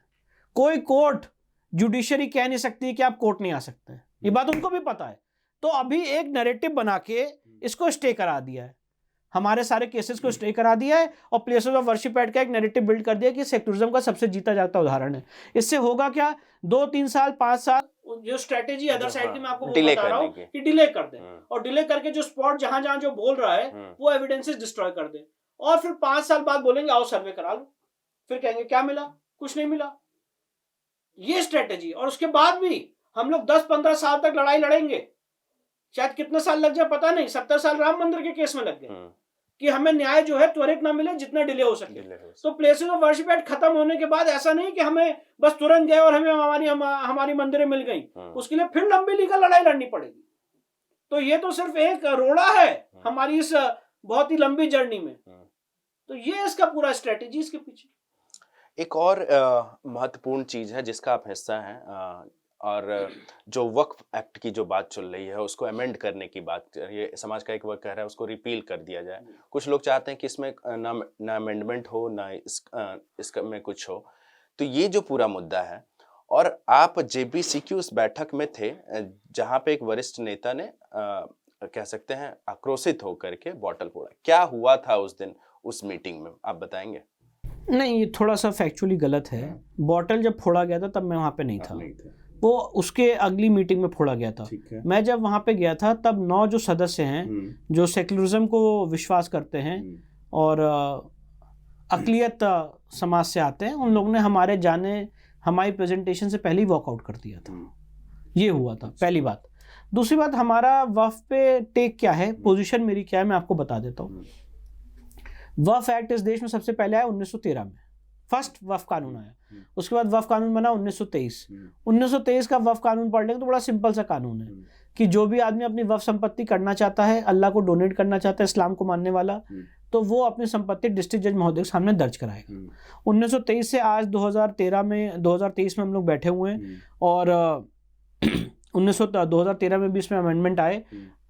कोई कोर्ट, जुडिशरी कह नहीं सकती कि आप कोर्ट नहीं आ सकते हैं, ये बात उनको भी पता है। तो अभी एक नैरेटिव बना के इसको स्टे करा दिया है, हमारे सारे केसेस को स्टे करा दिया है और प्लेसेस ऑफ वर्शिप एक्ट का एक नैरेटिव बिल्ड कर दिया कि सेक्युलरिज्म का सबसे जीता जागता उदाहरण है। इससे होगा क्या, 2-3 साल 5 साल जो स्ट्रेटेजी अदर साइड की मैं आपको डिले बता रहा हूँ कि डिले कर दें, और डिले करके जो स्पॉट जहां जहां जो बोल रहा है वो एविडेंसेस डिस्ट्रॉय कर दें, और फिर 5 साल बाद बोलेंगे आओ सर्वे करा लो, फिर कहेंगे क्या मिला, कुछ नहीं मिला। ये स्ट्रेटेजी, और उसके बाद भी हम लोग 10-15 साल तक लड़ाई लड़ेंगे, शायद कितने साल लग जाए पता नहीं, 70 साल राम मंदिर के केस में लग गए कि हमें न्याय जो है त्वरित ना मिले, जितना डिले हो सके। तो प्लेसेस ऑफ वर्शिप एक्ट खत्म होने के बाद ऐसा नहीं कि हमें बस तुरंत गए और हमें हमारी मंदिरें मिल गई, उसके लिए फिर लंबी लीगल लड़ाई लड़नी पड़ेगी। तो ये तो सिर्फ एक रोड़ा है हमारी इस बहुत ही लंबी जर्नी में। तो ये इसका पूरा स्ट्रेटेजी इसके पीछे। एक और महत्वपूर्ण चीज है जिसका आप हिस्सा हैं, और जो वक्फ एक्ट की जो बात चल रही है उसको अमेंड करने की बात, ये समाज का एक वर्ग कह रहा है उसको रिपील कर दिया जाए। कुछ लोग चाहते हैं कि इसमें ना अमेंडमेंट हो ना इसका में कुछ हो। तो ये जो पूरा मुद्दा है, और आप जेबीसी की उस बैठक में थे जहां पे एक वरिष्ठ नेता ने कह सकते हैं आक्रोशित होकर के बॉटल फोड़ा। क्या हुआ था उस दिन उस मीटिंग में, आप बताएंगे? नहीं, ये थोड़ा सा फैक्चुअली गलत है। बॉटल जब फोड़ा गया था तब मैं वहाँ पे नहीं था, वो उसके अगली मीटिंग में फोड़ा गया था। मैं जब वहाँ पे गया था तब 9 जो सदस्य हैं जो सेक्युलरिज्म को विश्वास करते हैं और अक़लियत समाज से आते हैं, उन लोगों ने हमारी प्रेजेंटेशन से पहले ही वॉकआउट कर दिया था। ये हुआ था पहली बात। दूसरी बात, हमारा वफ़ पे टेक क्या है, पोजीशन मेरी क्या है, मैं आपको बता देता हूँ। वफ़ एक्ट इस देश में सबसे पहले आया 1913 में, फर्स्ट वफ़ कानून आया। उसके बाद वफ़ कानून बना 1923। 1923 का वफ़ कानून पढ़ लेंगे तो बड़ा सिंपल सा कानून है कि जो भी आदमी अपनी वफ़ संपत्ति करना चाहता है, अल्लाह को डोनेट करना चाहता है, इस्लाम को मानने वाला, तो वो अपनी संपत्ति डिस्ट्रिक्ट जज महोदय के सामने दर्ज कराएगा। 1923 से आज 2023 में हम लोग बैठे हुए हैं, और 2013 में भी इसमें अमेंडमेंट आए।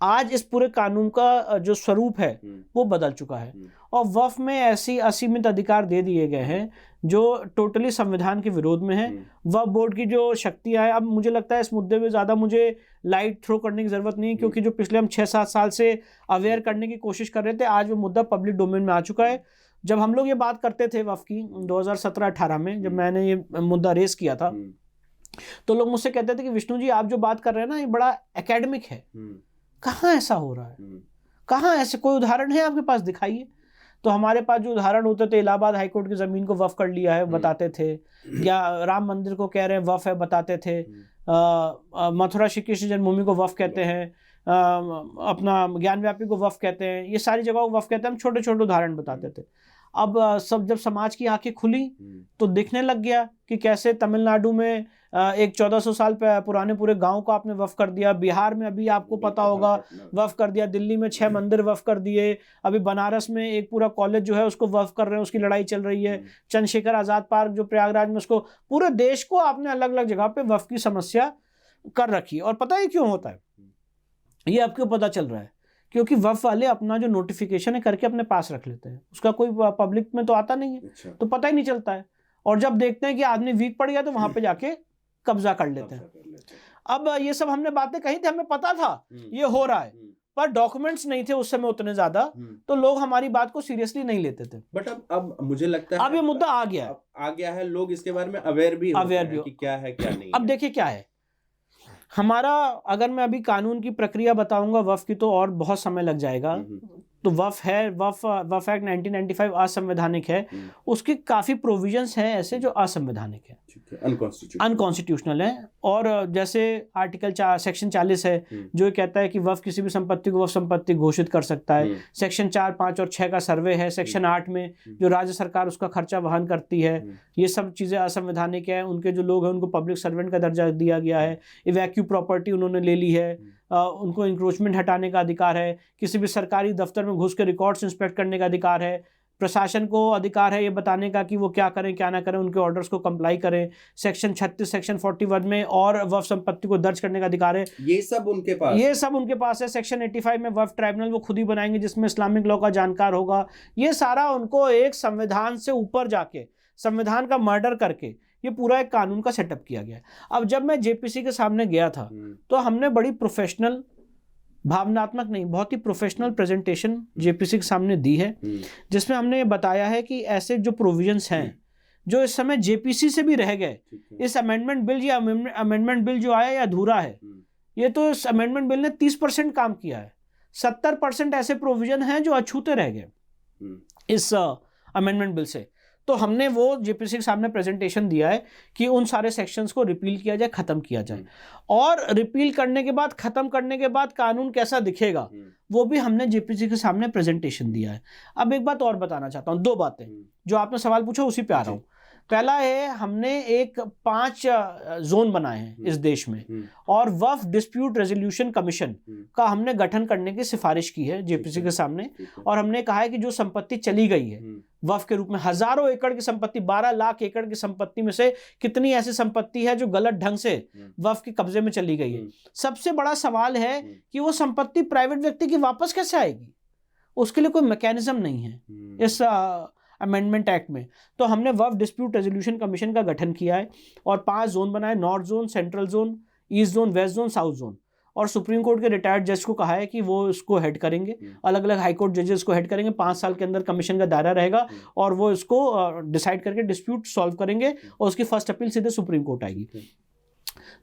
आज इस पूरे कानून का जो स्वरूप है वो बदल चुका है, और वफ़ में ऐसी असीमित अधिकार दे दिए गए हैं जो टोटली संविधान के विरोध में है। वफ़ बोर्ड की जो शक्तियां हैं, अब मुझे लगता है इस मुद्दे में ज़्यादा मुझे लाइट थ्रो करने की ज़रूरत नहीं, क्योंकि जो पिछले हम 6-7 साल से अवेयर करने की कोशिश कर रहे थे, आज वो मुद्दा पब्लिक डोमेन में आ चुका है। जब हम लोग ये बात करते थे वफ़ की 2017-18 में, जब मैंने ये मुद्दा रेस किया था, तो लोग मुझसे कहते थे कि विष्णु जी आप जो बात कर रहे हैं ना ये बड़ा एकेडमिक है, कहाँ ऐसा हो रहा है, कहाँ ऐसे कोई उदाहरण है आपके पास, दिखाइए। तो हमारे पास जो उदाहरण होते थे, इलाहाबाद हाईकोर्ट की ज़मीन को वफ़ कर लिया है बताते थे, या राम मंदिर को कह रहे हैं वफ़ है बताते थे, मथुरा श्री कृष्ण जन्मभूमि को वफ़ कहते हैं, अपना ज्ञानव्यापी को वफ़ कहते हैं, ये सारी जगहों को वफ़ कहते हैं। हम छोटे छोटे उदाहरण बताते थे। अब जब समाज की आंखें खुली तो दिखने लग गया कि कैसे तमिलनाडु में एक 1400 साल पुराने पूरे गांव को आपने वफ़ कर दिया, बिहार में अभी आपको पता होगा वफ़ कर दिया, दिल्ली में 6 मंदिर वफ़ कर दिए, अभी बनारस में एक पूरा कॉलेज जो है उसको वफ़ कर रहे हैं, उसकी लड़ाई चल रही है, चंद्रशेखर आज़ाद पार्क जो प्रयागराज में, उसको पूरे देश को आपने अलग अलग जगह पे वफ़ की समस्या कर रखी। और पता है क्यों होता है, ये आपको पता चल रहा है क्योंकि वफ़ वाले अपना जो नोटिफिकेशन है करके अपने पास रख लेते हैं, उसका कोई पब्लिक में तो आता नहीं है, तो पता ही नहीं चलता है। और जब देखते हैं कि आदमी वीक पड़ गया तो वहां पे जाके कब्जा कर लेते हैं। अब ये सब हमने बातें कही थी, हमें पता था ये हो रहा है, पर डॉक्यूमेंट्स नहीं थे उस समय उतने ज्यादा, तो लोग हमारी बात को सीरियसली नहीं लेते थे। बट अब मुझे लगता है अब ये मुद्दा आ गया है, लोग इसके बारे में अवेयर भी कि क्या है क्या नहीं। अब देखिए क्या है हमारा, अगर मैं अभी कानून की प्रक्रिया बताऊंगा वफ़ की तो और बहुत समय लग जाएगा। तो वफ़ एक्ट 1995 असंवैधानिक है, उसकी काफ़ी प्रोविजंस हैं ऐसे जो असंवैधानिक है, अनकॉन्स्टिट्यूशनल है। और जैसे आर्टिकल सेक्शन 40 है जो कहता है कि वफ़ किसी भी संपत्ति को वफ़ संपत्ति घोषित कर सकता है। सेक्शन 4, 5 और 6 का सर्वे है। सेक्शन 8 में जो राज्य सरकार उसका खर्चा वहन करती है, ये सब चीज़ें असंवैधानिक है। उनके जो लोग हैं उनको पब्लिक सर्वेंट का दर्जा दिया गया है। इवैक्यू प्रॉपर्टी उन्होंने ले ली है, उनको इंक्रोचमेंट हटाने का अधिकार है। किसी भी सरकारी दफ्तर में घुस के रिकॉर्ड्स इंस्पेक्ट करने का अधिकार है। प्रशासन को अधिकार है ये बताने का कि वो क्या करें क्या ना करें, उनके ऑर्डर्स को कंप्लाई करें। सेक्शन 36, सेक्शन 41 में और वफ़ संपत्ति को दर्ज करने का अधिकार है। ये सब उनके पास है। सेक्शन 85 में वफ़ ट्राइब्यूनल वो खुद ही बनाएंगे जिसमें इस्लामिक लॉ का जानकार होगा। ये सारा उनको एक संविधान से ऊपर जाके संविधान का मर्डर करके ये पूरा एक कानून का सेटअप किया गया है। अब जब मैं जेपीसी के सामने गया था तो हमने बड़ी प्रोफेशनल भावनात्मक नहीं, बहुत ही प्रोफेशनल प्रेजेंटेशन जेपीसी के सामने दी है, जिसमें हमने ये बताया है कि ऐसे जो प्रोविजंस हैं जो इस समय जेपीसी से भी रह गए, इस अमेंडमेंट बिल या अमेंडमेंट बिल जो आया ये अधूरा है। ये तो इस अमेंडमेंट बिल ने 30% काम किया है, 70% ऐसे प्रोविजन हैं जो अछूते रह गए इस अमेंडमेंट बिल से। तो हमने वो जेपीसी के सामने प्रेजेंटेशन दिया है कि उन सारे सेक्शंस को रिपील किया जाए, खत्म किया जाए, और रिपील करने के बाद, खत्म करने के बाद कानून कैसा दिखेगा वो भी हमने जेपीसी के सामने प्रेजेंटेशन दिया है। अब एक बात और बताना चाहता हूं, 2 बातें जो आपने सवाल पूछा उसी पे आ रहा हूं। पहला है, हमने 5 जोन बनाए हैं इस देश में, और वक्फ डिस्प्यूट रेजोल्यूशन कमीशन का हमने गठन करने की सिफारिश की है जेपीसी के सामने। और हमने कहा है कि जो संपत्ति चली गई है वक्फ के रूप में, हजारों एकड़ की संपत्ति, 12 लाख एकड़ की संपत्ति में से कितनी ऐसी संपत्ति है जो गलत ढंग से वक्फ के कब्जे में चली गई है। सबसे बड़ा सवाल है कि वो संपत्ति प्राइवेट व्यक्ति की वापस कैसे आएगी, उसके लिए कोई मैकेनिज्म नहीं है इस अमेंडमेंट एक्ट में। तो हमने वक्फ डिस्प्यूट रेजोल्यूशन कमीशन का गठन किया है और 5 जोन बनाए, north zone, central zone, east zone, west zone, south zone. और सुप्रीम कोर्ट के रिटायर्ड जज को कहा है कि वो इसको हेड करेंगे, अलग अलग हाई कोर्ट जजेस को हेड करेंगे। 5 साल के अंदर कमीशन का दायरा रहेगा और वो इसको डिसाइड करके डिस्प्यूट सॉल्व करेंगे और उसकी फर्स्ट अपील सीधे सुप्रीम कोर्ट आएगी।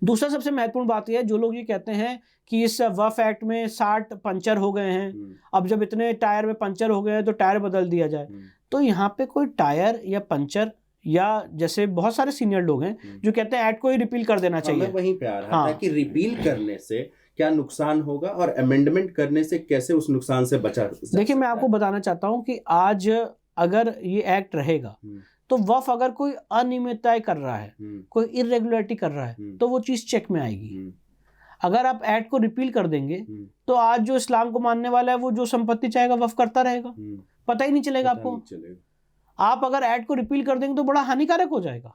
दूसरा सबसे महत्वपूर्ण बात यह है, जो लोग ये कहते हैं कि इस वक्फ एक्ट में 60 पंचर हो गए हैं, अब जब इतने टायर में पंचर हो गए हैं तो टायर बदल दिया जाए। तो यहाँ पे कोई टायर या पंचर, या जैसे बहुत सारे सीनियर लोग हैं जो कहते हैं एक्ट को ही रिपील कर देना चाहिए। मैं वहीं पे आ रहा था कि रिपील करने से क्या नुकसान होगा और अमेंडमेंट करने से कैसे उस नुकसान से बचा। देखिए, मैं आपको बताना चाहता हूँ कि आज अगर ये एक्ट रहेगा तो वक्फ अगर कोई अनियमितताएं कर रहा है, कोई इरेगुलरिटी कर रहा है, तो वो चीज चेक में आएगी। अगर आप एक्ट को रिपील कर देंगे तो आज जो इस्लाम को मानने वाला है वो जो संपत्ति चाहेगा वक्फ करता रहेगा, पता ही नहीं चलेगा आपको। आप अगर एक्ट को रिपील कर देंगे तो बड़ा हानिकारक हो जाएगा,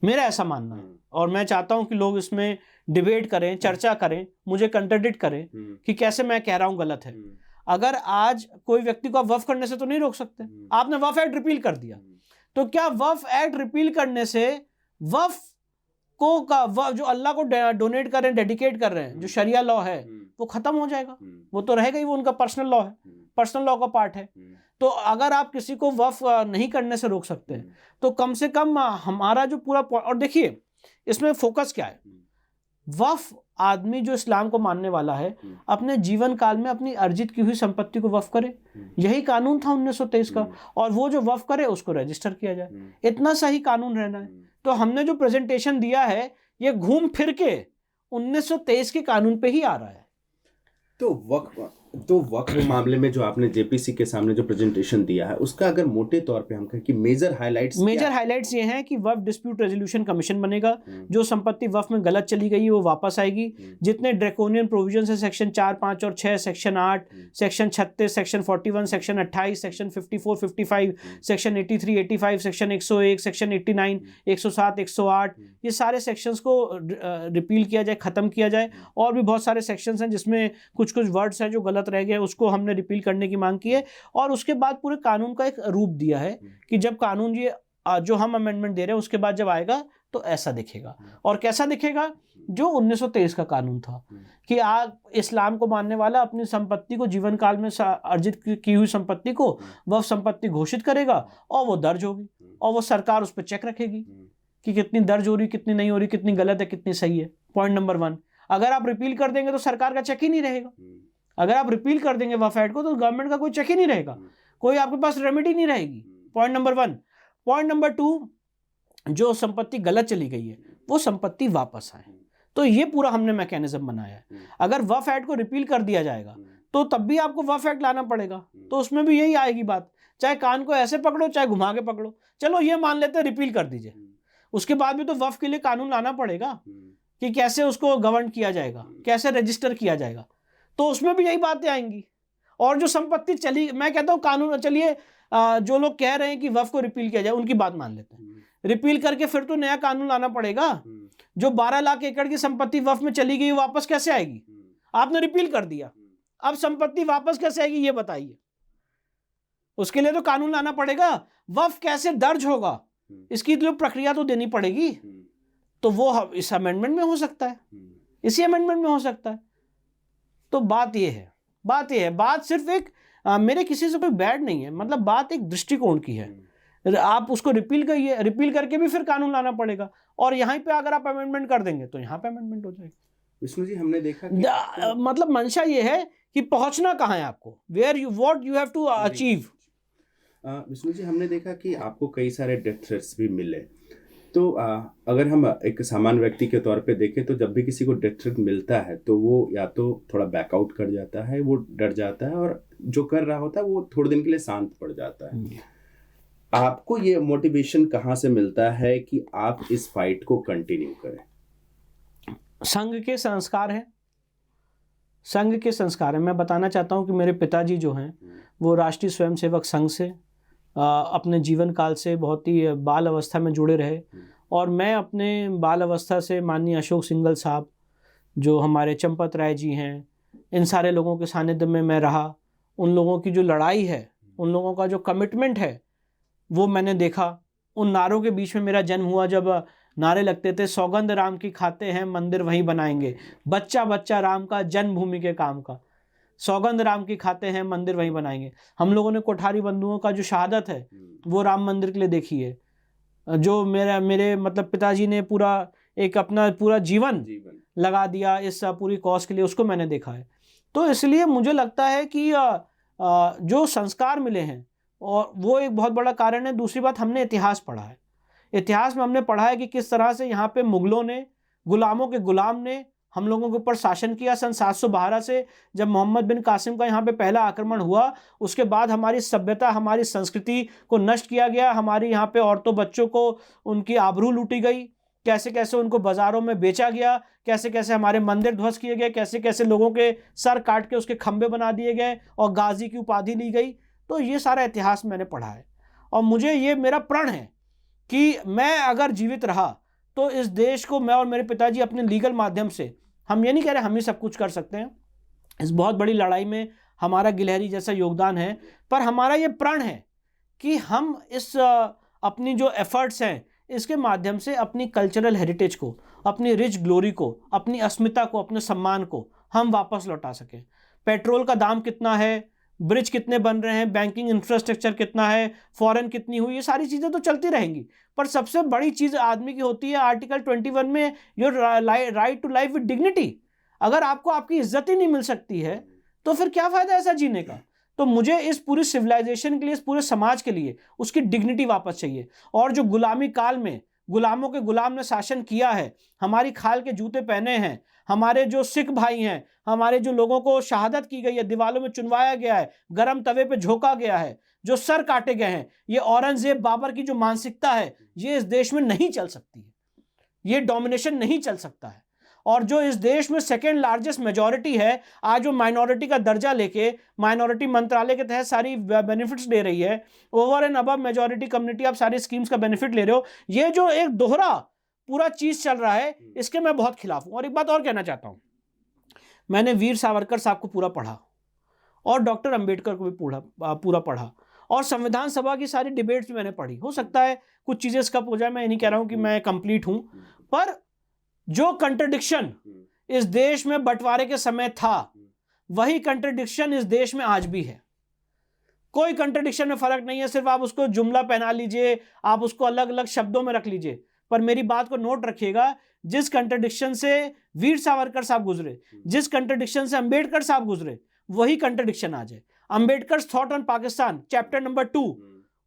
मेरा ऐसा मानना है। और मैं चाहता हूं कि लोग इसमें डिबेट करें, चर्चा करें, मुझे कंट्राडिक्ट करें कि कैसे मैं कह रहा हूं गलत है। अगर आज कोई व्यक्ति को आप वक्फ करने से तो नहीं रोक सकते, आपने वक्फ एक्ट रिपील कर दिया, तो क्या वक्फ एक्ट रिपील करने से वक्फ को जो अल्लाह को डोनेट कर रहे हैं, डेडिकेट कर रहे हैं, जो शरिया लॉ है वो खत्म हो जाएगा? वो तो रहेगा ही, वो उनका पर्सनल लॉ है, पर्सनल लॉ का पार्ट है। तो अगर आप किसी को वक्फ नहीं करने से रोक सकते हैं तो कम से कम हमारा जो पूरा, और देखिए इसमें फोकस क्या है, वक्फ आदमी जो इस्लाम को मानने वाला है अपने जीवन काल में अपनी अर्जित की हुई संपत्ति को वक्फ करे, यही कानून था 1923 का, और वो जो वक्फ करे उसको रजिस्टर किया जाए, इतना सही कानून रहना है। तो हमने जो प्रेजेंटेशन दिया है ये घूम फिर के 1923 के कानून पे ही आ रहा है। तो वक्फ मामले में जो आपने जेपीसी के सामने जो प्रेजेंटेशन दिया है उसका अगर मोटे तौर पे हम कहें कि मेजर हाइलाइट्स ये हैं कि वक्फ डिस्प्यूट रेजोल्यूशन कमीशन बनेगा, जो संपत्ति वक्फ में गलत चली गई है वो वापस आएगी, जितने ड्रैकोनियन प्रोविजंस है सेक्शन 4, 5 और 6, section 8, section 36, section 41, section 28, section 54, 55, section 83, 85, section 101, section 89, 107, 108, ये सारे सेक्शंस को रिपील किया जाए, खत्म किया जाए। और भी बहुत सारे सेक्शंस हैं जिसमें कुछ वर्ड्स हैं जो गलत रह गए, उसको हमने रिपील करने की मांग की है। और उसके बाद पूरे कानून का एक रूप दिया है कि जब कानून ये जो हम अमेंडमेंट दे रहे हैं उसके बाद जब आएगा तो ऐसा दिखेगा। और कैसा दिखेगा? जो 1923 का कानून था कि आप इस्लाम को मानने वाला अपनी संपत्ति को, जीवन काल में अर्जित की हुई संपत्ति को वह संपत्ति घोषित करेगा और वो दर्ज होगी और वो सरकार उस पर चेक रखेगी कि कितनी दर्ज हो रही, कितनी नहीं हो रही, कितनी गलत है, कितनी सही है। Point number 1। अगर आप रिपील कर देंगे तो सरकार का चेक ही नहीं रहेगा। अगर आप रिपील कर देंगे वक्फ एक्ट को तो गवर्नमेंट का कोई चेक ही नहीं रहेगा, कोई आपके पास रेमेडी नहीं रहेगी। Point number 1। पॉइंट नंबर 2, जो संपत्ति गलत चली गई है वो संपत्ति वापस आए। तो ये पूरा हमने मैकेनिज्म बनाया है। अगर वक्फ एक्ट को रिपील कर दिया जाएगा तो तब भी आपको वक्फ एक्ट लाना पड़ेगा, तो उसमें भी यही आएगी बात, चाहे कान को ऐसे पकड़ो चाहे घुमा के पकड़ो। चलो ये मान लेते हैं रिपील कर दीजिए, उसके बाद भी तो वक्फ के लिए कानून लाना पड़ेगा कि कैसे उसको गवर्न किया जाएगा, कैसे रजिस्टर किया जाएगा, तो उसमें भी यही बातें आएंगी। और जो संपत्ति चली, मैं कहता हूं कानून, चलिए जो लोग कह रहे हैं कि वक्फ को रिपील किया जाए उनकी बात मान लेते हैं, रिपील करके फिर तो नया कानून लाना पड़ेगा। जो 12 लाख एकड़ की संपत्ति वक्फ में चली गई वापस कैसे आएगी? आपने रिपील कर दिया, अब संपत्ति वापस कैसे आएगी ये बताइए। उसके लिए तो कानून लाना पड़ेगा। वक्फ कैसे दर्ज होगा इसकी तो प्रक्रिया तो देनी पड़ेगी, तो वो इस अमेंडमेंट में हो सकता है, इसी अमेंडमेंट में हो सकता है। तो बात ये है, बात सिर्फ एक मेरे किसी से कोई बैड नहीं है, मतलब बात एक दृष्टिकोण की है। आप उसको रिपील करिए, रिपील करके भी फिर कानून लाना पड़ेगा, और यहाँ पे अगर आप अमेंडमेंट कर देंगे तो यहाँ पे अमेंडमेंट हो जाएगी। विष्णु जी, हमने देखा कि मतलब मंशा ये है कि पहुंचना कहाँ है आपको, where you what you have to achieve. Vishnu ji, हमने देखा कि आपको कई सारे डेथ थ्रेट्स भी मिले, तो अगर हम एक सामान्य व्यक्ति के तौर पे देखें तो जब भी किसी को डेथ थ्रेट मिलता है तो वो या तो थोड़ा बैकआउट कर जाता है, वो डर जाता है, और जो कर रहा होता है वो थोड़े दिन के लिए शांत पड़ जाता है। आपको ये मोटिवेशन कहाँ से मिलता है कि आप इस फाइट को कंटिन्यू करें? संघ के संस्कार है, संघ के संस्कार है। मैं बताना चाहता हूँ कि मेरे पिताजी जो हैं वो राष्ट्रीय स्वयंसेवक संघ से अपने जीवन काल से बहुत ही बाल अवस्था में जुड़े रहे, और मैं अपने बाल अवस्था से माननीय अशोक सिंघल साहब, जो हमारे चंपत राय जी हैं, इन सारे लोगों के सानिध्य में मैं रहा। उन लोगों की जो लड़ाई है, उन लोगों का जो कमिटमेंट है, वो मैंने देखा। उन नारों के बीच में मेरा जन्म हुआ, जब नारे लगते थे, सौगंध राम की खाते हैं मंदिर वहीं बनाएंगे, बच्चा बच्चा राम का जन्मभूमि के काम का, सौगंध राम की खाते हैं मंदिर वहीं बनाएंगे। हम लोगों ने कोठारी बंधुओं का जो शहादत है वो राम मंदिर के लिए देखी है। जो मेरे मतलब पिताजी ने पूरा एक अपना पूरा जीवन लगा दिया इस पूरी कॉज के लिए, उसको मैंने देखा है। तो इसलिए मुझे लगता है कि जो संस्कार मिले हैं, और वो एक बहुत बड़ा कारण है। दूसरी बात, हमने इतिहास पढ़ा है। इतिहास में हमने पढ़ा है कि किस तरह से यहाँ पे मुगलों ने, गुलामों के गुलाम ने हम लोगों के ऊपर शासन किया। सन 712 से जब मोहम्मद बिन कासिम का यहाँ पे पहला आक्रमण हुआ, उसके बाद हमारी सभ्यता, हमारी संस्कृति को नष्ट किया गया। हमारे यहाँ पे औरतों बच्चों को उनकी आबरू लूटी गई, कैसे कैसे उनको बाजारों में बेचा गया, कैसे कैसे हमारे मंदिर ध्वस्त किए गए, कैसे कैसे लोगों के सर काट के उसके खंभे बना दिए गए और गाजी की उपाधि ली गई। तो ये सारा इतिहास मैंने पढ़ा है, और मुझे ये मेरा प्रण है कि मैं अगर जीवित रहा तो इस देश को, मैं और मेरे पिताजी अपने लीगल माध्यम से, हम ये नहीं कह रहे हम ही सब कुछ कर सकते हैं, इस बहुत बड़ी लड़ाई में हमारा गिलहरी जैसा योगदान है, पर हमारा ये प्रण है कि हम इस अपनी जो एफर्ट्स हैं इसके माध्यम से अपनी कल्चरल हेरिटेज को, अपनी रिच ग्लोरी को, अपनी अस्मिता को, अपने सम्मान को हम वापस लौटा सकें। पेट्रोल का दाम कितना है, ब्रिज कितने बन रहे हैं, बैंकिंग इंफ्रास्ट्रक्चर कितना है, फॉरेन कितनी हुई, ये सारी चीज़ें तो चलती रहेंगी, पर सबसे बड़ी चीज़ आदमी की होती है आर्टिकल 21 में, your right to life with dignity. अगर आपको आपकी इज्जत ही नहीं मिल सकती है तो फिर क्या फ़ायदा ऐसा जीने का। तो मुझे इस पूरी सिविलाइजेशन के लिए, इस पूरे समाज के लिए उसकी डिग्निटी वापस चाहिए। और जो गुलामी काल में गुलामों के गुलाम ने शासन किया है, हमारी खाल के जूते पहने हैं, हमारे जो सिख भाई हैं, हमारे जो लोगों को शहादत की गई है, दीवालों में चुनवाया गया है, गरम तवे पे झोंका गया है, जो सर काटे गए हैं, ये औरंगजेब बाबर की जो मानसिकता है, ये इस देश में नहीं चल सकती है। ये डोमिनेशन नहीं चल सकता है। और जो इस देश में सेकेंड लार्जेस्ट मेजॉरिटी है, आज वो माइनॉरिटी का दर्जा लेके माइनॉरिटी मंत्रालय के तहत सारी बेनिफिट्स दे रही है, over and above majority community आप सारी स्कीम्स का बेनिफिट ले रहे हो। ये जो एक दोहरा पूरा चीज चल रहा है, इसके मैं बहुत खिलाफ हूं। और एक बात और कहना चाहता हूं, मैंने वीर सावरकर साहब को पूरा पढ़ा, और डॉक्टर अंबेडकर को भी पूरा पढ़ा, और संविधान सभा की सारी डिबेट्स भी मैंने पढ़ी। हो सकता है कुछ चीजें स्किप हो जाए, मैं नहीं कह रहा हूं कि मैं कंप्लीट हूं, पर जो कंट्रडिक्शन इस देश में बंटवारे के समय था, वही कंट्रडिक्शन इस देश में आज भी है। कोई कंट्रडिक्शन में फर्क नहीं है, सिर्फ आप उसको जुमला पहना लीजिए, आप उसको अलग अलग शब्दों में रख लीजिए, पर मेरी बात को नोट रखिएगा, जिस कंट्रडिक्शन से वीर सावरकर साहब गुजरे, जिस कंट्रडिक्शन से अंबेडकर साहब गुजरे, वही कंट्रडिक्शन आज है। Ambedkar thought on Pakistan chapter number 2,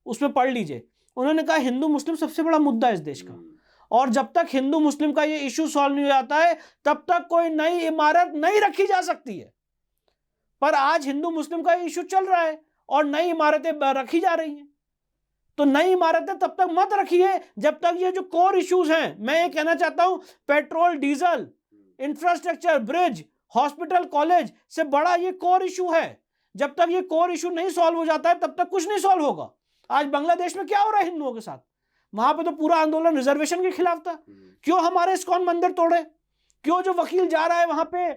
उसमें पढ़ लीजिए। उन्होंने कहा हिंदू मुस्लिम सबसे बड़ा मुद्दा है इस देश का, और जब तक हिंदू मुस्लिम का ये इश्यू सॉल्व नहीं हो जाता है, तब तक कोई नई इमारत नहीं रखी जा सकती है। पर आज हिंदू मुस्लिम का इश्यू चल रहा है और नई इमारतें रखी जा रही हैं। तो नई इमारतें तब तक मत रखिए जब तक ये जो कोर इश्यूज हैं, मैं ये कहना चाहता हूं, petrol, diesel, infrastructure, bridge, hospital, college से बड़ा ये कोर इशू है। जब तक ये कोर इशू नहीं सॉल्व हो जाता है, तब तक कुछ नहीं सॉल्व होगा। आज बांग्लादेश में क्या हो रहा है हिंदुओं के साथ, वहां पे तो पूरा आंदोलन रिजर्वेशन के खिलाफ था। क्यों हमारे इस्कॉन मंदिर तोड़े, क्यों जो वकील जा रहा है वहां पे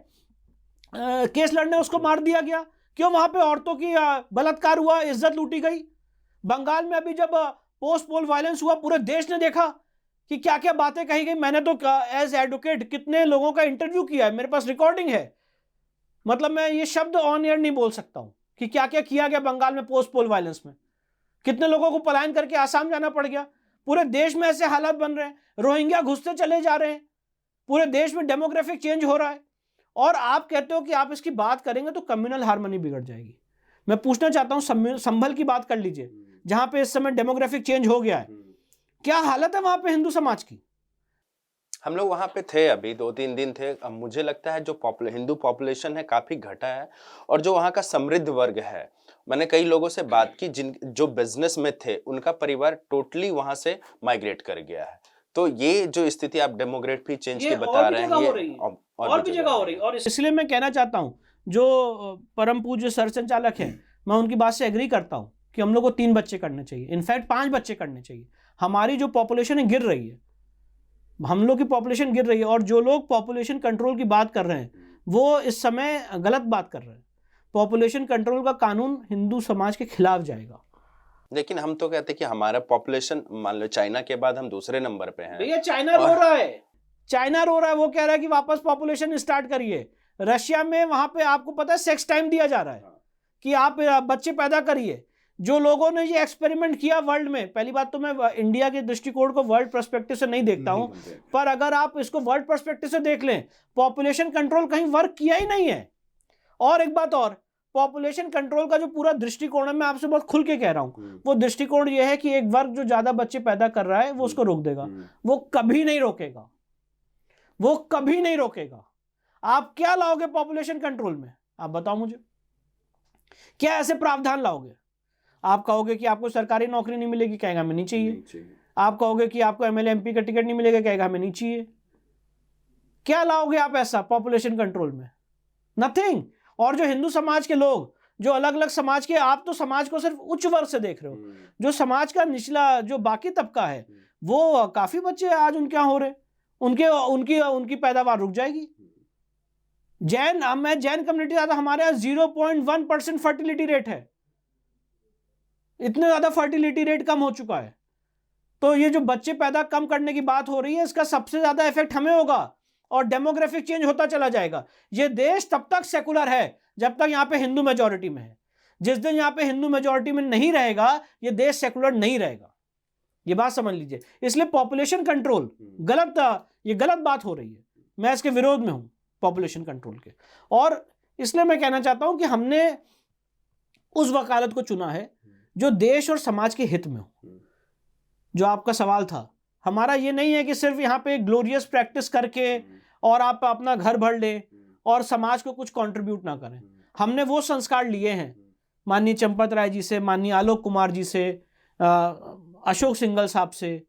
केस लड़ने उसको मार दिया गया, क्यों वहां पे औरतों की बलात्कार हुआ, इज्जत लूटी गई। बंगाल में अभी जब पोस्ट पोल वायलेंस हुआ, पूरे देश ने देखा कि क्या क्या बातें कही गई। मैंने तो एज एडवोकेट कितने लोगों का इंटरव्यू किया है, मेरे पास रिकॉर्डिंग है। मतलब मैं ये शब्द ऑन एयर नहीं बोल सकता हूं कि क्या क्या किया गया बंगाल में पोस्ट पोल वायलेंस में। कितने लोगों को पलायन करके आसाम जाना पड़ गया। पूरे देश में ऐसे हालात बन रहे हैं, रोहिंग्या घुसते चले जा रहे हैं, पूरे देश में डेमोग्राफिक चेंज हो रहा है, और आप कहते हो कि आप इसकी बात करेंगे तो कम्युनल हार्मनी बिगड़ जाएगी। मैं पूछना चाहता हूं, संभल की बात कर लीजिए, जहां पे इस समय डेमोग्राफिक चेंज हो गया है, क्या हालत है वहां पे हिंदू समाज की? हम लोग वहाँ पे थे, अभी 2-3 दिन थे। अब मुझे लगता है जो हिंदू पॉपुलेशन है काफ़ी घटा है, और जो वहाँ का समृद्ध वर्ग है, मैंने कई लोगों से बात की जो बिजनेस में थे, उनका परिवार टोटली वहाँ से माइग्रेट कर गया है। तो ये जो स्थिति आप डेमोग्राफी चेंज की बता रहे हैं, ये और भी जगह हो रही है। और इसलिए मैं कहना चाहता हूँ, जो परम पूज्य सर संचालक है, मैं उनकी बात से एग्री करता हूँ कि हम लोग को 3 बच्चे करने चाहिए, इनफैक्ट 5 बच्चे करने चाहिए। हमारी जो पॉपुलेशन है गिर रही है, हम लोग की पॉपुलेशन गिर रही है, और जो लोग पॉपुलेशन कंट्रोल की बात कर रहे हैं वो इस समय गलत बात कर रहे हैं। पॉपुलेशन कंट्रोल का कानून हिंदू समाज के खिलाफ जाएगा। लेकिन हम तो कहते हैं कि हमारा पॉपुलेशन, मान लो चाइना के बाद हम दूसरे नंबर पे हैं। भैया चाइना रो रहा है, चाइना रो रहा है, वो कह रहा है कि वापस पॉपुलेशन स्टार्ट करिए। रशिया में वहां पे आपको पता है सेक्स टाइम दिया जा रहा है कि आप बच्चे पैदा करिए। जो लोगों ने ये एक्सपेरिमेंट किया वर्ल्ड में, पहली बात तो मैं इंडिया के दृष्टिकोण को वर्ल्ड पर्सपेक्टिव से नहीं देखता हूं, पर अगर आप इसको वर्ल्ड पर्सपेक्टिव से देख लें, पॉपुलेशन कंट्रोल कहीं वर्क किया ही नहीं है। और एक बात और, पॉपुलेशन कंट्रोल का जो पूरा दृष्टिकोण है, मैं आपसे बहुत खुल के कह रहा हूं, वो दृष्टिकोण ये है कि एक वर्ग जो ज्यादा बच्चे पैदा कर रहा है वो उसको रोक देगा। वो कभी नहीं रोकेगा, वो कभी नहीं रोकेगा। आप क्या लाओगे पॉपुलेशन कंट्रोल में? आप बताओ मुझे, क्या ऐसे प्रावधान लाओगे? आप कहोगे कि आपको सरकारी नौकरी नहीं मिलेगी, कहेगा हमें नहीं चाहिए। आप कहोगे कि आपको एमएलए एमपी का टिकट नहीं मिलेगा, कहेगा हमें नहीं चाहिए। क्या लाओगे आप ऐसा पॉपुलेशन कंट्रोल में? नथिंग। और जो हिंदू समाज के लोग, जो अलग अलग समाज के, आप तो समाज को सिर्फ उच्च वर्ग से देख रहे हो, जो समाज का निचला जो बाकी तबका है, वो काफी बच्चे आज उनके यहाँ हो रहे, उनकी पैदावार रुक जाएगी। मैं जैन कम्युनिटी आता, हमारे यहाँ 0.1% फर्टिलिटी रेट है। इतने ज्यादा फर्टिलिटी रेट कम हो चुका है। तो ये जो बच्चे पैदा कम करने की बात हो रही है, इसका सबसे ज्यादा इफेक्ट हमें होगा, और डेमोग्राफिक चेंज होता चला जाएगा। ये देश तब तक सेकुलर है जब तक यहाँ पे हिंदू मेजॉरिटी में है। जिस दिन यहाँ पे हिंदू मेजॉरिटी में नहीं रहेगा, ये देश सेकुलर नहीं रहेगा। ये बात समझ लीजिए। इसलिए पॉपुलेशन कंट्रोल ये गलत बात हो रही है। मैं इसके विरोध में हूं, पॉपुलेशन कंट्रोल के। और इसलिए मैं कहना चाहता हूं कि हमने उस वकालत को चुना है जो देश और समाज के हित में हो। जो आपका सवाल था, हमारा ये नहीं है कि सिर्फ यहाँ पे ग्लोरियस प्रैक्टिस करके और आप अपना घर भर ले और समाज को कुछ कंट्रीब्यूट ना करें। हमने वो संस्कार लिए हैं माननीय चंपत राय जी से, माननीय आलोक कुमार जी से, अशोक सिंघल साहब से,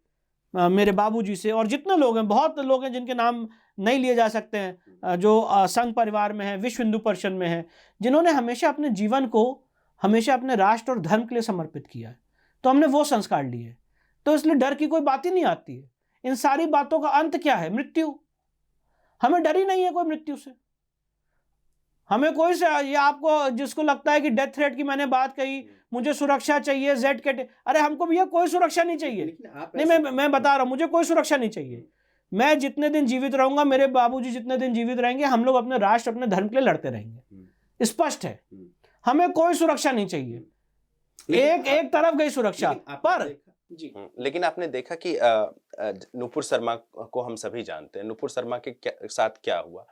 मेरे बाबूजी से, और जितने लोग हैं, बहुत लोग हैं जिनके नाम नहीं लिए जा सकते हैं, जो संघ परिवार में है, विश्व हिंदू परिषद में है, जिन्होंने हमेशा अपने जीवन को हमेशा अपने राष्ट्र और धर्म के लिए समर्पित किया है। तो हमने वो संस्कार लिए, तो इसलिए डर की कोई बात ही नहीं आती है। इन सारी बातों का अंत क्या है? मृत्यु। हमें डर ही नहीं है कोई मृत्यु से। हमें कोई से, ये आपको जिसको लगता है कि डेथ थ्रेट की मैंने बात कही, मुझे सुरक्षा चाहिए, जेड के, अरे हमको भैया कोई सुरक्षा नहीं चाहिए। नहीं, मैं बता रहा हूं, मुझे कोई सुरक्षा नहीं चाहिए। मैं जितने दिन जीवित रहूंगा, मेरे बाबूजी जितने दिन जीवित रहेंगे, हम लोग अपने राष्ट्र, अपने धर्म के लिए लड़ते रहेंगे। स्पष्ट है, हमें कोई सुरक्षा नहीं चाहिए। एक तरफ गई सुरक्षा पर जी। लेकिन आपने देखा कि नुपुर शर्मा को हम सभी जानते हैं। नुपुर शर्मा के साथ क्या हुआ?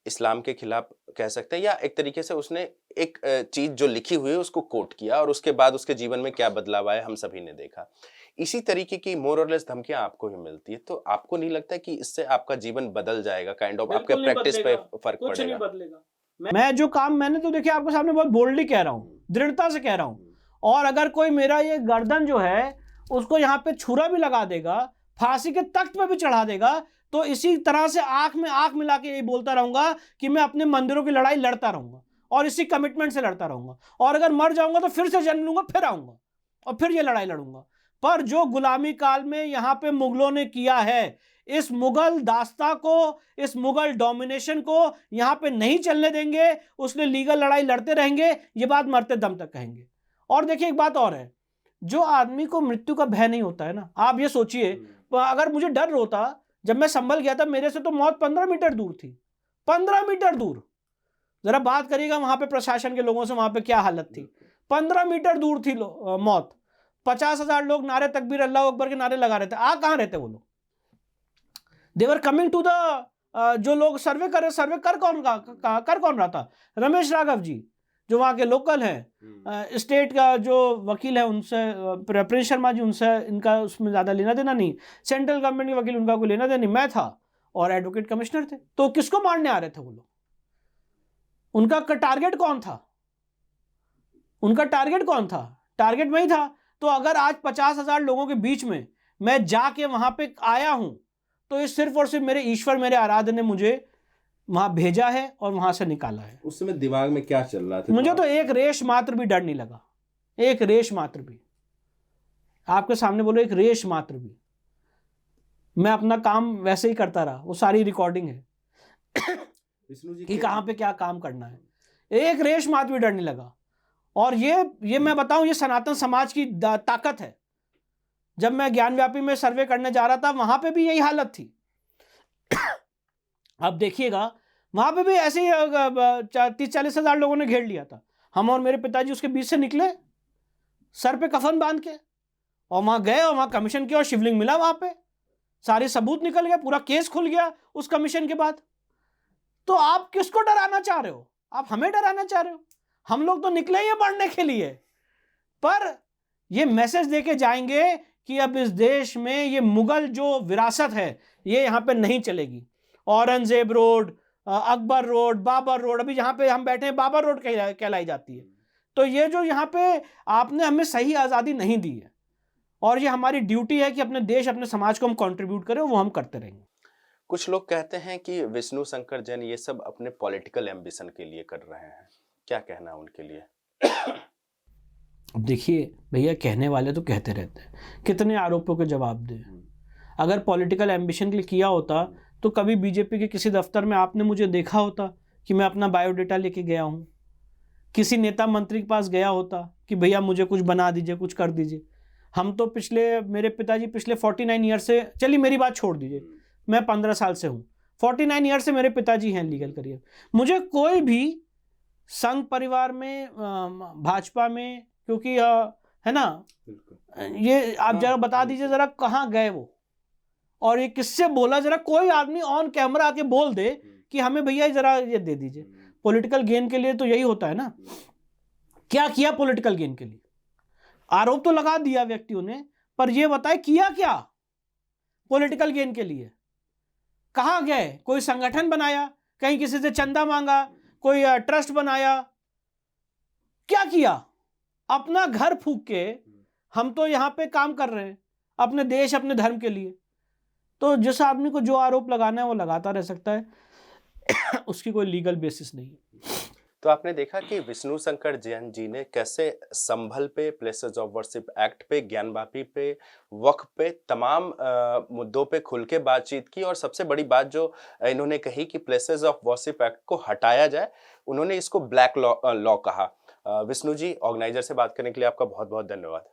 इस्लाम के खिलाफ कह सकते हैं, या एक तरीके से उसने एक चीज जो लिखी हुई है उसको कोट किया, और उसके बाद उसके जीवन में क्या बदलाव आया हम सभी ने देखा। इसी तरीके की मोर और लेस धमकियां आपको ही मिलती है, तो आपको नहीं लगता कि इससे आपका जीवन बदल जाएगा? काइंड ऑफ आपके प्रैक्टिस पे फर्क पड़ेगा? मैं जो काम, मैंने तो देखिए आपके सामने बहुत बोल्डली कह रहा हूँ, दृढ़ता से कह रहा हूँ। और अगर कोई मेरा ये गर्दन जो है उसको यहाँ पे छुरा भी लगा देगा, फांसी के तख्त पे भी चढ़ा देगा, तो इसी तरह से आंख में आंख मिला के यही बोलता रहूंगा कि मैं अपने मंदिरों की लड़ाई लड़ता रहूंगा, और इसी कमिटमेंट से लड़ता रहूंगा। और अगर मर जाऊंगा तो फिर से जन्म लूंगा, फिर आऊंगा और फिर ये लड़ाई लड़ूंगा। पर जो गुलामी काल में यहाँ पे मुगलों ने किया है, इस मुगल दास्ता को, इस मुगल डोमिनेशन को यहाँ पे नहीं चलने देंगे। उसने लीगल लड़ाई लड़ते रहेंगे, ये बात मरते दम तक कहेंगे। और देखिए एक बात और है, जो आदमी को मृत्यु का भय नहीं होता है ना, आप ये सोचिए, अगर मुझे डर होता, जब मैं संभल गया था, मेरे से तो मौत 15 मीटर दूर थी, 15 मीटर दूर। जरा बात करिएगा वहां पे प्रशासन के लोगों से, वहां पे क्या हालत थी। 15 मीटर दूर थी मौत। 50,000 लोग नारे तकबीर अल्लाह अकबर के नारे लगा रहे थे। कहां रहते वो लोग? देवर कमिंग टू द जो लोग सर्वे कर कौन रहा था? रमेश राघव जी जो वहां के लोकल हैं, स्टेट का जो वकील है उनसे, प्रिंस शर्मा जी, उनसे इनका उसमें ज्यादा लेना देना नहीं। सेंट्रल गवर्नमेंट के वकील, उनका कोई लेना देना नहीं। मैं था और एडवोकेट कमिश्नर थे। तो किसको मारने आ रहे थे वो लोग? उनका टारगेट कौन था? टारगेट वही था। तो अगर आज 50,000 लोगों के बीच में मैं जाके वहां पे आया हूं, तो ये सिर्फ और सिर्फ मेरे ईश्वर, मेरे आराध्य ने मुझे वहां भेजा है और वहां से निकाला है। उस समय दिमाग में क्या चल रहा था? मुझे तो एक रेश मात्र भी डर नहीं लगा, एक रेश मात्र भी। आपके सामने बोलो, एक रेश मात्र भी। मैं अपना काम वैसे ही करता रहा। वो सारी रिकॉर्डिंग है विष्णु जी कि कहां पे क्या काम करना है। एक रेश मात्र भी डर नहीं लगा। और ये मैं बताऊं, ये सनातन समाज की ताकत है। जब मैं ज्ञानव्यापी में सर्वे करने जा रहा था, वहां पे भी यही हालत थी। अब देखिएगा, वहां पे भी ऐसे ही 30-40 हजार लोगों ने घेर लिया था। हम और मेरे पिताजी उसके बीच से निकले, सर पे कफन बांध के, और वहां गए और वहां कमीशन किया और शिवलिंग मिला वहां पे। सारे सबूत निकल गया, पूरा केस खुल गया उस कमीशन के बाद। तो आप किसको डराना चाह रहे हो? आप हमें डराना चाह रहे हो? हम लोग तो निकले ही पढ़ने के लिए, पर ये मैसेज देके जाएंगे कि अब इस देश में ये मुगल जो विरासत है ये यहां पे नहीं चलेगी। Aurangzeb road, Akbar road, Babur road, अभी जहां पे हम बैठे हैं बाबर रोड कहलाई जाती है। तो ये जो यहाँ पे आपने हमें सही आज़ादी नहीं दी है, और ये हमारी ड्यूटी है कि अपने देश, अपने समाज को हम कंट्रीब्यूट करें, वो हम करते रहेंगे। कुछ लोग कहते हैं कि विष्णु शंकर जैन ये सब अपने पॉलिटिकल एम्बिशन के लिए कर रहे हैं, क्या कहना है उनके लिए? देखिए भैया, कहने वाले तो कहते रहते हैं, कितने आरोपों के जवाब दें। अगर पॉलिटिकल एम्बिशन के लिए किया होता तो कभी बीजेपी के किसी दफ्तर में आपने मुझे देखा होता कि मैं अपना बायोडेटा लेके गया हूँ? किसी नेता मंत्री के पास गया होता कि भैया मुझे कुछ बना दीजिए, कुछ कर दीजिए? हम तो मेरे पिताजी पिछले 49 ईयर से, चलिए मेरी बात छोड़ दीजिए, मैं 15 साल से हूँ, 49 ईयर से मेरे पिताजी हैं लीगल करियर। मुझे कोई भी संघ परिवार में, भाजपा में, क्योंकि है ना, ये आप जरा बता दीजिए जरा कहाँ गए वो, और ये किससे बोला? जरा कोई आदमी ऑन कैमरा आके बोल दे कि हमें भैया जरा ये दे दीजिए। पॉलिटिकल गेन के लिए तो यही होता है ना। क्या किया पॉलिटिकल गेन के लिए? आरोप तो लगा दिया व्यक्तियों ने, पर ये बताए किया क्या पॉलिटिकल गेन के लिए? कहां गए? कोई संगठन बनाया, कहीं किसी से चंदा मांगा, कोई ट्रस्ट बनाया, क्या किया? अपना घर फूंक के हम तो यहां पे काम कर रहे हैं अपने देश, अपने धर्म के लिए। तो जिस आदमी को जो आरोप लगाना है वो लगाता रह सकता है, उसकी कोई लीगल बेसिस नहीं है। तो आपने देखा कि विष्णु शंकर जैन जी ने कैसे संभल पे, प्लेसेस ऑफ वर्शिप एक्ट पे, ज्ञानवापी पे, वक्फ पे, तमाम मुद्दों पे खुल के बातचीत की। और सबसे बड़ी बात जो इन्होंने कही कि प्लेसेस ऑफ वर्शिप एक्ट को हटाया जाए, उन्होंने इसको ब्लैक लॉ कहा। विष्णु जी, ऑर्गेनाइजर से बात करने के लिए आपका बहुत बहुत धन्यवाद।